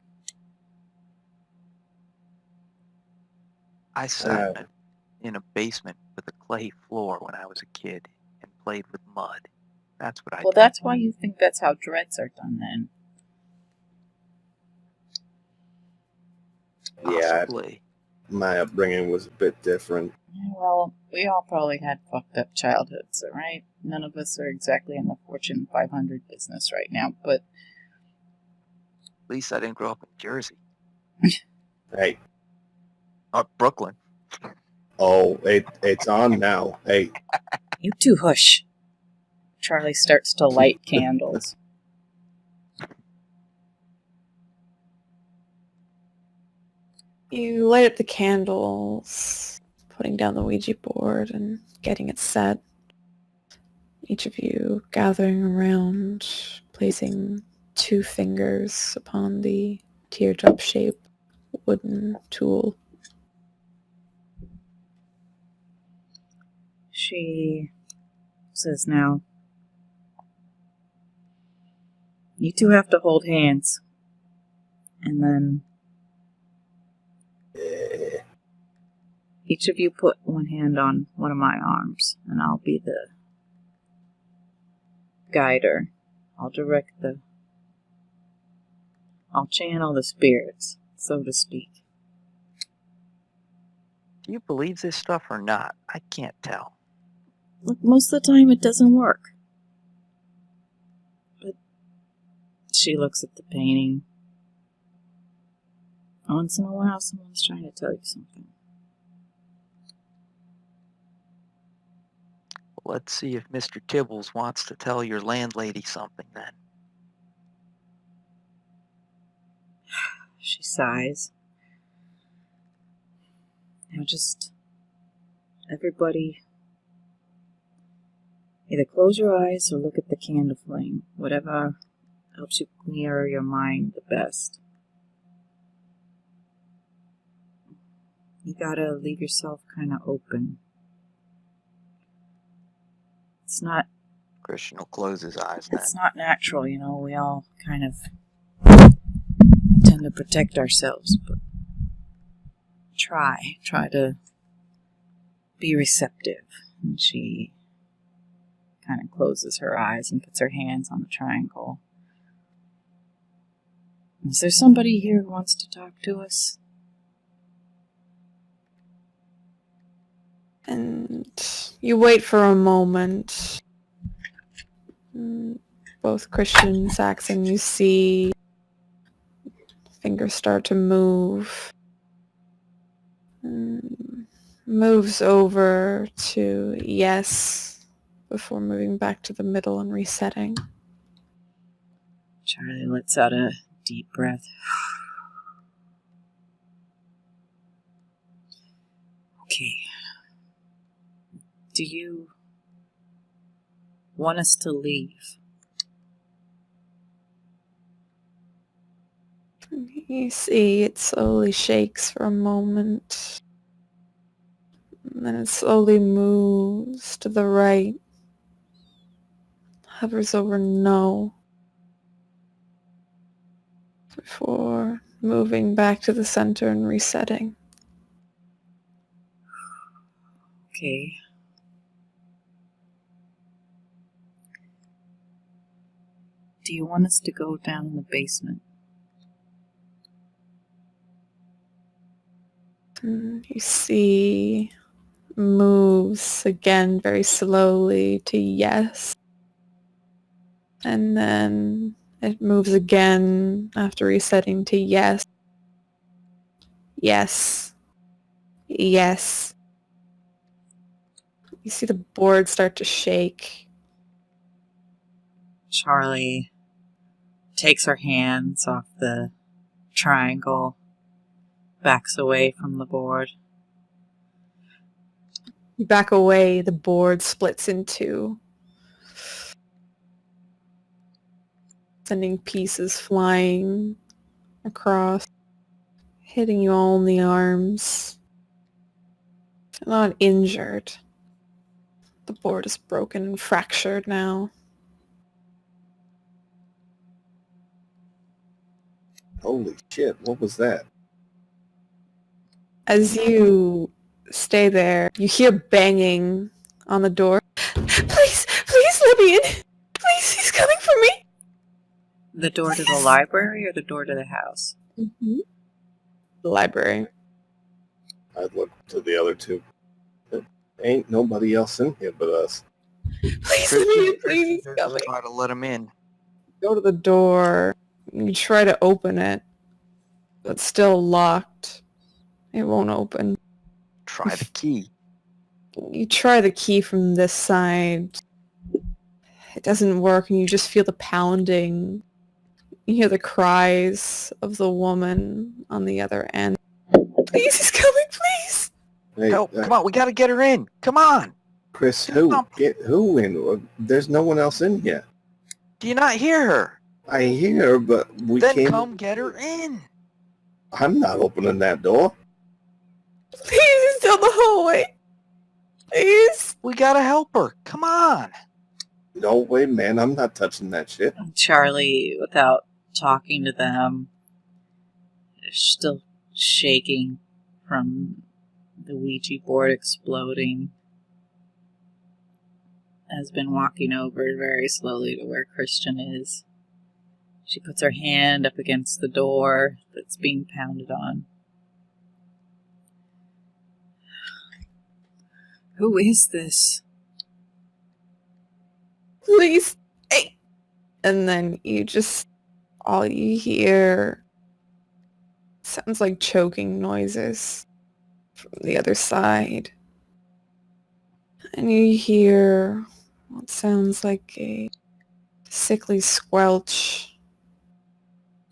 C: I sat in a basement with a clay floor when I was a kid and played with mud. That's what I
E: Well,
C: did.
E: that's why you think that's how dreads are done then.
B: Yeah,
C: Possibly.
B: my upbringing was a bit different.
E: Yeah, well, we all probably had fucked up childhoods, right? None of us are exactly in the Fortune 500 business right now, but
C: At least I didn't grow up in Jersey.
B: Hey,
C: Or Brooklyn.
B: oh, it's on now. Hey,
E: you two hush. Charlie starts to light candles.
A: You light up the candles, putting down the Ouija board and getting it set. Each of you gathering around, placing 2 fingers upon the teardrop-shaped wooden tool.
E: She says now, you two have to hold hands. And then each of you put one hand on one of my arms, and I'll be the guider. I'll channel the spirits, so to speak.
C: Do you believe this stuff or not? I can't tell.
E: Look, most of the time it doesn't work. But she looks at the painting. Once in a while, someone's trying to tell you something.
C: Let's see if Mr. Tibbles wants to tell your landlady something then.
E: She sighs. Now just, everybody, either close your eyes or look at the candle flame. Whatever helps you clear your mind the best. You gotta leave yourself kind of open. It's not
C: Christian will close his eyes then.
E: It's not natural, you know. We all kind of tend to protect ourselves, but try to be receptive. And she kind of closes her eyes and puts her hands on the triangle. Is there somebody here who wants to talk to us?
A: And you wait for a moment. Both Christian and Saxon, you see fingers start to move. Moves over to yes before moving back to the middle and resetting.
E: Charlie lets out a deep breath. Okay. Do you want us to leave?
A: You see it slowly shakes for a moment. And then it slowly moves to the right. Hovers over no. Before moving back to the center and resetting.
E: Okay. Do you want us to go down in the basement?
A: You see moves again very slowly to yes. And then it moves again after resetting to yes. Yes. Yes. You see the board start to shake.
E: Charlie takes her hands off the triangle, backs away from the board.
A: You back away, the board splits in two, sending pieces flying across, hitting you all in the arms. Not injured, The board is broken and fractured now.
B: Holy shit, what was that?
A: As you stay there, you hear banging on the door. Please, please let me in. Please, he's coming for me.
E: The door to the library or the door to the house?
A: Mm-hmm. The library.
B: I'd look to the other two. There ain't nobody else in here but us.
A: Please let me in, please, he's coming.
C: Try to let him in.
A: Go to the door. You try to open it, but it's still locked. It won't open.
C: Try the key.
A: You try the key from this side. It doesn't work, and you just feel the pounding. You hear the cries of the woman on the other end. Please, he's coming, please!
B: Hey,
C: Help! Come on, we gotta get her in. Come on!
B: Chris, who? Get who in? There's no one else in here.
C: Do you not hear her?
B: I hear, but we
C: Then
B: can't.
C: come get her in.
B: I'm not opening that door.
A: Please, he's down the hallway. Please.
C: We gotta help her. Come on.
B: No way, man. I'm not touching that shit.
E: Charlie, without talking to them, still shaking from the Ouija board exploding, has been walking over very slowly to where Christian is. She puts her hand up against the door that's being pounded on. Who is this?
A: Please. Hey. And then all you hear sounds like choking noises from the other side. And you hear what sounds like a sickly squelch.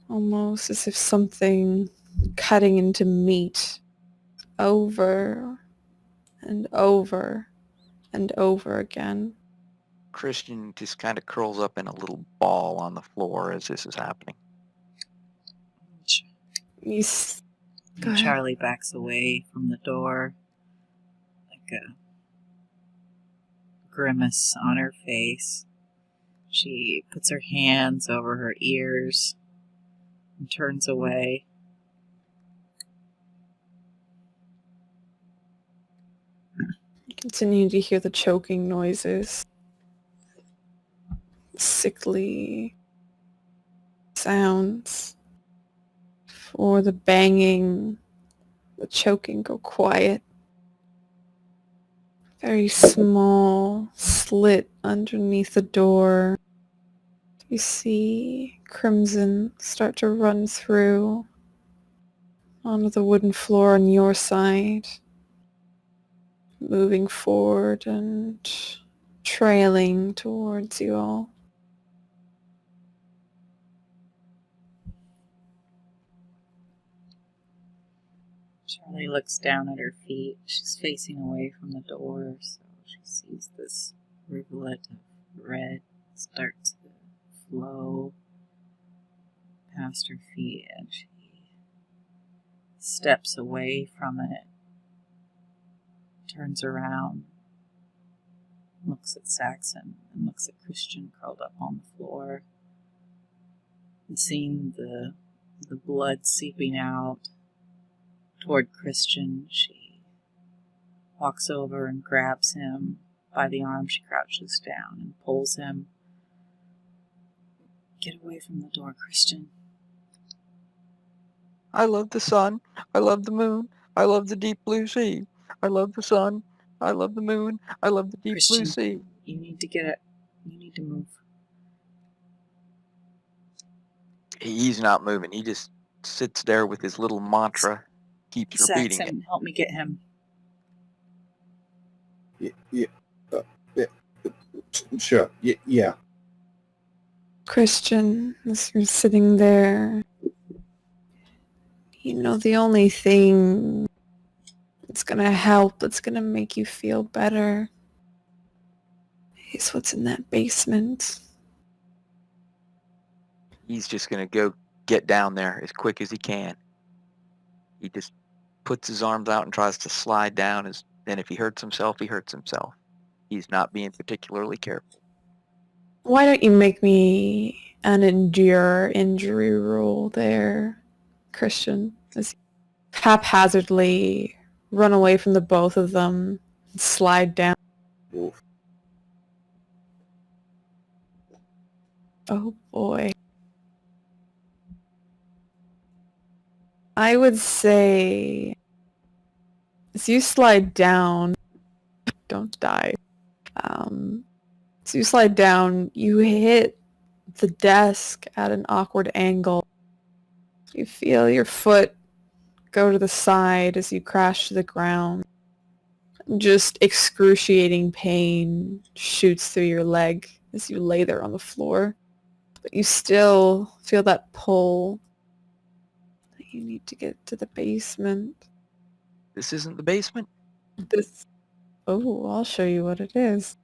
A: Almost as if something cutting into meat over and over and over again.
C: Christian just kind of curls up in a little ball on the floor as this is happening.
A: Go ahead.
E: Charlie backs away from the door, like a grimace on her face. She puts her hands over her ears and turns away.
A: You continue to hear the choking noises, sickly sounds. For the banging, the choking go quiet. Very small slit underneath the door. You see crimson start to run through onto the wooden floor on your side, moving forward and trailing towards you all.
E: Charlie looks down at her feet. She's facing away from the door, so she sees this rivulet of red start to flow past her feet, and she steps away from it, turns around, looks at Saxon, and looks at Christian curled up on the floor, and seeing the blood seeping out toward Christian, she walks over and grabs him by the arm. She crouches down and pulls him. Get away from the door, Christian.
C: I love the sun. I love the moon. I love the deep blue sea. I love the sun. I love the moon. I love the deep
E: Christian,
C: blue sea.
E: you need to get it. You need to move.
C: He's not moving. He just sits there with his little mantra, keeps repeating it.
E: Saxon, help me get him.
B: Yeah. Sure. Yeah.
A: Christian, as you're sitting there, you know the only thing that's gonna help, that's gonna make you feel better, is what's in that basement.
C: He's just going to go get down there as quick as he can. He just puts his arms out and tries to slide down. Then if he hurts himself, he hurts himself. he's not being particularly careful.
A: Why don't you make me an endure injury roll there, Christian? As you haphazardly run away from the both of them and slide down.
B: Oof.
A: Oh boy. I would say as you slide down, don't die. As you slide down, you hit the desk at an awkward angle. You feel your foot go to the side as you crash to the ground. Just excruciating pain shoots through your leg as you lay there on the floor. But you still feel that pull that you need to get to the basement.
C: This isn't the basement?
A: This... Oh, I'll show you what it is.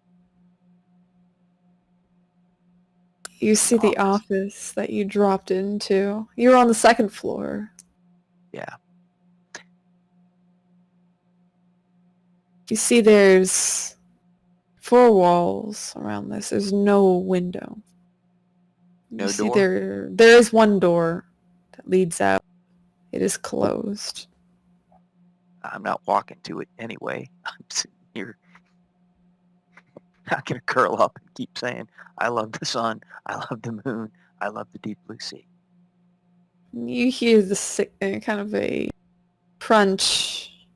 A: You see the office that you dropped into. You're on the second floor.
C: Yeah.
A: You see there's 4 walls around this. There's no window.
C: No
A: You see
C: door?
A: there is one door that leads out. It is closed.
C: I'm not walking to it anyway. I'm sitting here. Not gonna curl up and keep saying, I love the sun, I love the moon, I love the deep blue sea.
A: You hear the kind of a crunch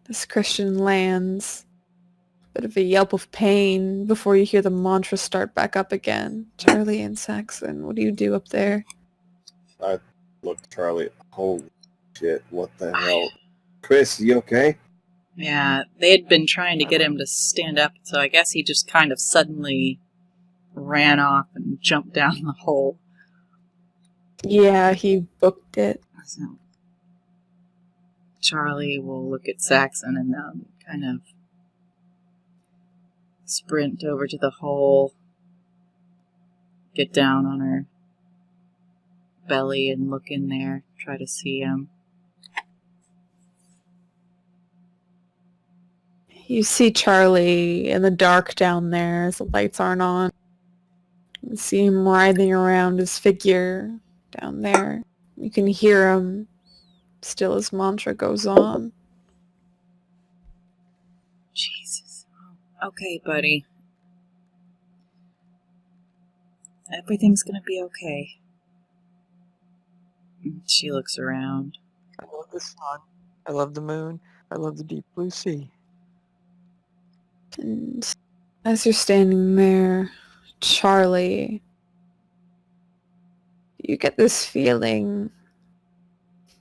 A: as Christian lands. Bit of a yelp of pain before you hear the mantra start back up again. Charlie and Saxon, what do you do up there?
B: I look at Charlie. Holy shit, what the hell? Chris, you okay?
E: Yeah, they had been trying to get him to stand up, so I guess he just kind of suddenly ran off and jumped down the hole.
A: Yeah, he booked it.
E: So Charlie will look at Saxon and kind of sprint over to the hole, get down on her belly and look in there, try to see him.
A: You see Charlie in the dark down there as the lights aren't on. You see him writhing around his figure down there. You can hear him still as mantra goes on.
E: Jesus. Okay, buddy. Everything's gonna be okay. She looks around.
C: I love the sun, I love the moon, I love the deep blue sea.
A: And as you're standing there, Charlie, you get this feeling,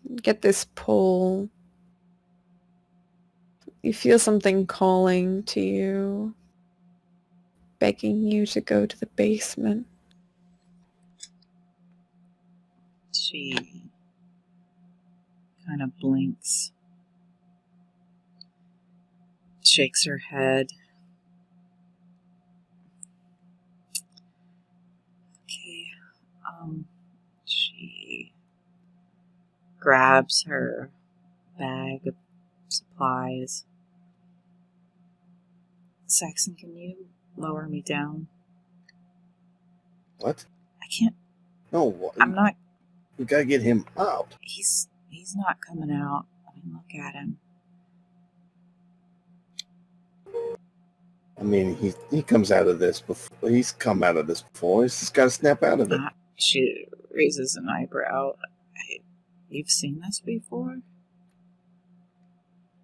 A: you get this pull. You feel something calling to you, begging you to go to the basement.
E: She kind of blinks, shakes her head. Okay, she grabs her bag of supplies. Saxon, can you lower me down?
B: What?
E: I can't.
B: No, what?
E: I'm not.
B: You gotta get him out.
E: He's not coming out. I mean, look at him.
B: I mean, he comes out of this before. He's come out of this before. He's just gotta snap out of it.
E: She raises an eyebrow. You've seen this before?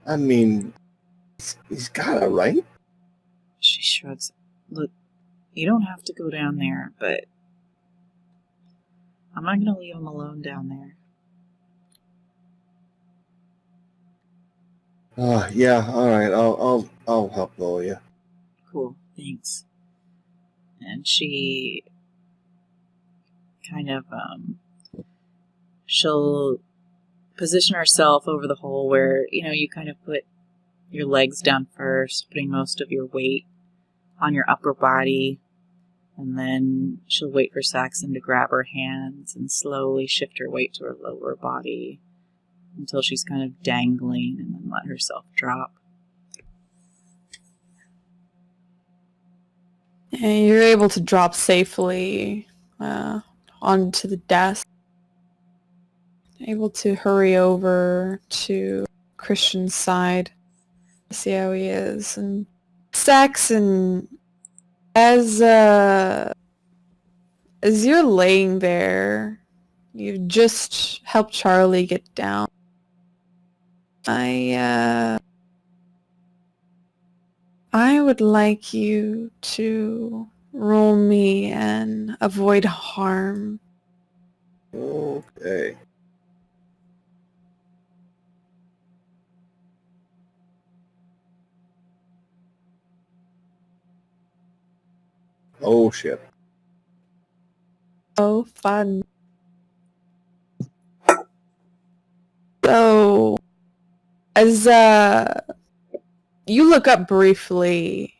B: I mean, he's gotta, right?
E: She shrugs. Look, you don't have to go down there, but I'm not gonna leave him alone down there.
B: Yeah, all right. I'll help lower you.
E: Cool, thanks. And she kind of she'll position herself over the hole where, you kind of put your legs down first, putting most of your weight on your upper body, and then she'll wait for Saxon to grab her hands and slowly shift her weight to her lower body until she's kind of dangling, and then let herself drop.
A: And you're able to drop safely onto the desk. Able to hurry over to Christian's side to see how he is. And Saxon, as you're laying there, you've just helped Charlie get down. I would like you to roll me an avoid harm.
B: Okay. Oh shit.
A: Oh, fun. So, as you look up briefly,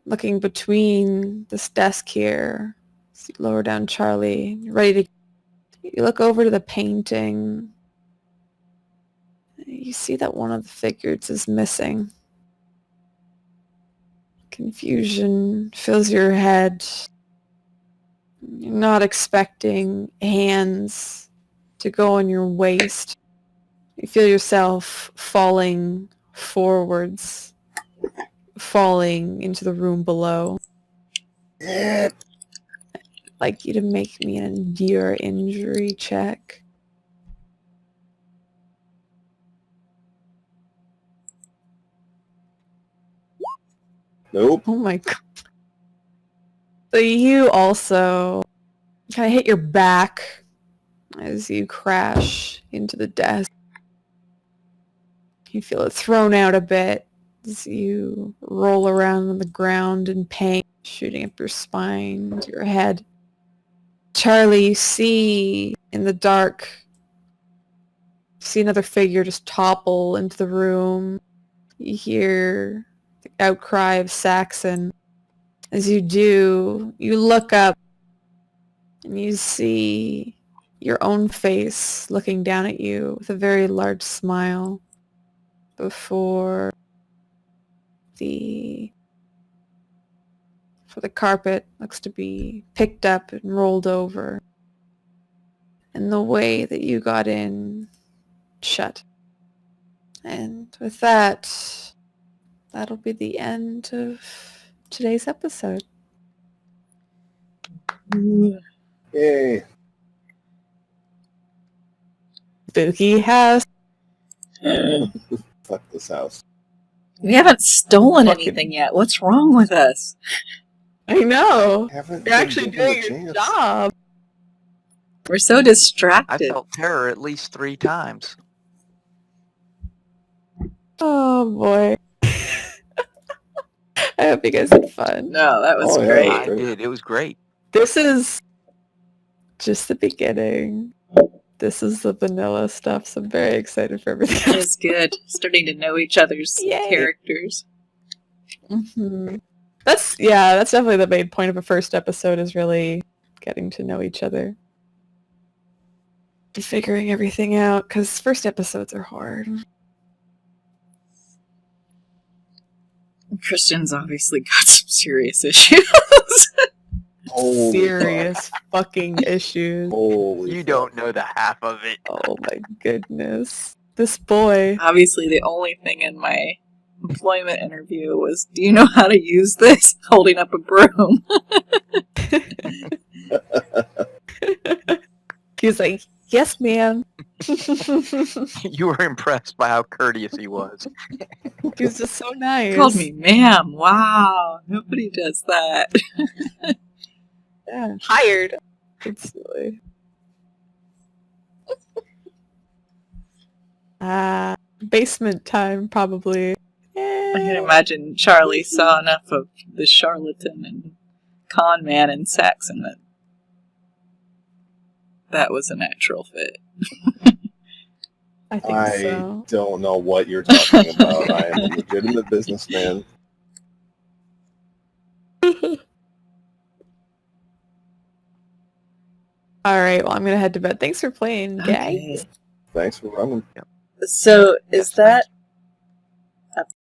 A: looking between this desk here, so you lower down Charlie, you're ready to, you look over to the painting, you see that one of the figures is missing. Confusion fills your head. You're not expecting hands to go on your waist. You feel yourself falling forwards, falling into the room below. I'd like you to make me an endure injury check.
B: Nope.
A: Oh my god. So you also kind of hit your back as you crash into the desk. You feel it thrown out a bit as you roll around on the ground in pain, shooting up your spine, to your head. Charlie, you see in the dark, you see another figure just topple into the room. You hear the outcry of Saxon. As you do, you look up and you see your own face looking down at you with a very large smile before the carpet looks to be picked up and rolled over, and the way that you got in shut. And with that, that'll be the end of today's episode.
B: Yay.
A: Spooky house.
B: Fuck this house.
E: We haven't stolen
B: Fucking-
E: anything yet. What's wrong with us?
A: I know.
B: Haven't
A: You're
B: been
A: actually
B: given a
A: doing your
B: chance.
A: job.
E: We're so
C: I
E: distracted.
C: felt terror at least 3 times.
A: Oh boy. I hope you guys had fun.
E: No, that was
B: Oh, yeah,
E: great.
C: I
B: great.
C: did. It was great.
A: This is just the beginning. This is the vanilla stuff, so I'm very excited for everything
E: It
A: else.
E: was good. Starting to know each other's
A: Yay.
E: characters.
A: Mm-hmm. That's definitely the main point of a first episode, is really getting to know each other. And figuring everything out, because first episodes are hard.
E: Christian's obviously got some serious issues.
B: Holy
A: Serious fucking issues.
B: Holy
C: You
B: fuck.
C: don't know the half of it.
A: Oh my goodness. This boy.
E: Obviously, the only thing in my employment interview was, do you know how to use this? Holding up a broom.
A: He was like, yes, ma'am.
C: You were impressed by how courteous he was.
A: He was just so nice.
E: Called me ma'am. Wow. Nobody does that.
A: Yeah, hired. It's silly. Basement time, probably.
E: I can imagine Charlie saw enough of the charlatan and con man in Saxon that was a natural fit.
A: I think
B: I
A: so.
B: don't know what you're talking about. I am a legitimate businessman.
A: All right, well, I'm going to head to bed. Thanks for playing, guys.
E: Okay.
B: Thanks for running.
E: So, is
C: Yes,
E: that